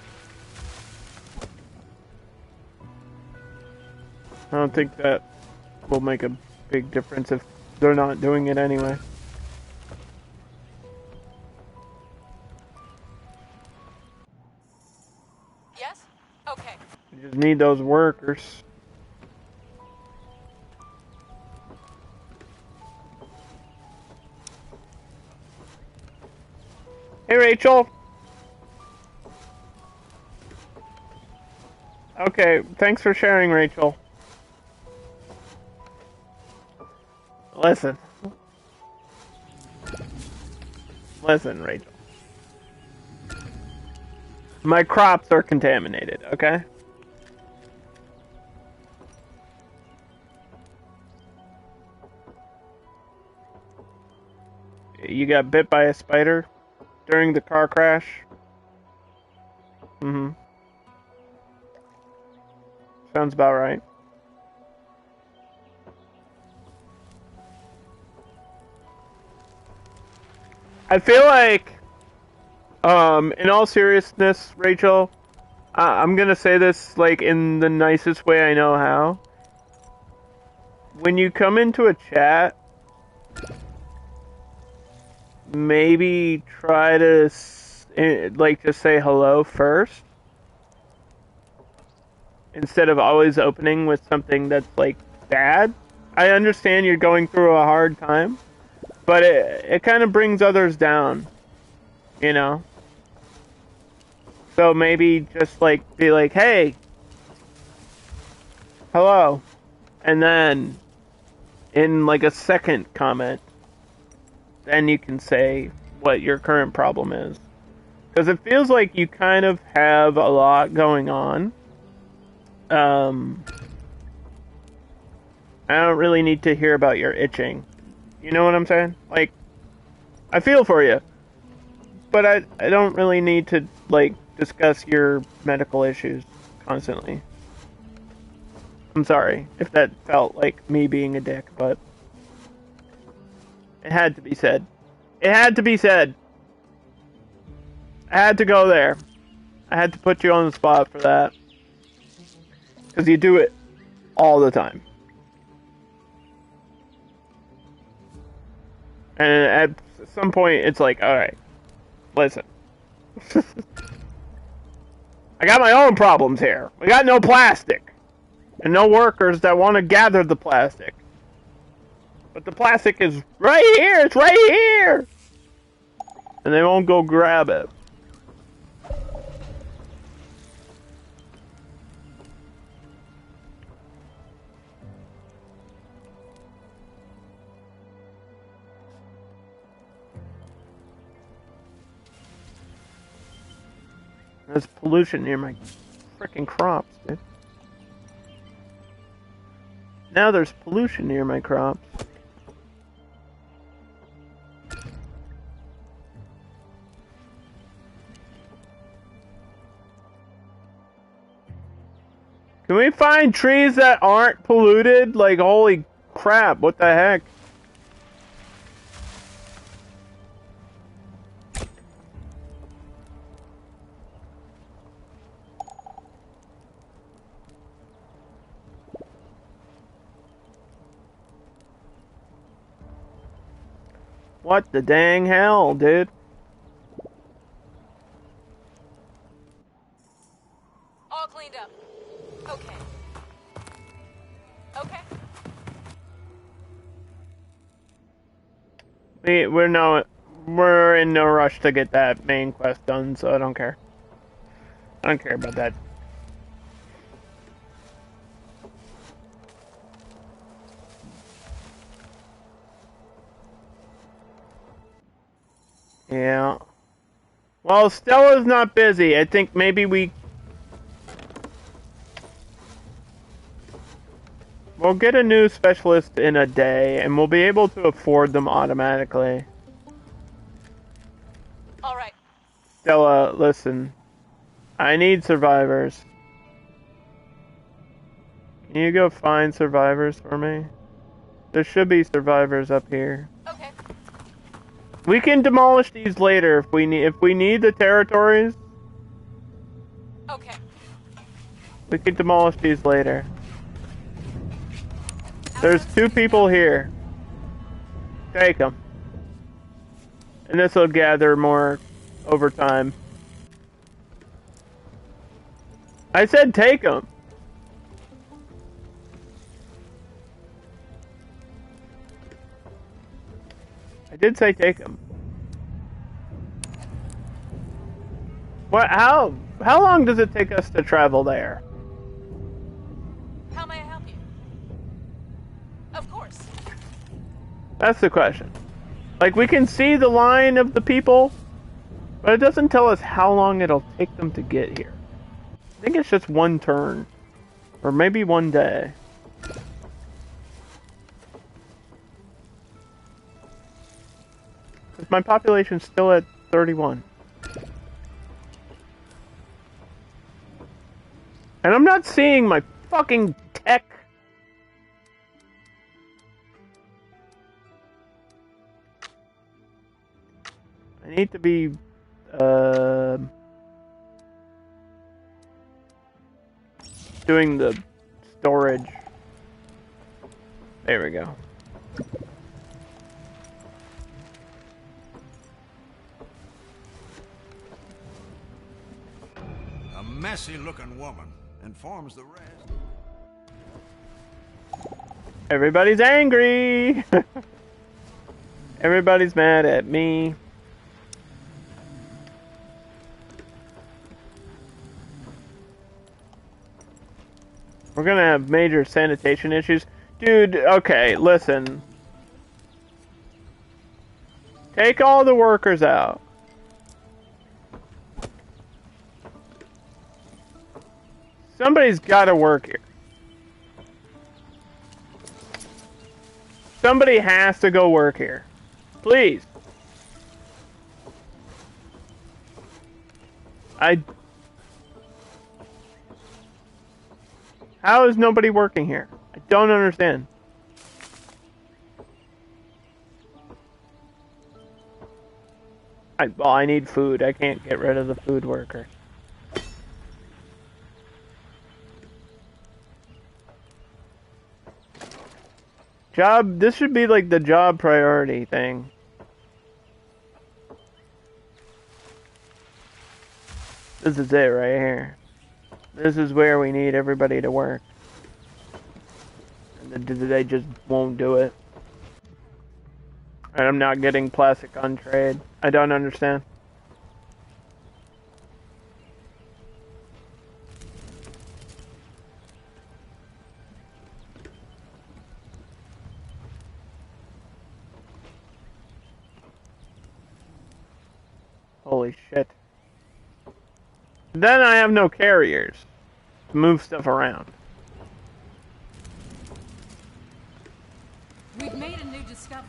I don't think that will make a big difference if they're not doing it anyway. Yes? Okay. We just need those workers. Hey, Rachel. Okay, thanks for sharing, Rachel. Listen. Listen, Rachel. My crops are contaminated, okay? You got bit by a spider during the car crash? Mm-hmm. Sounds about right. I feel like, in all seriousness, Rachel, I'm gonna say this, like, in the nicest way I know how. When you come into a chat, maybe try to, like, just say hello first. Instead of always opening with something that's, like, bad. I understand you're going through a hard time. But it kind of brings others down, you know? So maybe just, like, be like, hey, hello. And then, in, like, a second comment, then you can say what your current problem is. Because it feels like you kind of have a lot going on. I don't really need to hear about your itching. You know what I'm saying? Like, I feel for you. But I don't really need to, like, discuss your medical issues constantly. I'm sorry if that felt like me being a dick, but it had to be said. It had to be said. I had to go there. I had to put you on the spot for that. Because you do it all the time. And at some point, it's like, alright, listen. I got my own problems here. We got no plastic. And no workers that want to gather the plastic. But the plastic is right here. It's right here. And they won't go grab it. There's pollution near my frickin' crops, dude. Now there's pollution near my crops. Can we find trees that aren't polluted? Like, holy crap, what the heck? What the dang hell, dude? All cleaned up. Okay. Okay. We're in no rush to get that main quest done, so I don't care. I don't care about that. Yeah. Well, Stella's not busy. I think maybe we'll get a new specialist in a day, and we'll be able to afford them automatically. All right. Stella, listen. I need survivors. Can you go find survivors for me? There should be survivors up here. Okay. We can demolish these later if we need the territories. Okay. We can demolish these later. There's 2 people here. Take them. And this will gather more over time. I said take them. I did say take them. What? How long does it take us to travel there? How may I help you? Of course. That's the question. Like, we can see the line of the people, but it doesn't tell us how long it'll take them to get here. I think it's just one turn. Or maybe one day. Because my population's still at 31. And I'm not seeing my fucking tech. I need to be, doing the storage. There we go. A messy-looking woman informs the rest. Everybody's angry. Everybody's mad at me. We're gonna have major sanitation issues. Dude, okay, listen. Take all the workers out. Somebody's gotta work here. Somebody has to go work here. Please. How is nobody working here? I don't understand. Well, I need food. I can't get rid of the food worker. Job, this should be like the job priority thing. This is it right here. This is where we need everybody to work. And they just won't do it. And I'm not getting plastic on trade. I don't understand. Holy shit. Then I have no carriers to move stuff around. We've made a new discovery.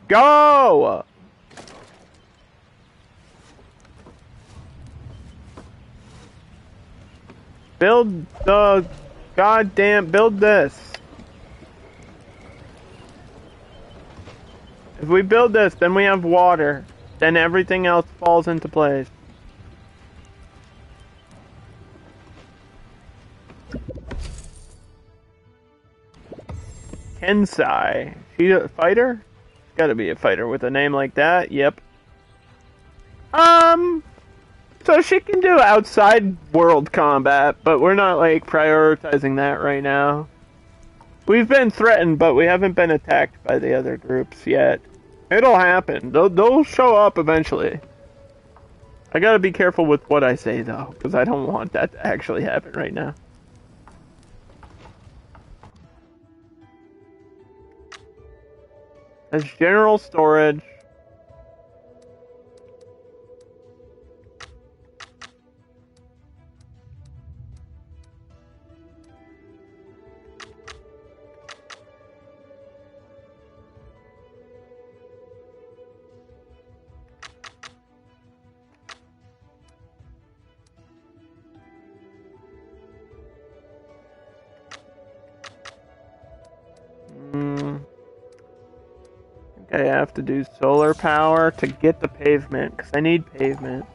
Go! Build the goddamn... Build this. If we build this, then we have water. Then everything else falls into place. Kensai. She a fighter? Gotta be a fighter with a name like that. Yep. So she can do outside world combat, but we're not like prioritizing that right now. We've been threatened, but we haven't been attacked by the other groups yet. It'll happen. They'll show up eventually. I gotta be careful with what I say though, because I don't want that to actually happen right now. There's general storage. I have to do solar power to get the pavement, because I need pavement.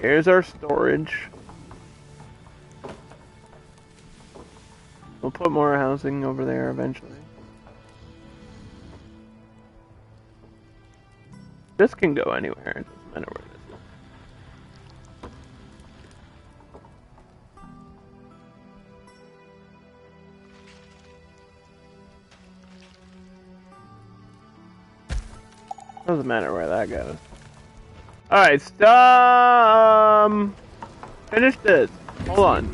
Here's our storage. We'll put more housing over there eventually. This can go anywhere, it doesn't matter where it is. Doesn't matter where that goes. Alright, stop. Finish this. Hold on.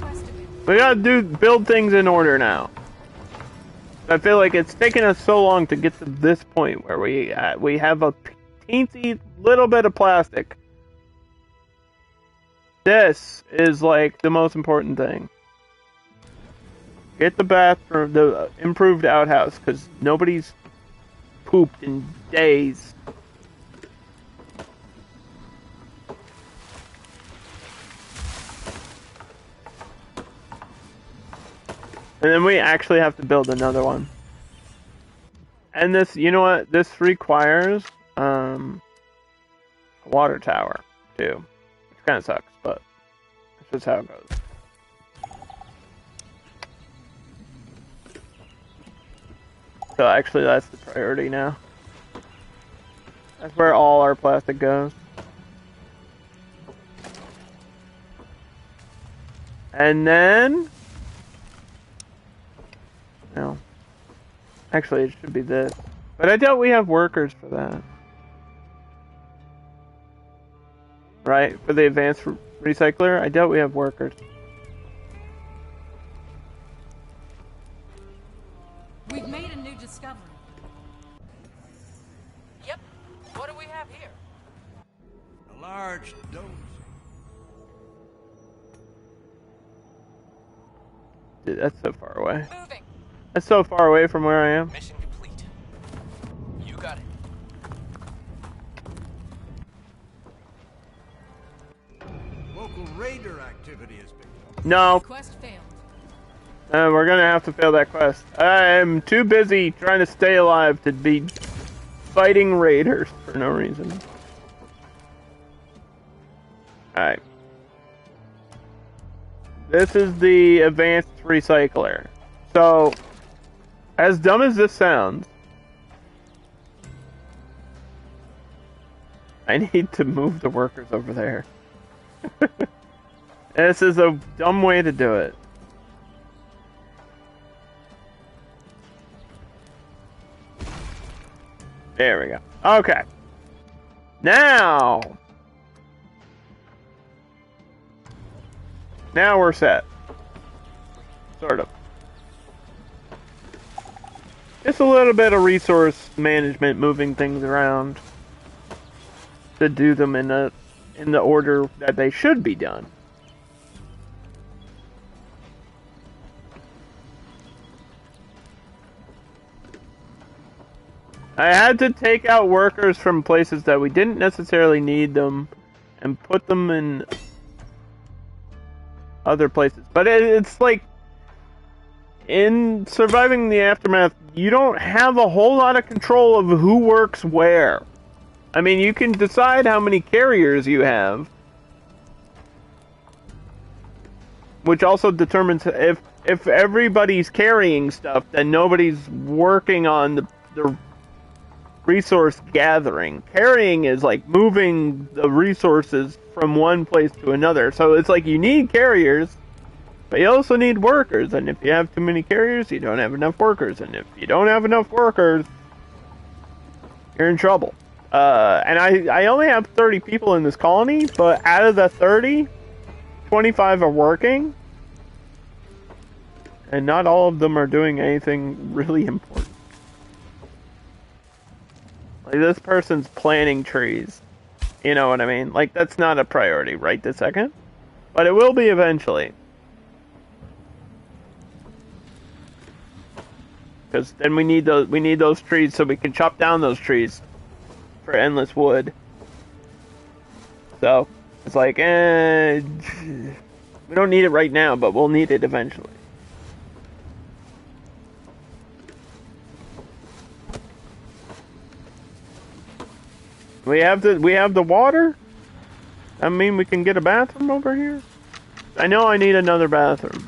We gotta build things in order now. I feel like it's taken us so long to get to this point where we have a teensy little bit of plastic. This is like the most important thing. Get the bathroom, the improved outhouse, because nobody's pooped in days. And then we actually have to build another one. And this, you know what? This requires a water tower, too. Which kind of sucks, but that's just how it goes. So actually that's the priority now. That's where all our plastic goes. And then... no. Actually, it should be this. But I doubt we have workers for that. Right? For the advanced recycler? I doubt we have workers. We've made a new discovery. large dose. Dude, that's so far away. Moving. That's so far away from where I am. Mission complete. You got it. Local raider activity has picked up. No, Quest failed. we're gonna have to fail that quest. I'm too busy trying to stay alive to be fighting raiders for no reason. Alright. This is the advanced recycler. So, as dumb as this sounds, I need to move the workers over there. This is a dumb way to do it. There we go. Okay. Now we're set. Sort of. Just a little bit of resource management, moving things around to do them in the order that they should be done. I had to take out workers from places that we didn't necessarily need them and put them in other places. But it's like, in surviving the aftermath, you don't have a whole lot of control of who works where. I mean, you can decide how many carriers you have, which also determines if everybody's carrying stuff, then nobody's working on the resource gathering. Carrying is like moving the resources from one place to another. So it's like you need carriers, but you also need workers. And if you have too many carriers, you don't have enough workers. And if you don't have enough workers, you're in trouble. And I only have 30 people in this colony, but out of the 30, 25 are working. And not all of them are doing anything really important. Like, this person's planting trees. You know what I mean? Like, that's not a priority right this second. But it will be eventually. Because then we need those trees so we can chop down those trees for endless wood. So, it's like, we don't need it right now, but we'll need it eventually. We have the water? I mean, we can get a bathroom over here? I know I need another bathroom.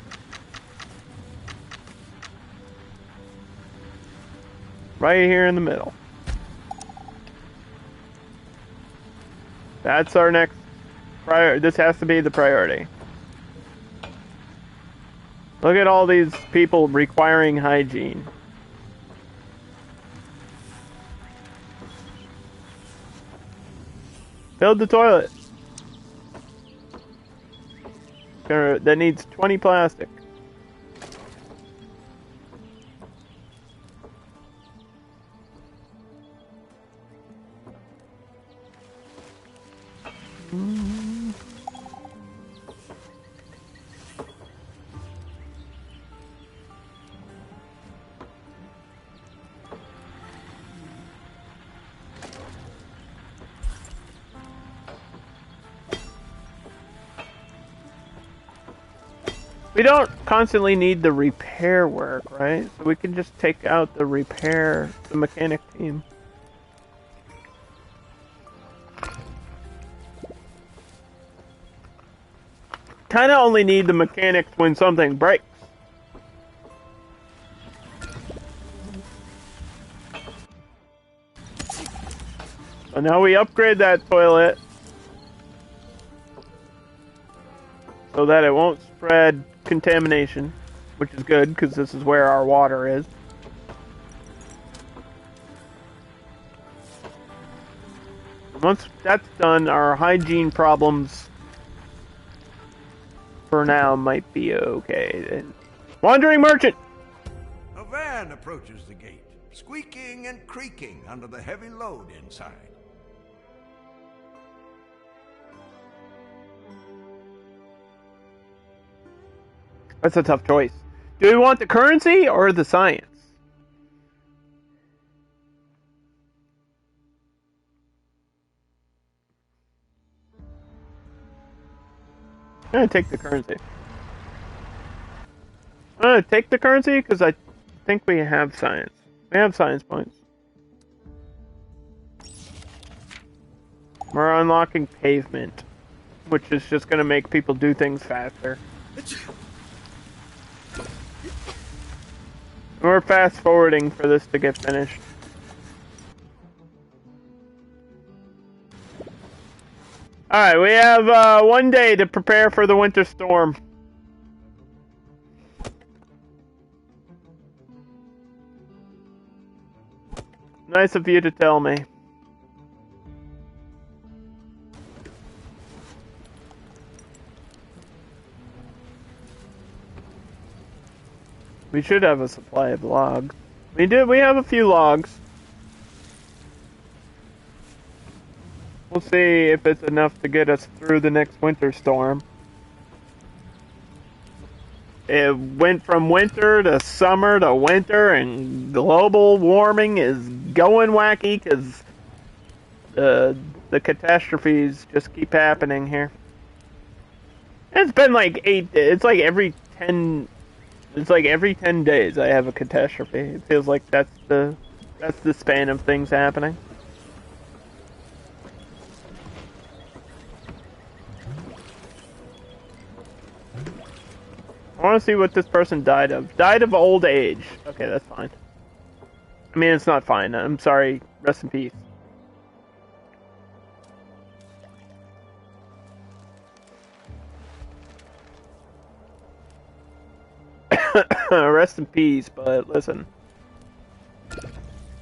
Right here in the middle. That's our next this has to be the priority. Look at all these people requiring hygiene. Build the toilet. That needs 20 plastic. We don't constantly need the repair work, right? So we can just take out the mechanic team. Kinda only need the mechanics when something breaks. So now we upgrade that toilet so that it won't spread contamination, which is good because this is where our water is. Once that's done, our hygiene problems for now might be okay. Wandering merchant! A van approaches the gate, squeaking and creaking under the heavy load inside. That's a tough choice. Do we want the currency or the science? I'm gonna take the currency. I'm gonna take the currency because I think we have science. We have science points. We're unlocking pavement, which is just gonna make people do things faster. We're fast forwarding for this to get finished. Alright, we have 1 day to prepare for the winter storm. Nice of you to tell me. We should have a supply of logs. We have a few logs. We'll see if it's enough to get us through the next winter storm. It went from winter to summer to winter, and global warming is going wacky because the catastrophes just keep happening here. It's been like it's like every 10 days I have a catastrophe. It feels like that's the span of things happening. I want to see what this person died of. Died of old age. Okay, that's fine. I mean, it's not fine. I'm sorry. Rest in peace. Rest in peace, but listen.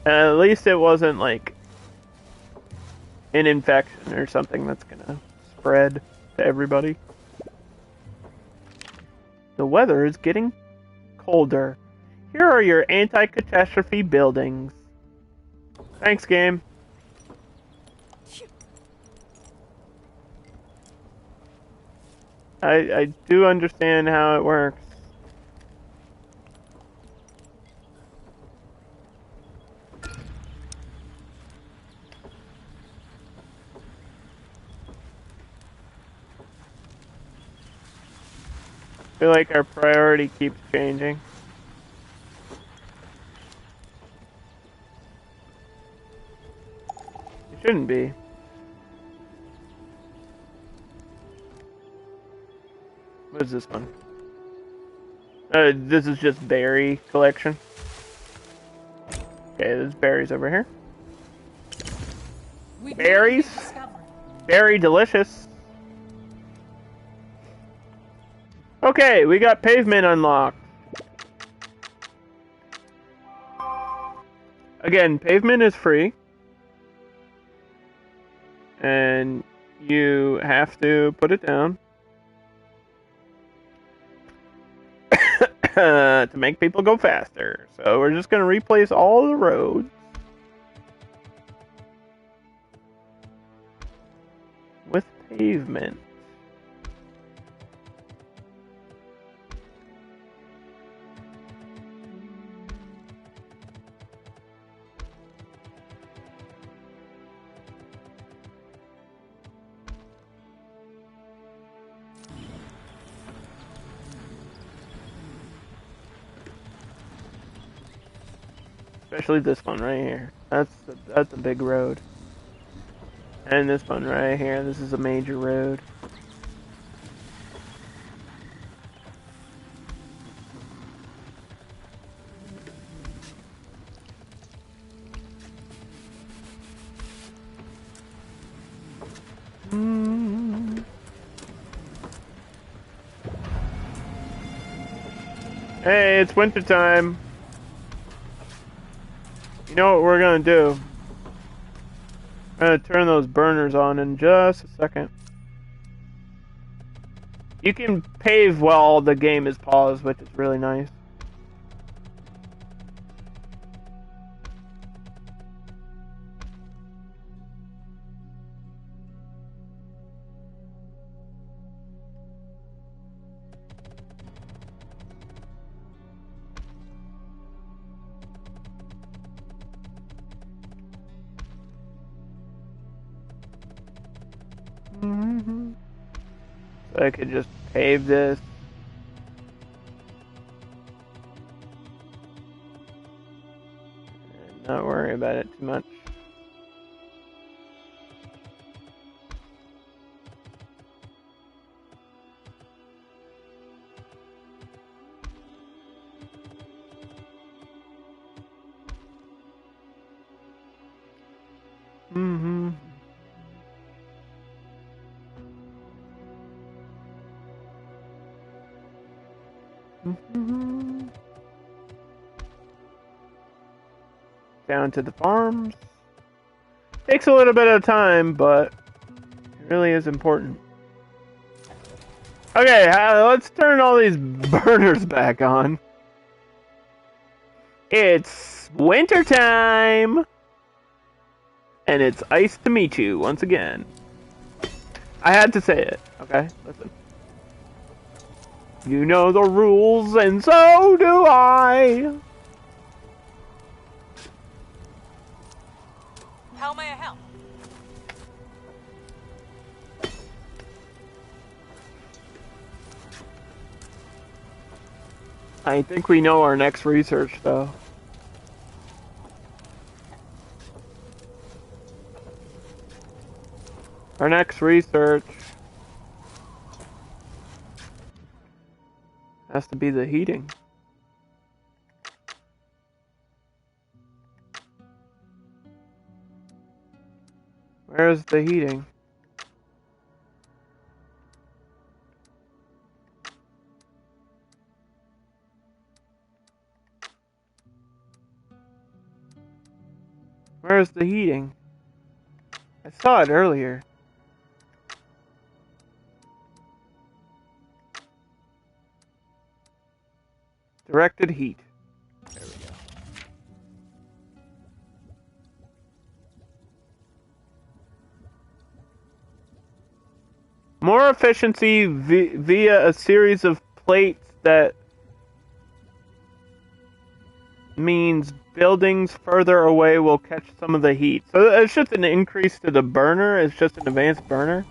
At least it wasn't like an infection or something that's gonna spread to everybody. The weather is getting colder. Here are your anti-catastrophe buildings. Thanks, game. I do understand how it works. I feel like our priority keeps changing. It shouldn't be. What is this one? This is just berry collection. Okay, there's berries over here. Berries? Very delicious. Okay, we got pavement unlocked. Again, pavement is free. And you have to put it down. To make people go faster. So we're just going to replace all the roads. With pavement. Especially this one right here. That's a big road. And this one right here. This is a major road. Hey, it's winter time. You know what we're gonna do? I'm gonna turn those burners on in just a second. You can pave while the game is paused, which is really nice. So I could just pave this. And not worry about it too much. Down to the farms. Takes a little bit of time, but it really is important. Okay, let's turn all these burners back on. It's winter time, and it's ice to meet you once again. I had to say it, okay? Listen. You know the rules, and so do I. How may I help? I think we know our next research, though. Our next research has to be the heating. Where's the heating? Where's the heating? I saw it earlier. Directed heat. There we go. More efficiency via a series of plates that means buildings further away will catch some of the heat. So it's just an increase to the burner. It's just an advanced burner.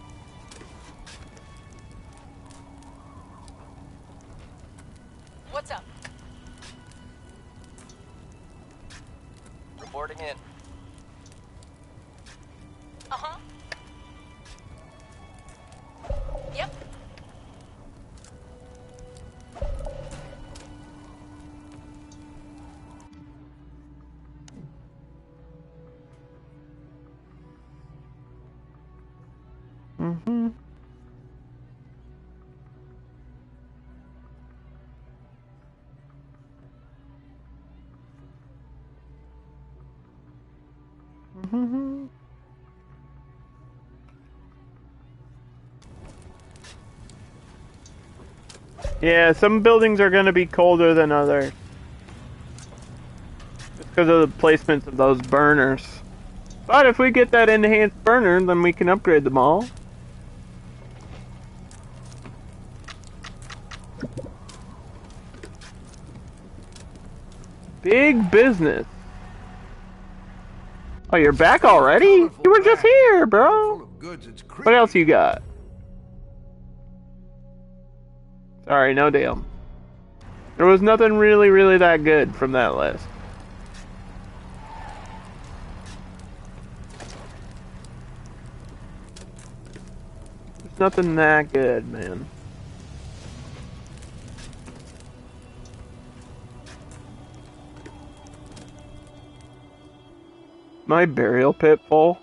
What's up? Reporting in. Uh-huh. Yep. Mm-hmm. Mm-hmm. Yeah, some buildings are going to be colder than others. Just because of the placements of those burners. But if we get that enhanced burner, then we can upgrade them all. Big business. Oh, you're back already? You were just here, bro. Full of goods, it's What else you got? Sorry, no deal. There was nothing really that good from that list. There's nothing that good, man. My burial pit full?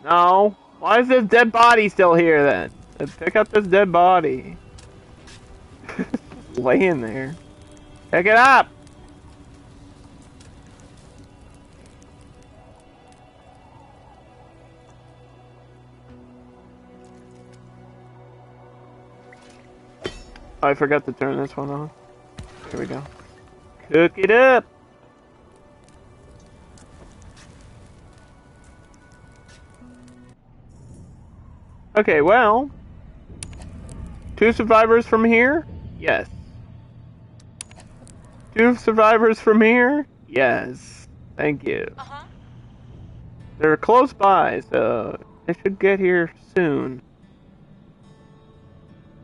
No. Why is this dead body still here then? Let's pick up this dead body. Just laying there. Pick it up! Oh, I forgot to turn this one on. Here we go. Cook it up! Okay, well, 2 survivors from here? Yes. 2 survivors from here? Yes. Thank you. Uh-huh. They're close by, so It should get here soon.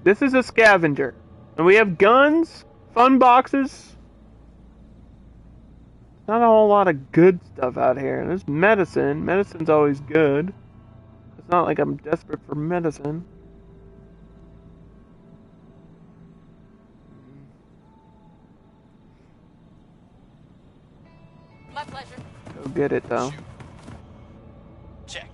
This is a scavenger. And we have guns, fun boxes. Not a whole lot of good stuff out here. There's medicine. Medicine's always good. It's not like I'm desperate for medicine. My pleasure. Go get it, though. Shoot. Check.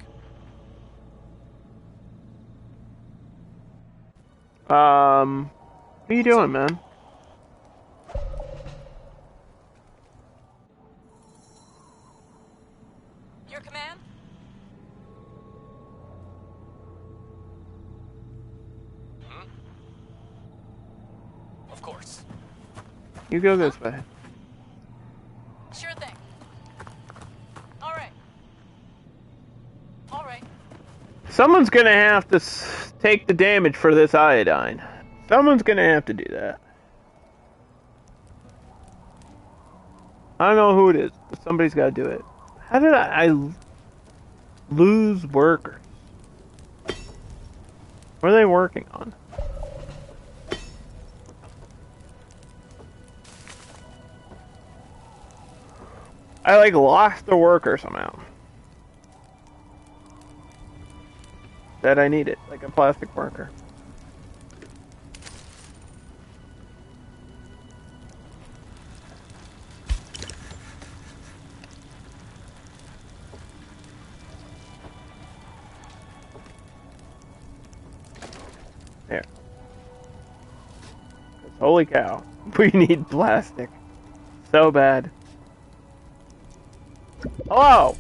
What are you doing, man? Your command? Of course. You go this way. Sure thing. All right. All right. Someone's gonna have to take the damage for this iodine. Someone's gonna have to do that. I don't know who it is, but somebody's gotta do it. How did I lose workers? What are they working on? I like lost a worker somehow. That I needed, like a plastic worker. There. 'Cause holy cow, we need plastic. So bad. Hello!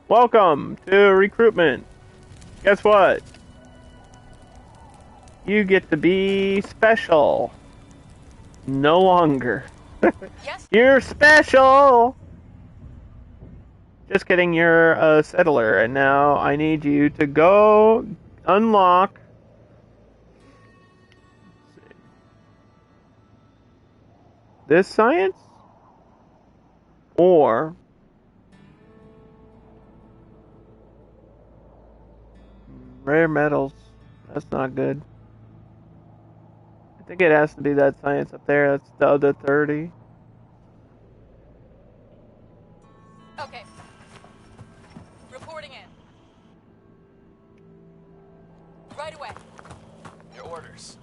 Welcome to recruitment. Guess what? You get to be special. No longer. Yes? You're special! Just kidding, you're a settler, and now I need you to go unlock. This science? Or rare metals. That's not good. I think it has to be that science up there. That's the other 30. Okay. Reporting in. Right away. Your orders.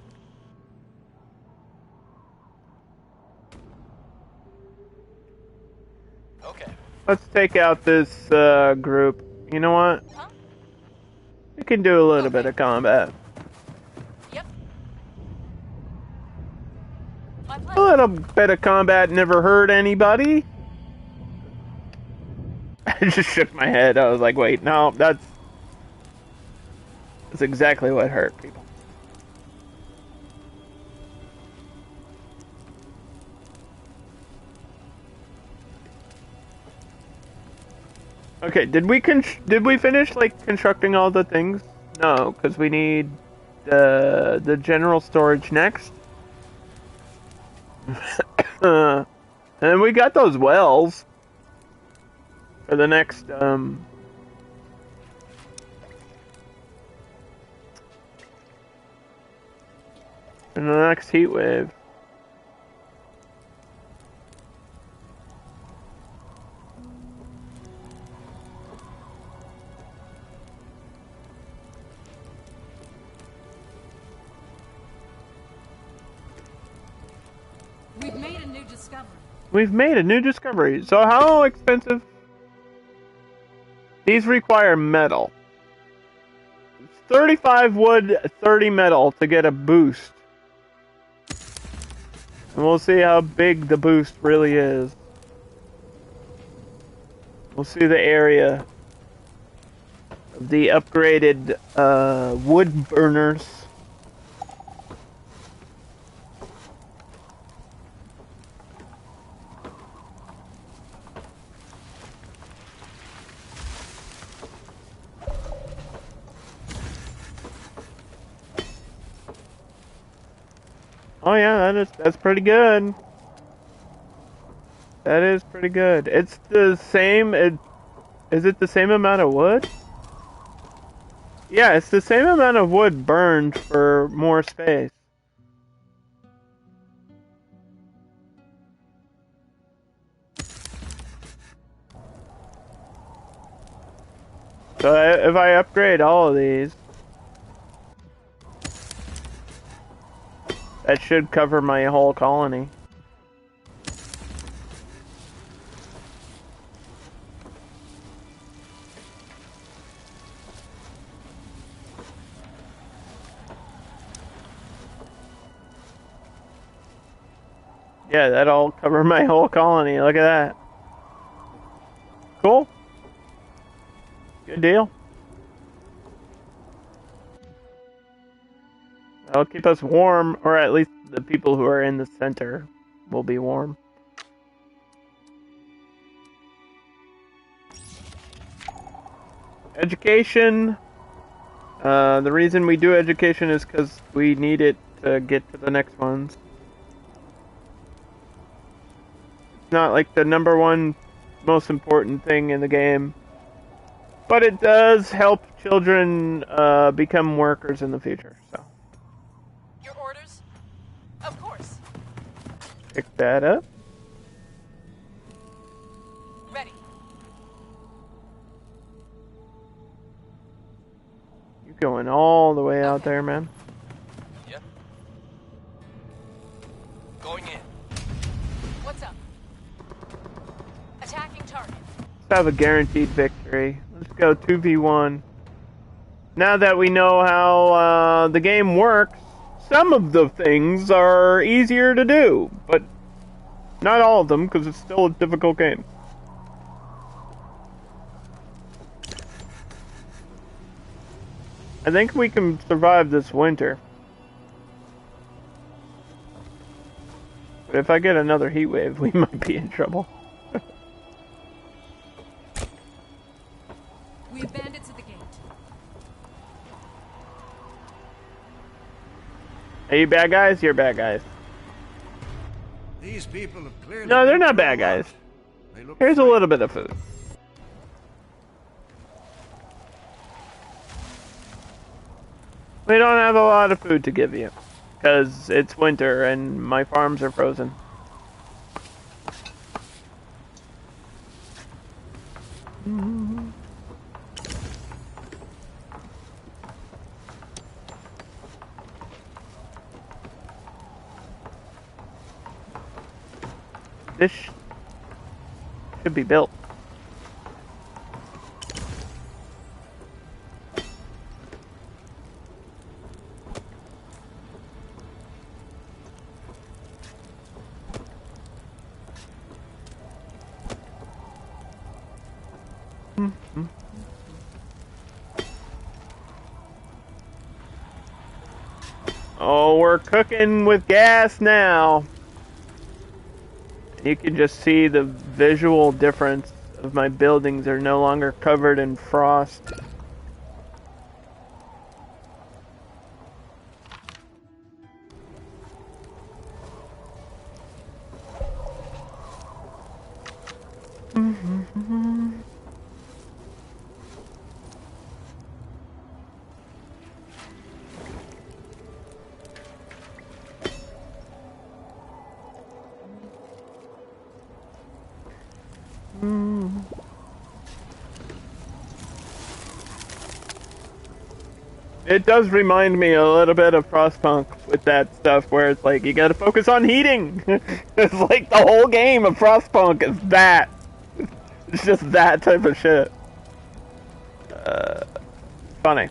Okay. Let's take out this group. You know what? Huh? We can do a little bit of combat. Yep. My A pleasure. little bit of combat never hurt anybody. I just shook my head. I was like, wait, no, that's exactly what hurt people. Okay, did we finish like constructing all the things? No, because we need the general storage next. And we got those wells for the next in the next heat wave. We've made a new discovery. We've made a new discovery. So how expensive? These require metal. It's 35 wood, 30 metal to get a boost. And we'll see how big the boost really is. We'll see the area of the upgraded wood burners. Oh yeah, that's pretty good. That is pretty good. It's the same. Is it the same amount of wood? Yeah, it's the same amount of wood burned for more space. So if I upgrade all of these, that should cover my whole colony. Yeah, that'll cover my whole colony. Look at that. Cool. Good deal. That'll keep us warm, or at least the people who are in the center will be warm. Education. The reason we do education is because we need it to get to the next ones. It's not like the number one most important thing in the game, but it does help children become workers in the future. So Your orders? Of course. pick that up. Ready. You're going all the way out there, man. Yep. Going in. What's up? Attacking target. Let's have a guaranteed victory. Let's go 2v1. Now that we know how the game works, some of the things are easier to do, but not all of them, because it's still a difficult game. I think we can survive this winter. But if I get another heat wave, we might be in trouble. We have bandits at the gate. Are you bad guys? You're bad guys. These people have clearly. No, they're been not bad through a lot. guys. They look Here's a fine. little bit of food. We don't have a lot of food to give you, because it's winter and my farms are frozen. This should be built. Oh, we're cooking with gas now. You can just see the visual difference of my buildings are no longer covered in frost. It does remind me a little bit of Frostpunk with that stuff where it's like you gotta focus on heating. It's like the whole game of Frostpunk is that. It's just that type of shit. Funny.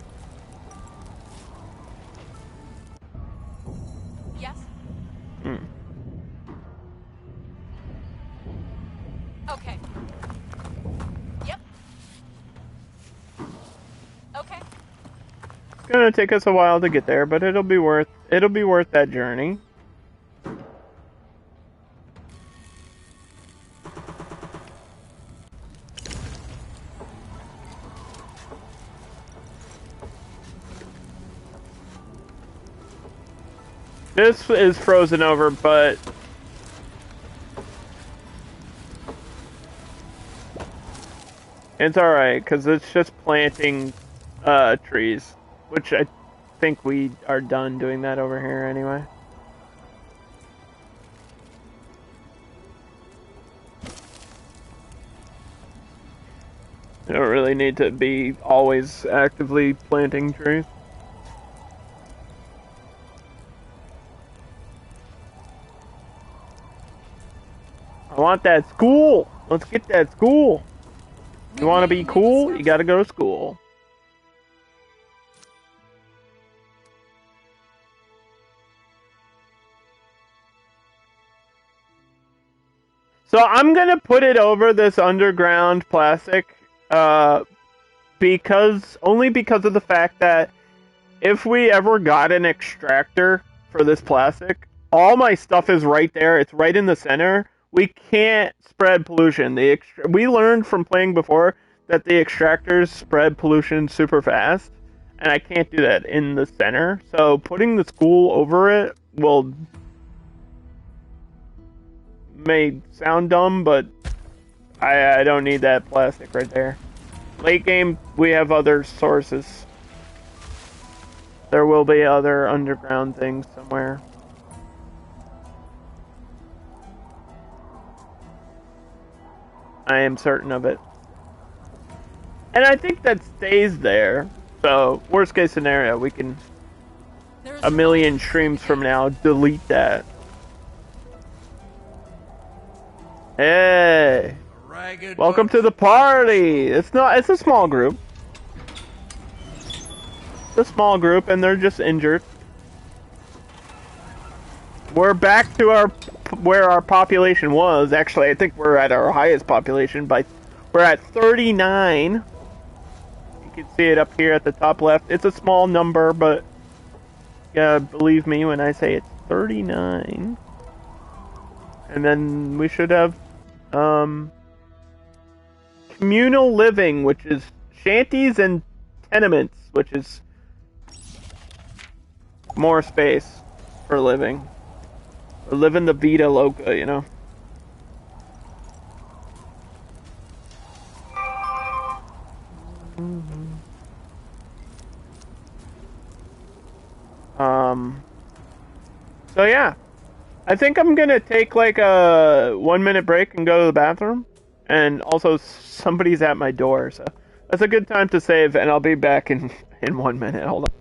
Yes? Hmm. Okay. Yep. Okay. It's gonna take us a while to get there, but it'll be worth that journey. This is frozen over, but It's alright, because it's just planting trees, which I think we are done doing that over here anyway. You don't really need to be always actively planting trees. I want that school! Let's get that school! You want to be cool? You gotta go to school. So I'm gonna put it over this underground plastic, only because of the fact that if we ever got an extractor for this plastic, all my stuff is right there. It's right in the center. We can't spread pollution. We learned from playing before that the extractors spread pollution super fast, and I can't do that in the center. So putting the school over it may sound dumb, but I don't need that plastic right there. Late game, we have other sources. There will be other underground things somewhere. I am certain of it. And I think that stays there. So, worst case scenario, we can, a million streams from now, delete that. Hey! Welcome to the party! It's a small group. It's a small group, and they're just injured. We're back to where our population was. Actually, I think we're at our highest population. We're at 39. You can see it up here at the top left. It's a small number, but believe me when I say it's 39. And then we should have communal living, which is shanties and tenements, which is more space for living. We're living the Vita Loca, you know? So yeah. I think I'm gonna take like a 1-minute break and go to the bathroom. And also somebody's at my door, so that's a good time to save, and I'll be back in 1 minute. Hold on.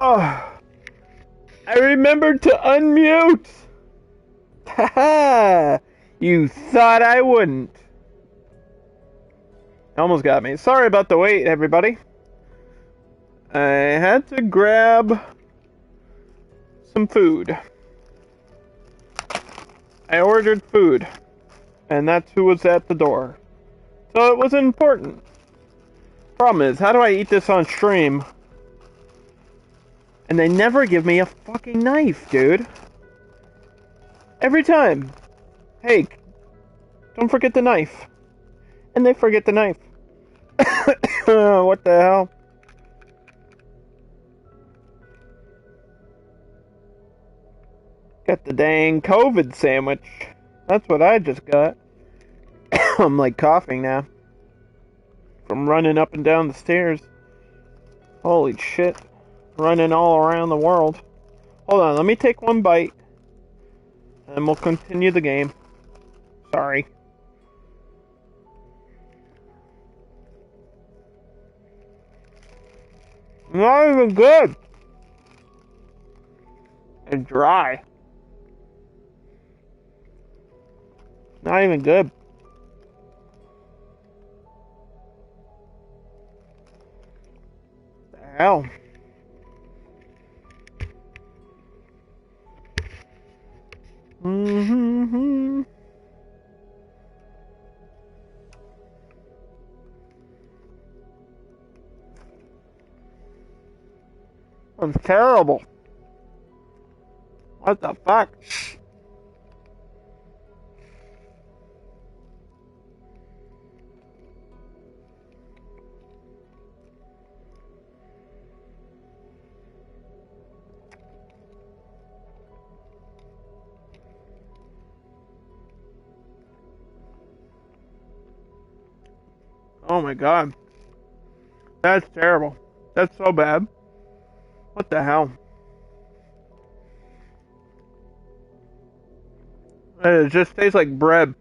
Oh, I remembered to unmute. Haha, you thought I wouldn't. Almost got me. Sorry about the wait, everybody. I had to grab some food. I ordered food, and that's who was at the door. So it was important. Problem is, how do I eat this on stream? And they never give me a fucking knife, dude. Every time. Hey, don't forget the knife. And they forget the knife. What the hell? Got the dang COVID sandwich. That's what I just got. I'm like coughing now. From running up and down the stairs. Holy shit. Running all around the world. Hold on, let me take one bite. And we'll continue the game. Sorry. Not even good. And dry. Not even good. The hell? Mm-hmm. That's terrible. What the fuck? Oh my god. That's terrible. That's so bad. What the hell? It just tastes like bread.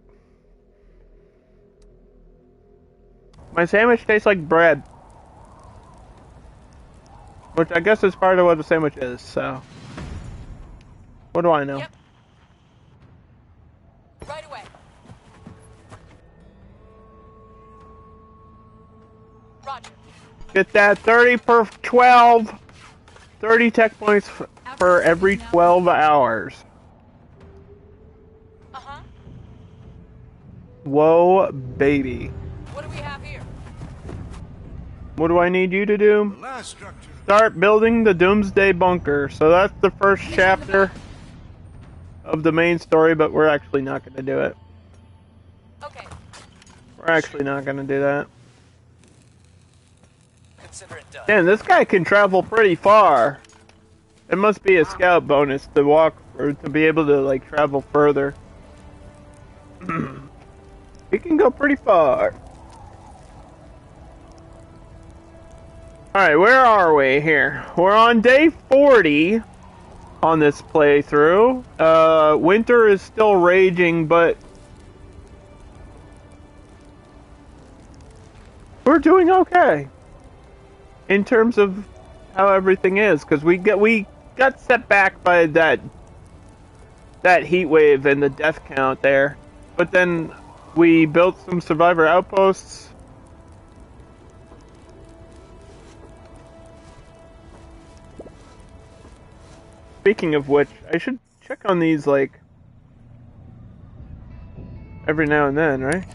My sandwich tastes like bread. Which I guess is part of what a sandwich is, so. What do I know? Yep. Right away. Roger. Get that 30 per 12. 30 tech points for every 12 hours. Uh-huh. Whoa, baby. What do we have here? What do I need you to do? The last structure. Start building the Doomsday Bunker. So that's the first chapter of the main story, but we're actually not going to do it. Okay. We're actually not going to do that. Consider it done. Man, this guy can travel pretty far. It must be a scout bonus to walk or to be able to like travel further. He can go pretty far. Alright, where are we here? We're on day 40 on this playthrough. Winter is still raging, but we're doing okay in terms of how everything is, because we got set back by that heat wave and the death count there, but then we built some survivor outposts. Speaking of which, I should check on these like every now and then, right?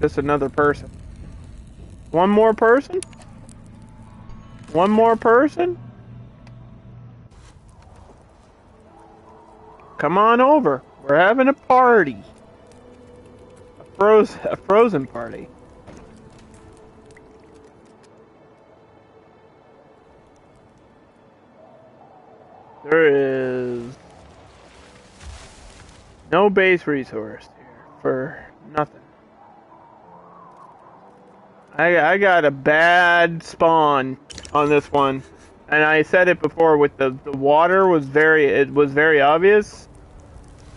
Just another person. One more person? One more person? Come on over. We're having a party. A frozen party. There is no base resource here for nothing. I got a bad spawn on this one, and I said it before with the water was very obvious,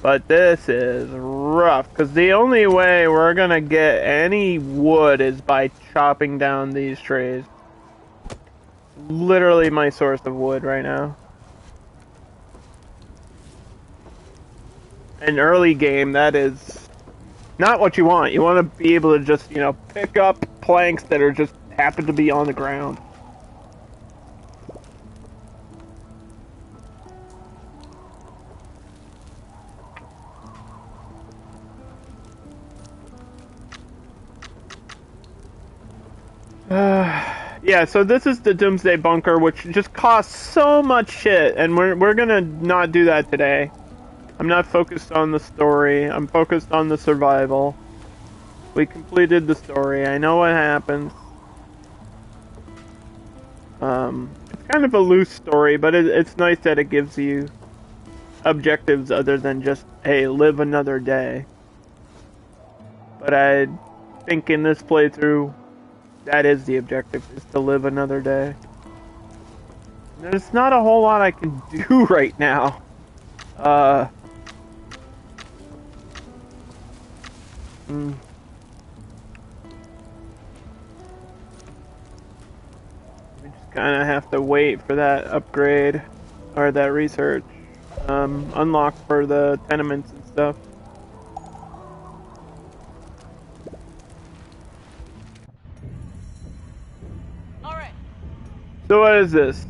but this is rough because the only way we're gonna get any wood is by chopping down these trees. literally my source of wood right now. An early game, that is not what you want. You want to be able to just, pick up planks that are just happen to be on the ground. Yeah, so this is the Doomsday Bunker, which just costs so much shit, and we're gonna not do that today. I'm not focused on the story. I'm focused on the survival. We completed the story. I know what happens. It's kind of a loose story, but it's nice that it gives you objectives other than just, hey, live another day. But I think in this playthrough, that is the objective, is to live another day. There's not a whole lot I can do right now. We just kind of have to wait for that upgrade, or that research, unlock for the tenements and stuff. Alright. So what is this?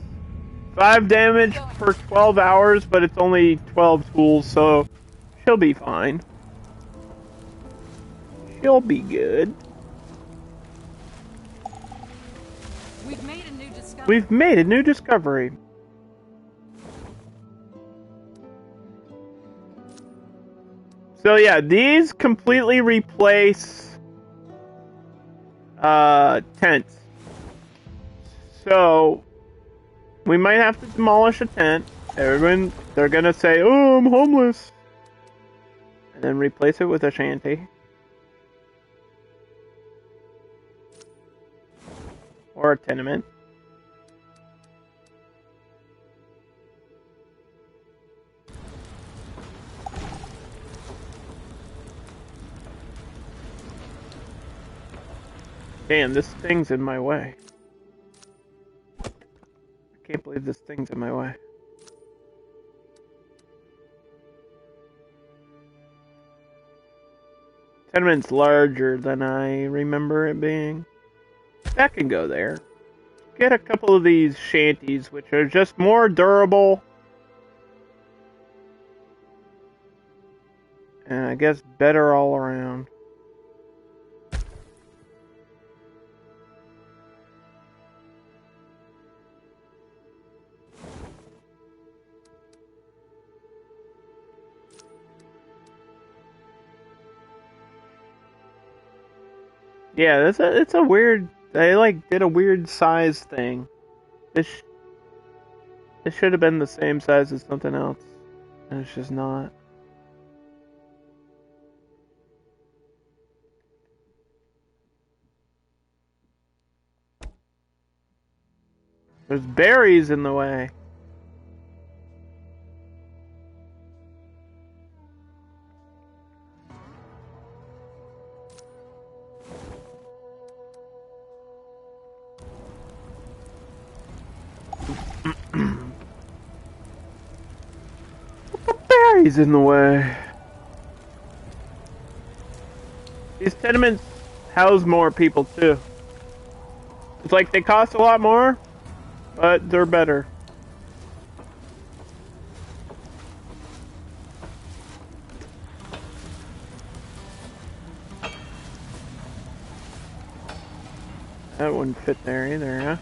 5 damage for 12 hours, but it's only 12 tools, so she'll be fine. She'll be good. We've made a new discovery. We've made a new discovery. So yeah, these completely replace tents. So we might have to demolish a tent. They're gonna say, "Oh, I'm homeless," and then replace it with a shanty or a tenement. Damn, this thing's in my way. I can't believe this thing's in my way. Tenement's larger than I remember it being. That can go there. Get a couple of these shanties, which are just more durable. And I guess better all around. Yeah, it's a weird. They did a weird size thing. This should have been the same size as something else, and it's just not. There's berries in the way. Berries in the way. These tenements house more people too. It's like they cost a lot more, but they're better. That wouldn't fit there either, huh?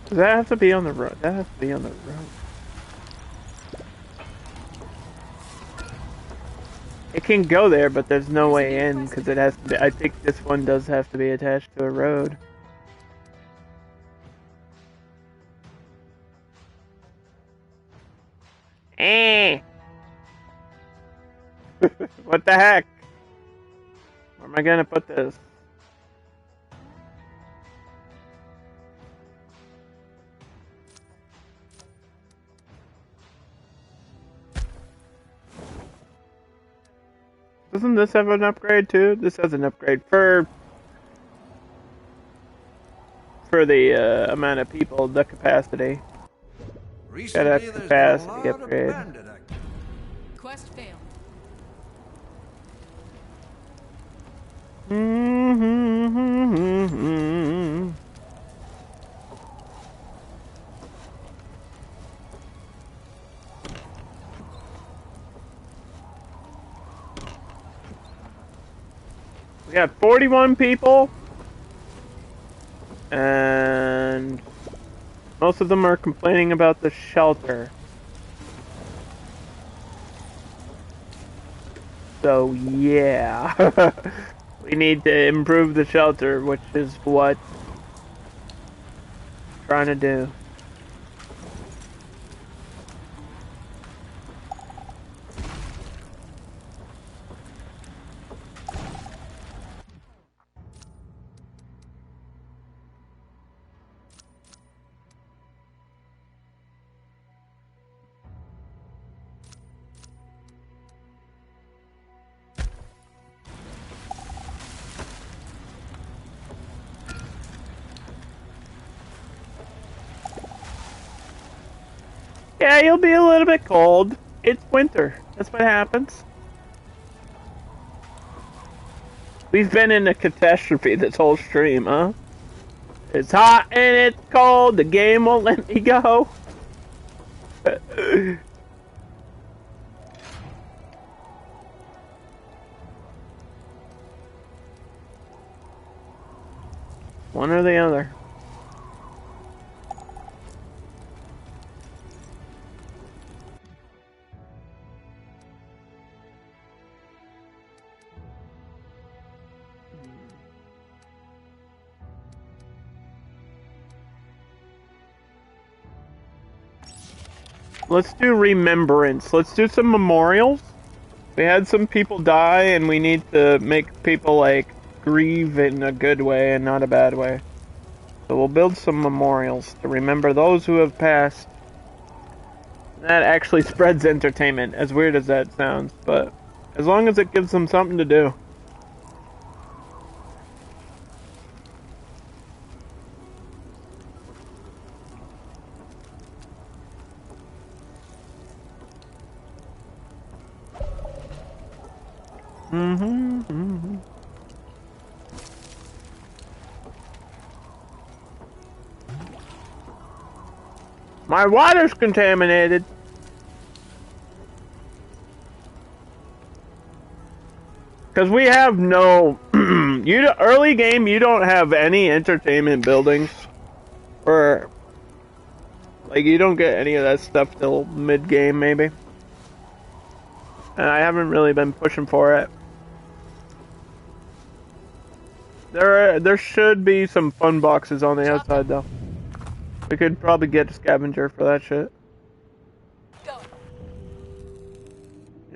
Does that have to be on the road? That has to be on the road. It can go there, but there's no way in because it has to be. I think this one does have to be attached to a road. Eh. What the heck? Where am I gonna put this? Doesn't this have an upgrade too? This has an upgrade for the amount of people, the capacity. Got a Recently, there's been a capacity lot of upgrade. bandit activity. Quest failed. We got 41 people, and most of them are complaining about the shelter. So yeah, we need to improve the shelter, which is what I'm trying to do. Yeah, you'll be a little bit cold. It's winter. That's what happens. We've been in a catastrophe this whole stream, huh? It's hot and it's cold. The game won't let me go. One or the other. Let's do remembrance. Let's do some memorials. We had some people die, and we need to make people, like, grieve in a good way and not a bad way. So we'll build some memorials to remember those who have passed. That actually spreads entertainment, as weird as that sounds, but as long as it gives them something to do. Mm-hmm. My water's contaminated. Because we have no... early game, you don't have any entertainment buildings. Or... like, you don't get any of that stuff till mid-game, maybe. And I haven't really been pushing for it. There should be some fun boxes on the outside, though. We could probably get a scavenger for that shit. Go.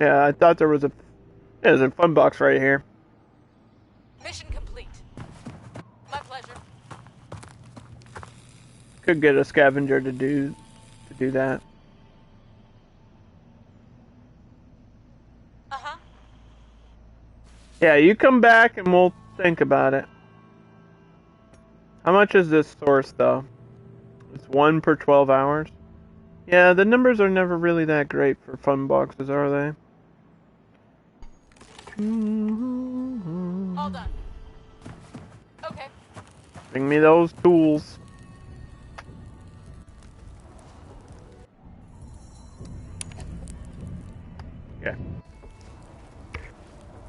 Yeah, I thought there's a fun box right here. Mission complete. My pleasure. Could get a scavenger to do that. Uh-huh. Yeah, you come back and we'll think about it. How much is this source, though? It's 1 per 12 hours? Yeah, the numbers are never really that great for fun boxes, are they? All done. Okay. Bring me those tools. Okay.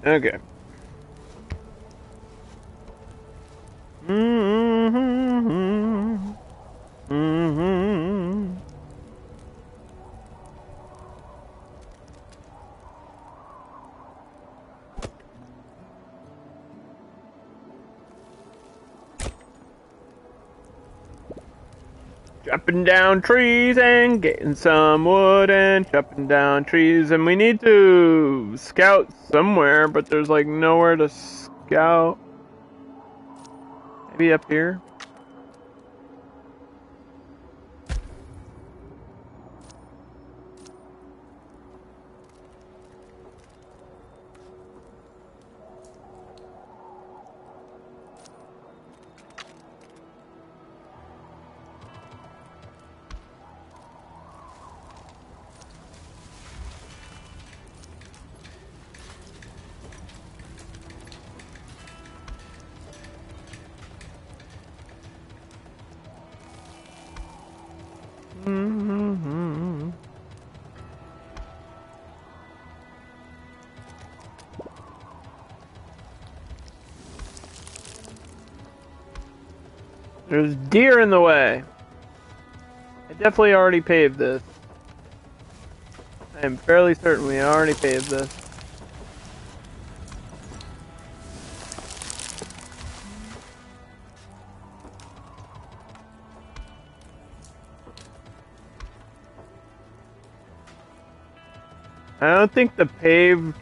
Okay. Chopping down trees and getting some wood and chopping down trees, and we need to scout somewhere, but there's like nowhere to scout. Maybe up here? Mm-hmm. There's deer in the way. I definitely already paved this. I am fairly certain we already paved this. I don't think the paved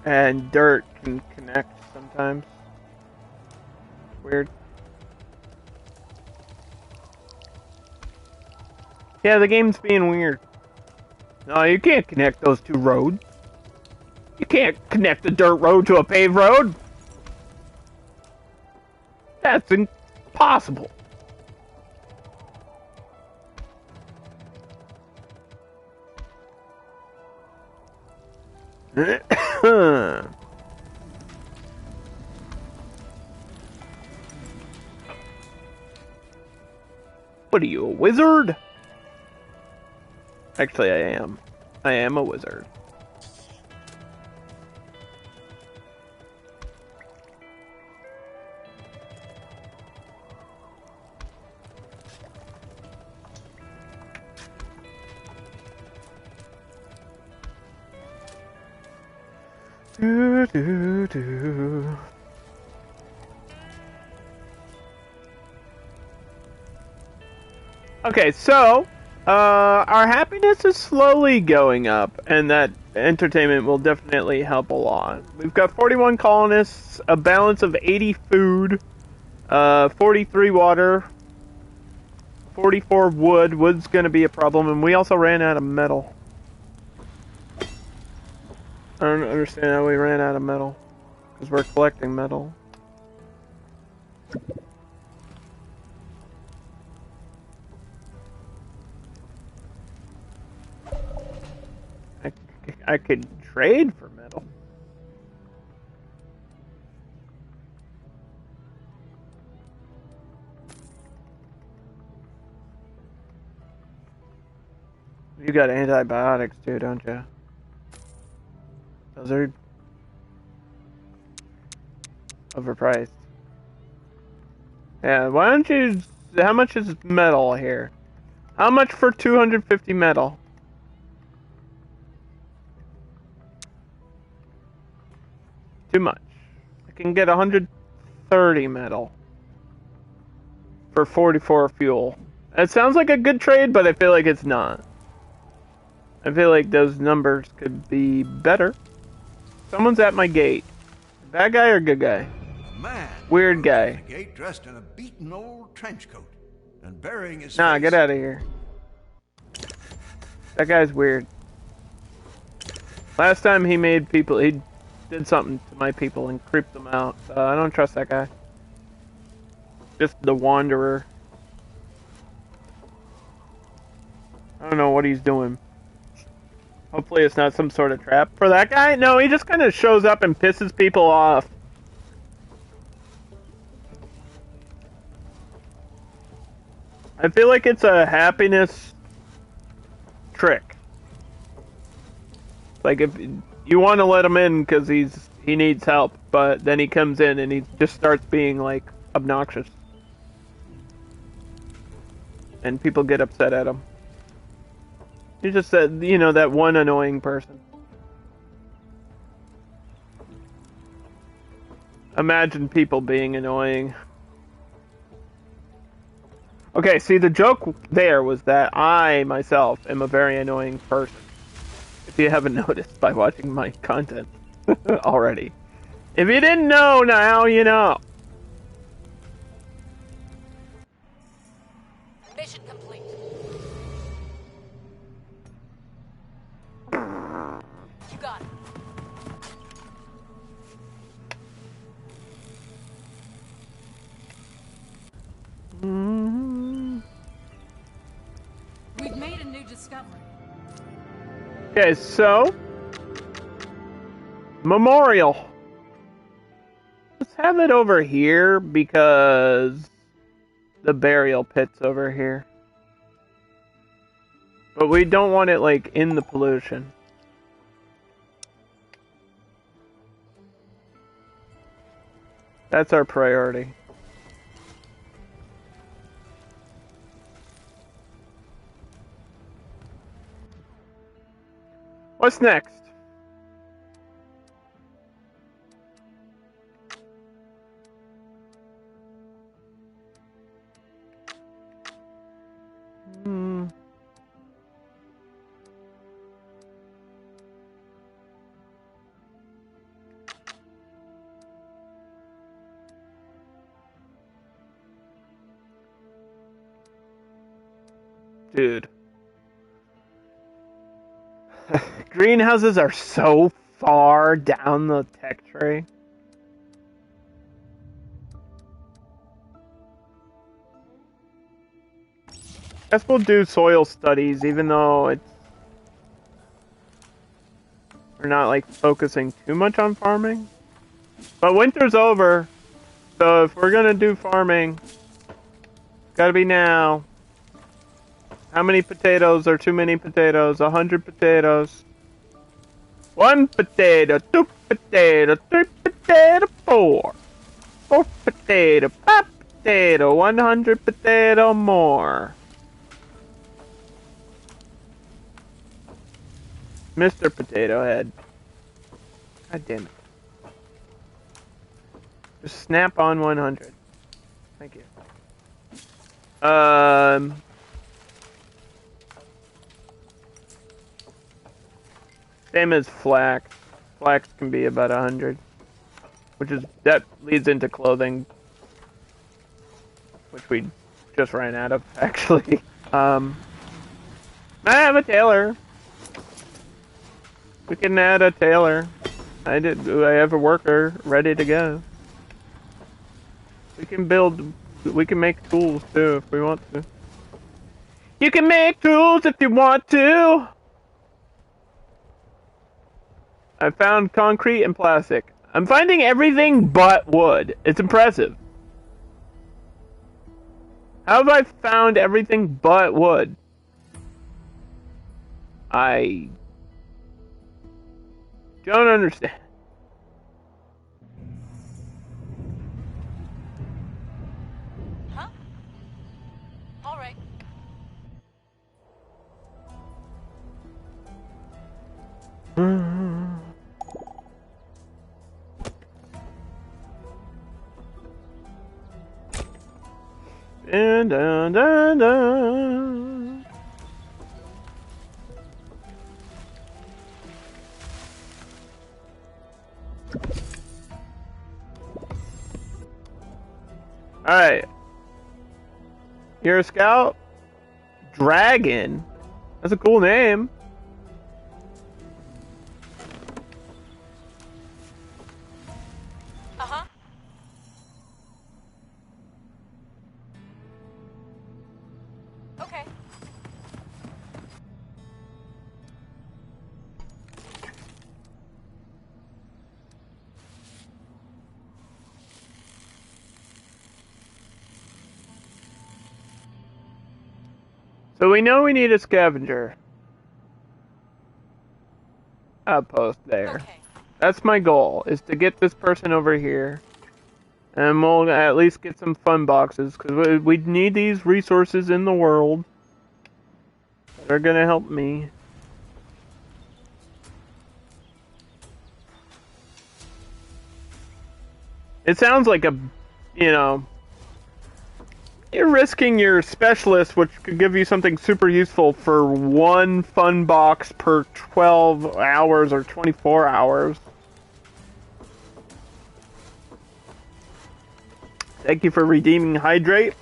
and dirt can connect sometimes. Weird. Yeah, the game's being weird. No, you can't connect those two roads. You can't connect the dirt road to a paved road. That's impossible. What are you, a wizard? Actually, I am. I am a wizard. Do, do, do. Okay, so our happiness is slowly going up, and that entertainment will definitely help a lot. We've got 41 colonists, a balance of 80 food, 43 water, 44 wood. Wood's gonna be a problem, and we also ran out of metal. I don't understand how we ran out of metal, because we're collecting metal. I could trade for metal. You got antibiotics too, don't you? Those are overpriced. Yeah, why don't you... How much is metal here? How much for 250 metal? Too much. I can get 130 metal for 44 fuel. It sounds like a good trade, but I feel like it's not. I feel like those numbers could be better. Someone's at my gate. Bad guy or good guy? Man, Weird guy. the gate dressed in a beaten old trench coat and burying his Nah, face. get out of here. That guy's weird. Last time he made people, he did something to my people and creeped them out. I don't trust that guy. Just the wanderer. I don't know what he's doing. Hopefully it's not some sort of trap for that guy. No, he just kind of shows up and pisses people off. I feel like it's a happiness trick. Like if you want to let him in because he needs help, but then he comes in and he just starts being like obnoxious, and people get upset at him. He's just that, you know, that one annoying person. Imagine people being annoying. Okay, see, the joke there was that I, myself, am a very annoying person. If you haven't noticed by watching my content already. If you didn't know, now you know. Mission complete. You got it. We've made a new discovery. Okay, so memorial. Let's have it over here because the burial pit's over here. But we don't want it like in the pollution. That's our priority. What's next? Dude. Greenhouses are so far down the tech tree. Guess we'll do soil studies, even though it's... we're not, like, focusing too much on farming. But winter's over, so if we're gonna do farming, gotta be now. How many potatoes are too many potatoes? 100 potatoes. 1 potato, 2 potato, 3 potato, 4. 4 potato, 5 potato, 100 potato more. Mr. Potato Head. God damn it. Just snap on 100. Thank you. Same as flax. Flax can be about 100. That leads into clothing. Which we just ran out of, actually. I have a tailor. We can add a tailor. I have a worker ready to go. We can make tools too if we want to. You can make tools if you want to! I found concrete and plastic. I'm finding everything but wood. It's impressive. How have I found everything but wood? I don't understand. Huh? All right. Dun, dun, dun, dun. Alright. You're a scout? Dragon? That's a cool name. Uh-huh. Okay. So we know we need a scavenger outpost there. Okay. That's my goal, is to get this person over here. And we'll at least get some fun boxes, because we need these resources in the world that are going to help me. It sounds like You're risking your specialist, which could give you something super useful for one fun box per 12 hours or 24 hours. Thank you for redeeming Hydrate.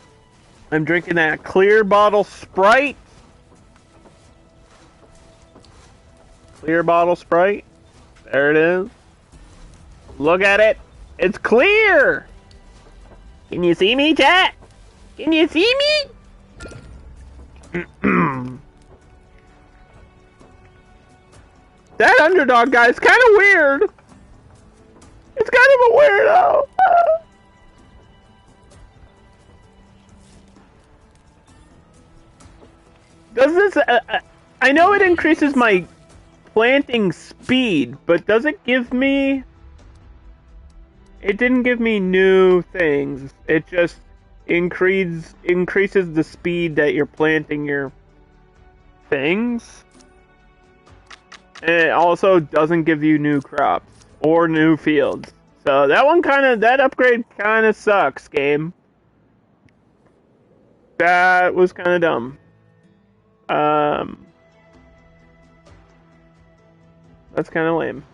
I'm drinking that clear bottle Sprite. Clear bottle Sprite. There it is. Look at it. It's clear. Can you see me, chat? Can you see me? That Underdog guy's kind of weird. It's kind of a weirdo. Does this... I know it increases my planting speed, but does it give me... It didn't give me new things. It just increases the speed that you're planting your things. And it also doesn't give you new crops or new fields. So that upgrade kind of sucks, game. That was kind of dumb. That's kind of lame.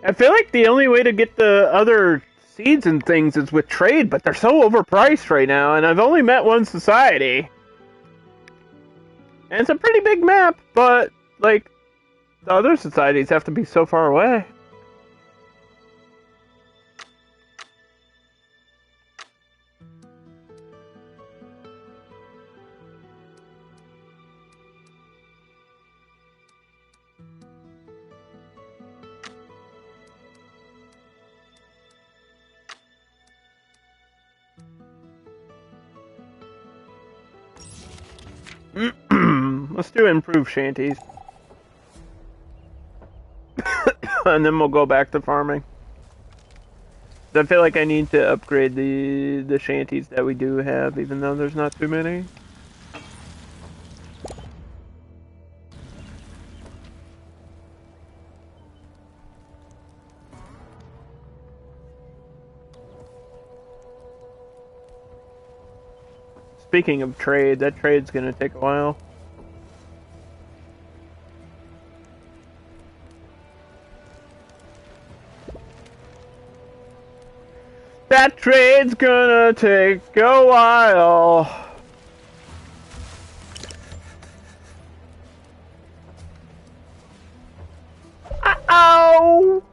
I feel like the only way to get the other seeds and things is with trade, but they're so overpriced right now, and I've only met one society. And it's a pretty big map, but, like, the other societies have to be so far away. Let's do improved shanties. And then we'll go back to farming. I feel like I need to upgrade the shanties that we do have, even though there's not too many. Speaking of trade, that trade's gonna take a while. That trade's gonna take a while. Uh-oh!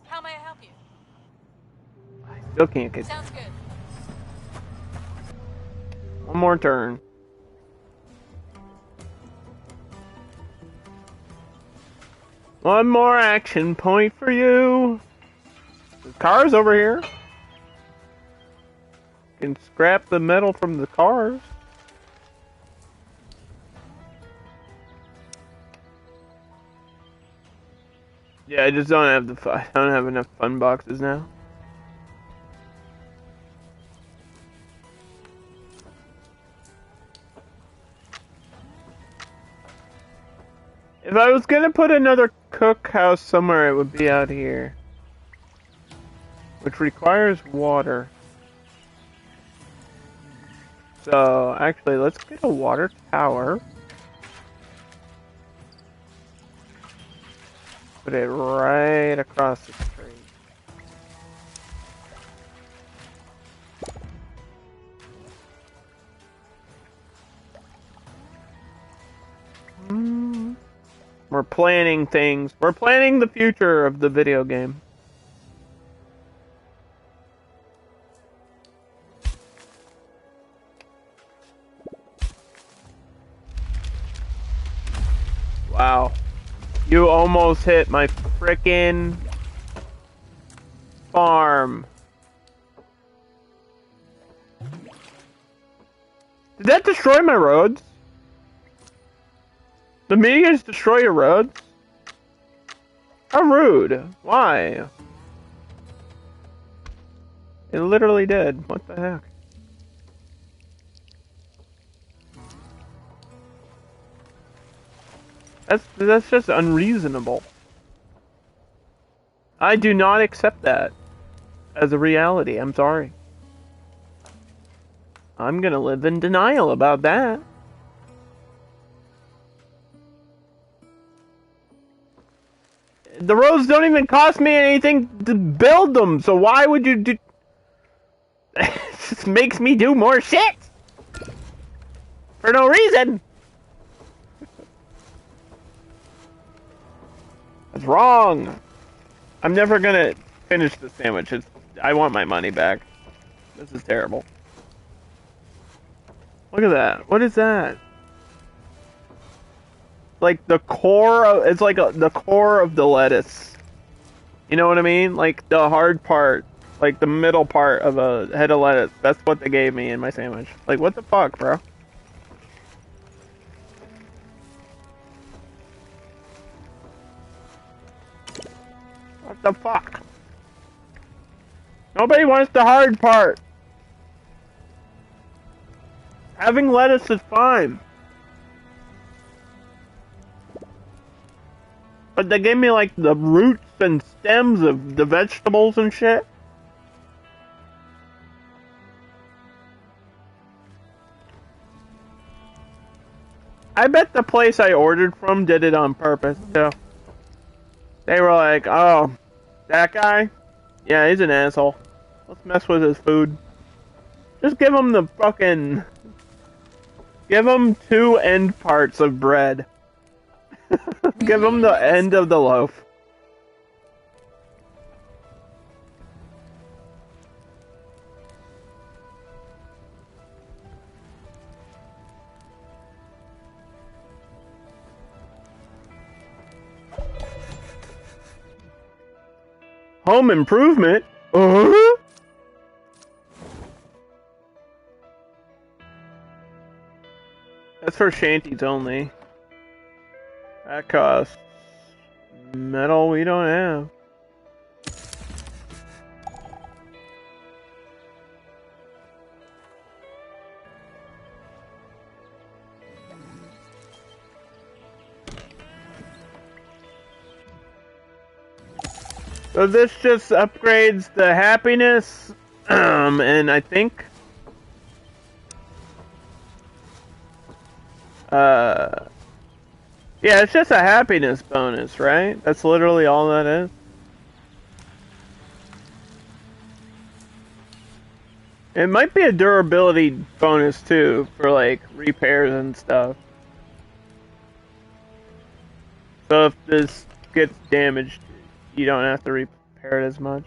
How may I help you? I still can't get Sounds good. one more turn. One more action point for you. The car's over here. Can scrap the metal from the cars. Yeah, I just don't have I don't have enough fun boxes now. If I was gonna put another cookhouse somewhere, it would be out here. Which requires water. So, actually, let's get a water tower. Put it right across the street. We're planning things. We're planning the future of the video game. Wow. You almost hit my frickin' farm. Did that destroy my roads? The meteors destroy your roads? How rude. Why? It literally did. What the heck? That's just unreasonable. I do not accept that as a reality. I'm sorry. I'm gonna live in denial about that. The roads don't even cost me anything to build them, so why would you do... It just makes me do more shit! For no reason! That's wrong! I'm never gonna finish the sandwich. I want my money back. This is terrible. Look at that. What is that? Like the core of... It's like the core of the lettuce. You know what I mean? Like the hard part. Like the middle part of a head of lettuce. That's what they gave me in my sandwich. Like, what the fuck, bro? What the fuck? Nobody wants the hard part. Having lettuce is fine. But they gave me like the roots and stems of the vegetables and shit. I bet the place I ordered from did it on purpose, too. They were like, oh, that guy? Yeah, he's an asshole. Let's mess with his food. Just give him the fucking... Give him 2 end parts of bread. Give him the end of the loaf. Home improvement? That's for shanties only. That costs metal we don't have. So this just upgrades the happiness, and I think, yeah, it's just a happiness bonus, right? That's literally all that is. It might be a durability bonus too, for like repairs and stuff. So if this gets damaged, you don't have to repair it as much.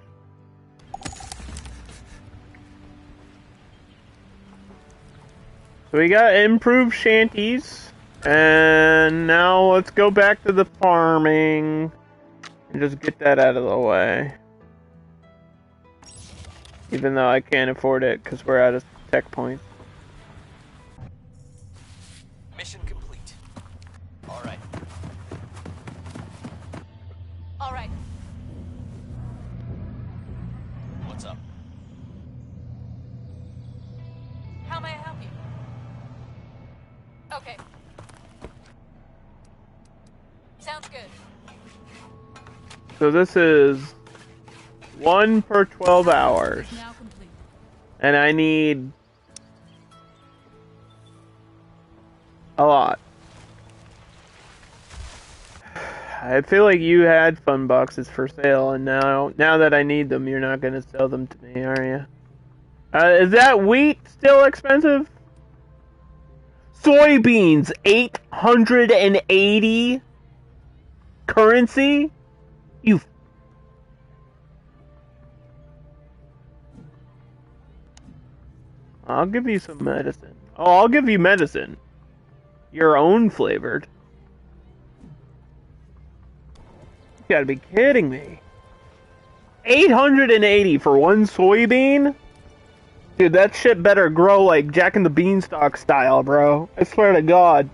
So we got improved shanties, and now let's go back to the farming and just get that out of the way. Even though I can't afford it because we're out of tech points. Mission complete. All right. All right. What's up? How may I help you? Okay. Sounds good. So this is 1 per 12 hours. Now complete. And I need a lot. I feel like you had fun boxes for sale, and now that I need them, you're not gonna sell them to me, are you? Is that wheat still expensive? Soybeans, 880 currency? You. I'll give you some medicine. Oh, I'll give you medicine. Your own flavored. You gotta be kidding me. 880 for one soybean? Dude, that shit better grow like Jack and the Beanstalk style, bro. I swear to God.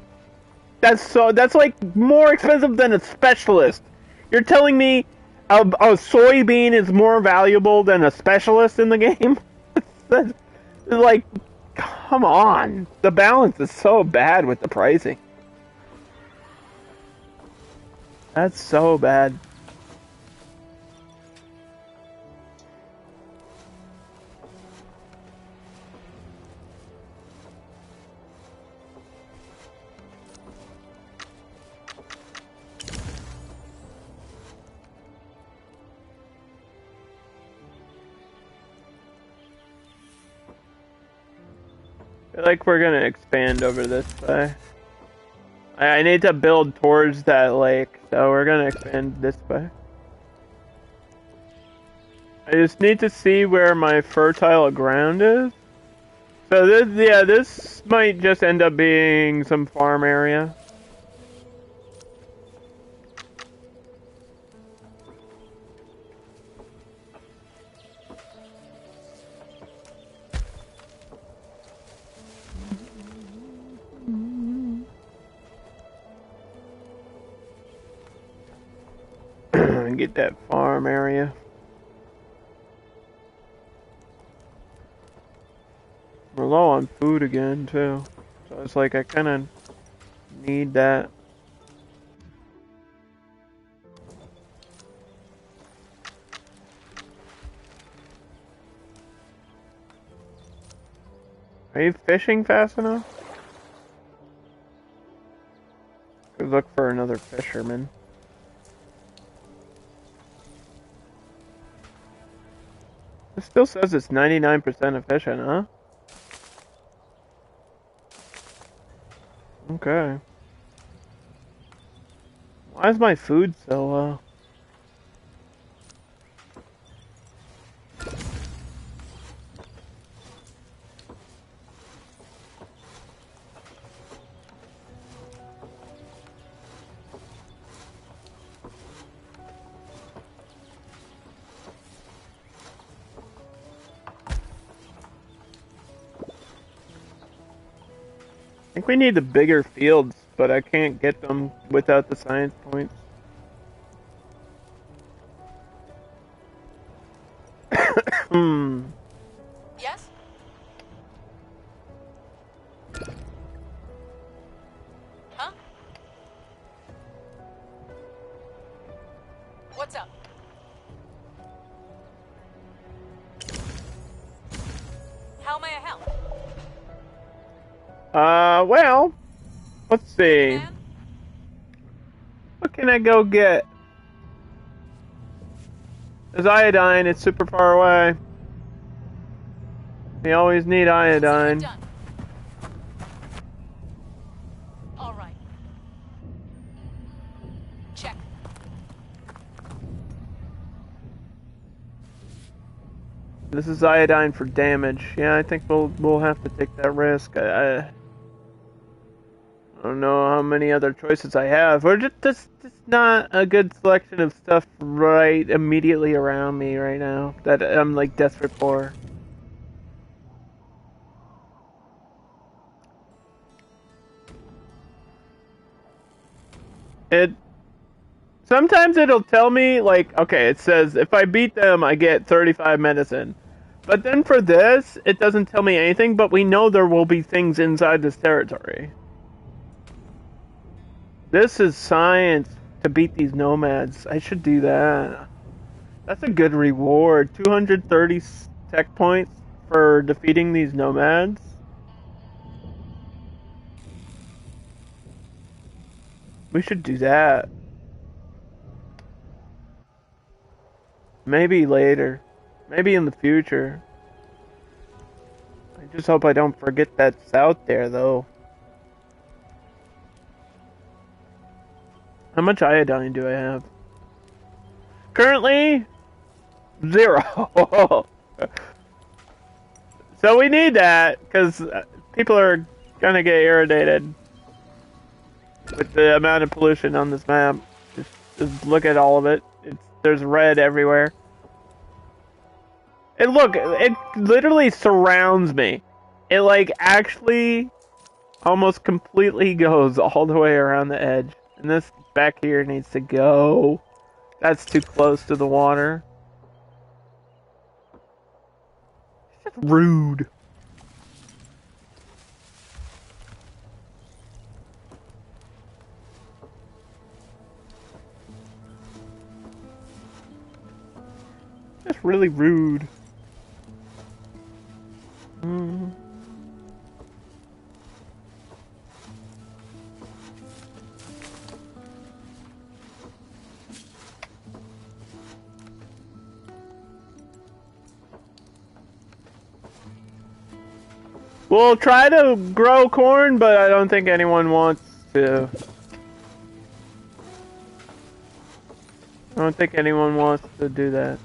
That's like more expensive than a specialist. You're telling me a soybean is more valuable than a specialist in the game? That's, like, come on. The balance is so bad with the pricing. That's so bad. I feel like we're gonna expand over this way. I need to build towards that lake, so we're gonna expand this way. I just need to see where my fertile ground is. So this, yeah, this might just end up being some farm area. Get that farm area. We're low on food again, too. So it's like I kind of need that. Are you fishing fast enough? Could look for another fisherman. It still says it's 99% efficient, huh? Okay. Why is my food so low? I think we need the bigger fields, but I can't get them without the science points. Yes? Huh? What's up? How may I help? Well, let's see. Man? What can I go get? There's iodine, it's super far away. We always need iodine. Done. All right. Check. This is iodine for damage. Yeah, I think we'll have to take that risk. I don't know how many other choices I have. Or just not a good selection of stuff right immediately around me right now that I'm like desperate for. Sometimes it'll tell me like, okay, it says if I beat them I get 35 medicine. But then for this, it doesn't tell me anything, but we know there will be things inside this territory. This is science to beat these nomads. I should do that. That's a good reward. 230 tech points for defeating these nomads. We should do that. Maybe later. Maybe in the future. I just hope I don't forget that's out there, though. How much iodine do I have? Currently, 0. So we need that, because people are gonna get irritated with the amount of pollution on this map. Just look at all of it. There's red everywhere. And look, it literally surrounds me. It like actually almost completely goes all the way around the edge. And this back here needs to go. That's too close to the water. It's just rude. Just really rude. We'll try to grow corn, but I don't think anyone wants to. I don't think anyone wants to do that.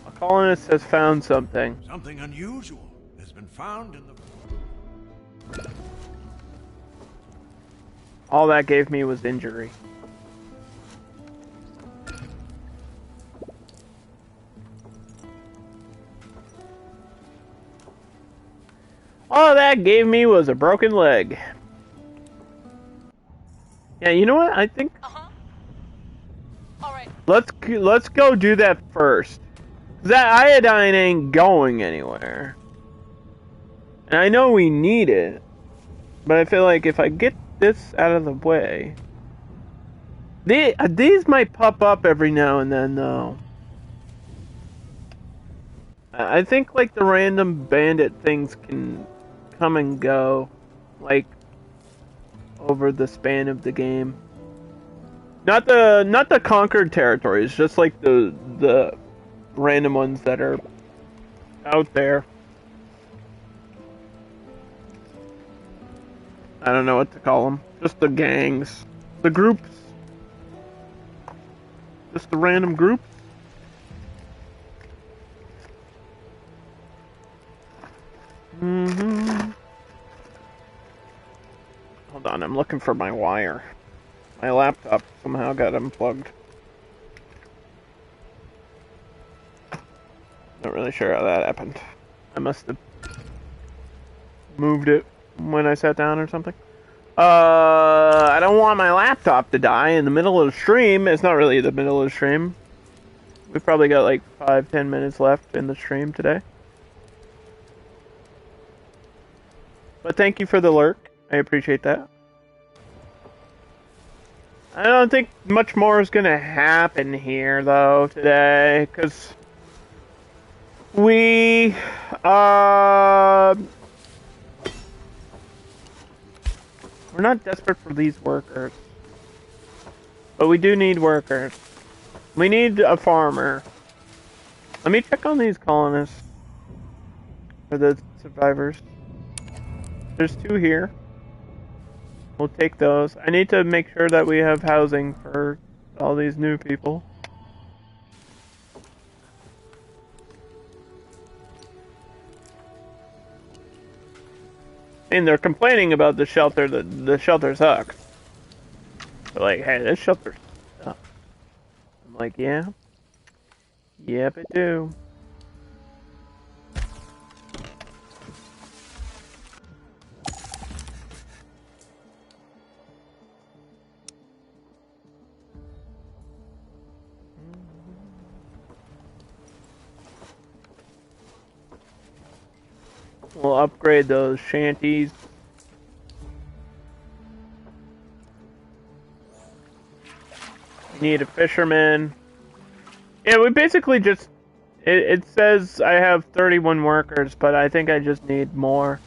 A colonist has found something. Something unusual has been found in the... All that gave me was injury. All that gave me was a broken leg. Yeah, you know what? I think All right. let's go do that first. That iodine ain't going anywhere. And I know we need it, but I feel like if I get this out of the way, these might pop up every now and then, though. I think like the random bandit things can come and go, like over the span of the game. Not the conquered territories, just like the random ones that are out there. I don't know what to call them. Just the gangs, the groups, just the random groups. Hold on, I'm looking for my wire. My laptop somehow got unplugged. Not really sure how that happened. I must have moved it when I sat down or something. I don't want my laptop to die in the middle of the stream. It's not really the middle of the stream. We've probably got like 5-10 minutes left in the stream today. But thank you for the lurk. I appreciate that. I don't think much more is going to happen here, though, today, because we're not desperate for these workers, but we do need workers. We need a farmer. Let me check on these colonists, or the survivors. There's 2 here. We'll take those. I need to make sure that we have housing for all these new people. And they're complaining about the shelter. The shelter sucks. They're like, hey, this shelter sucks. I'm like, yeah. Yep, it do. We'll upgrade those shanties. Need a fisherman. Yeah, we basically just... It says I have 31 workers, but I think I just need more.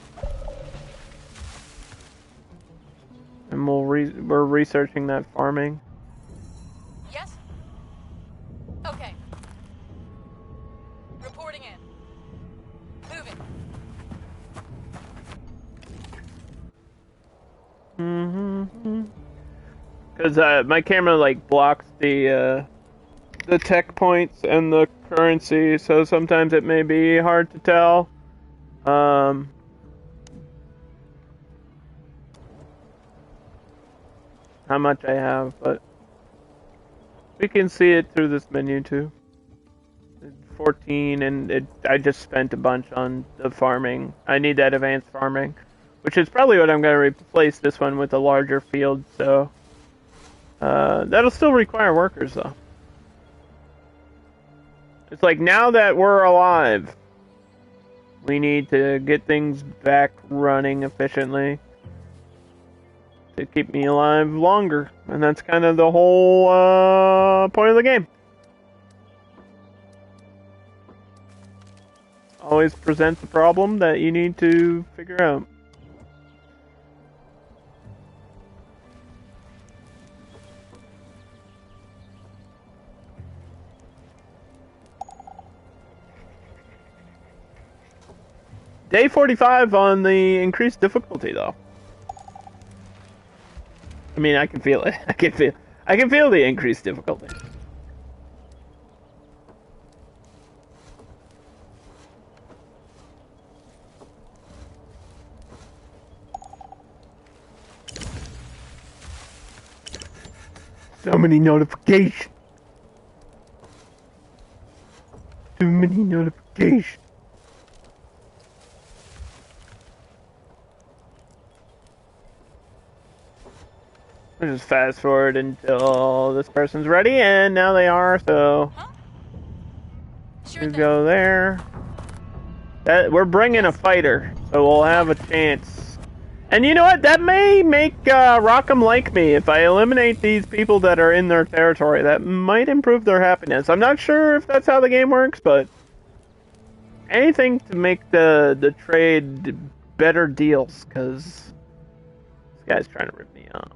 And we're researching that farming. Yes? Okay. Reporting in. Moving. Because my camera like blocks the tech points and the currency, so sometimes it may be hard to tell. How much I have, but we can see it through this menu too. 14, and I just spent a bunch on the farming. I need that advanced farming, which is probably what I'm going to replace this one with, a larger field, so that'll still require workers though. It's like, now that we're alive, we need to get things back running efficiently to keep me alive longer. And that's kind of the whole point of the game. Always presents a problem that you need to figure out. Day 45 on the increased difficulty, though. I mean, I can feel it. I can feel the increased difficulty. So many notifications. Too many notifications. We'll just fast forward until this person's ready, and now they are, so Huh? Sure we thing. go there. We're bringing a fighter, so we'll have a chance. And you know what? That may make Rockham like me. If I eliminate these people that are in their territory, that might improve their happiness. I'm not sure if that's how the game works, but anything to make the trade better deals, because this guy's trying to rip me off.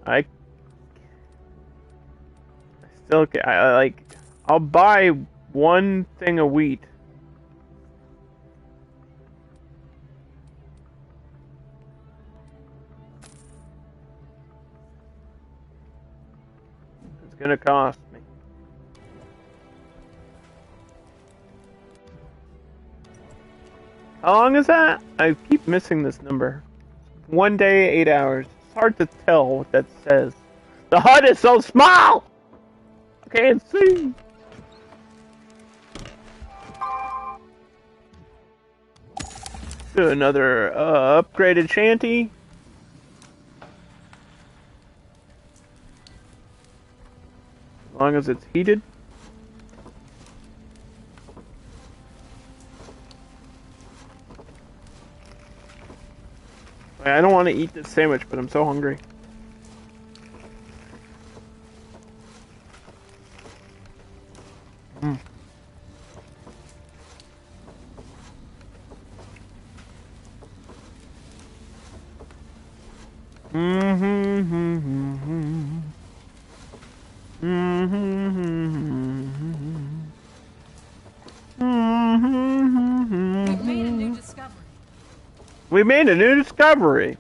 I still, I'll buy one thing of wheat. It's gonna cost me. How long is that? I keep missing this number. 1 day, 8 hours. It's hard to tell what that says. The HUD is so small! I can't see. Do another upgraded shanty. As long as it's heated. I don't want to eat this sandwich, but I'm so hungry. Mm. We've made a new discovery. We made a new discovery.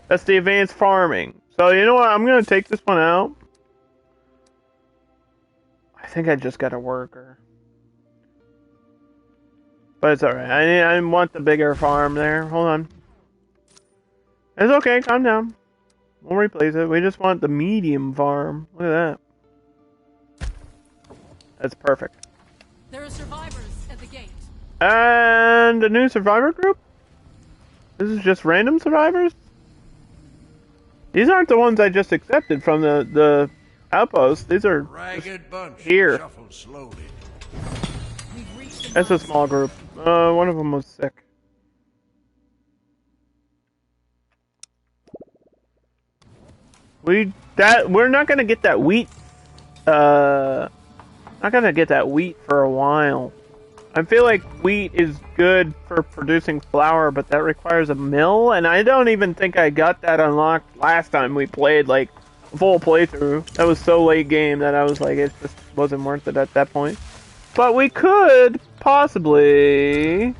That's the advanced farming. So you know what? I'm gonna take this one out. I think I just got a worker. But it's alright. I want the bigger farm there. Hold on. It's okay. Calm down. We'll replace it. We just want the medium farm. Look at that. That's perfect. There are survivors at the gate. And a new survivor group? This is just random survivors? These aren't the ones I just accepted from the outpost. These are Ragged bunch. here. Shuffle slowly. We've reached the That's a small group. One of them was sick. We're not gonna get that wheat. Not gonna get that wheat for a while. I feel like wheat is good for producing flour, but that requires a mill, and I don't even think I got that unlocked last time we played, like, a full playthrough. That was so late game that I was like, it just wasn't worth it at that point. But we could possibly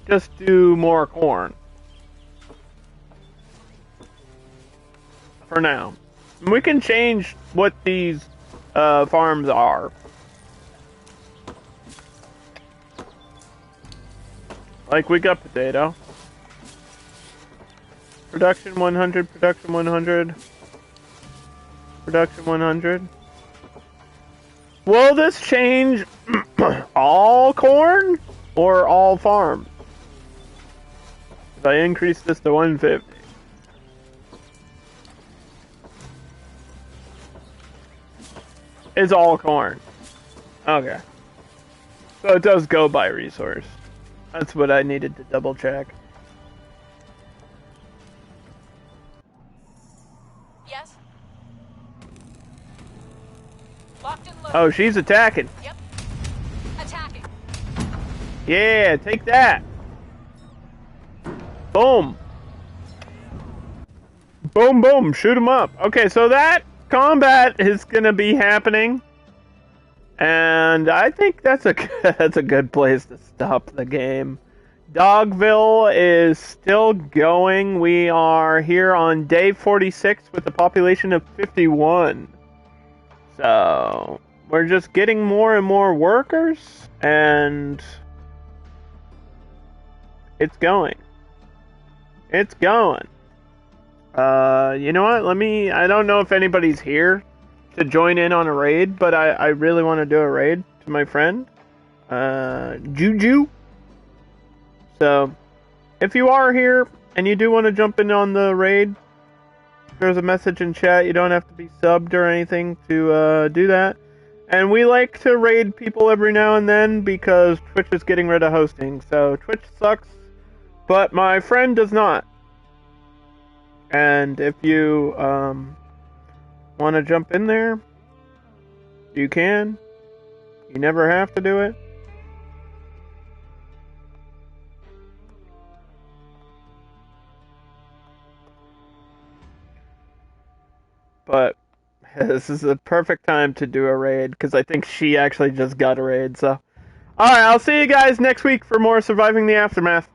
just do more corn. For now. We can change what these farms are. Like, we got potato. Production 100, production 100. Production 100. Will this change all corn or all farms? If I increase this to 150. is all corn. Okay. So it does go by resource. That's what I needed to double check. Yes. Locked and loaded. Oh, she's attacking. Yep. Attacking. Yeah, take that. Boom. Boom, boom. Shoot him up. Okay, so that combat is going to be happening. And I think that's a good place to stop the game. Dogville is still going. We are here on day 46 with a population of 51. So, we're just getting more and more workers, and it's going. It's going. You know what? I don't know if anybody's here to join in on a raid, but I really want to do a raid to my friend, Juju. So, if you are here and you do want to jump in on the raid, there's a message in chat. You don't have to be subbed or anything to do that. And we like to raid people every now and then because Twitch is getting rid of hosting. So, Twitch sucks, but my friend does not. And if you want to jump in there, you can. You never have to do it. But this is a perfect time to do a raid because I think she actually just got a raid. So, alright, I'll see you guys next week for more Surviving the Aftermath.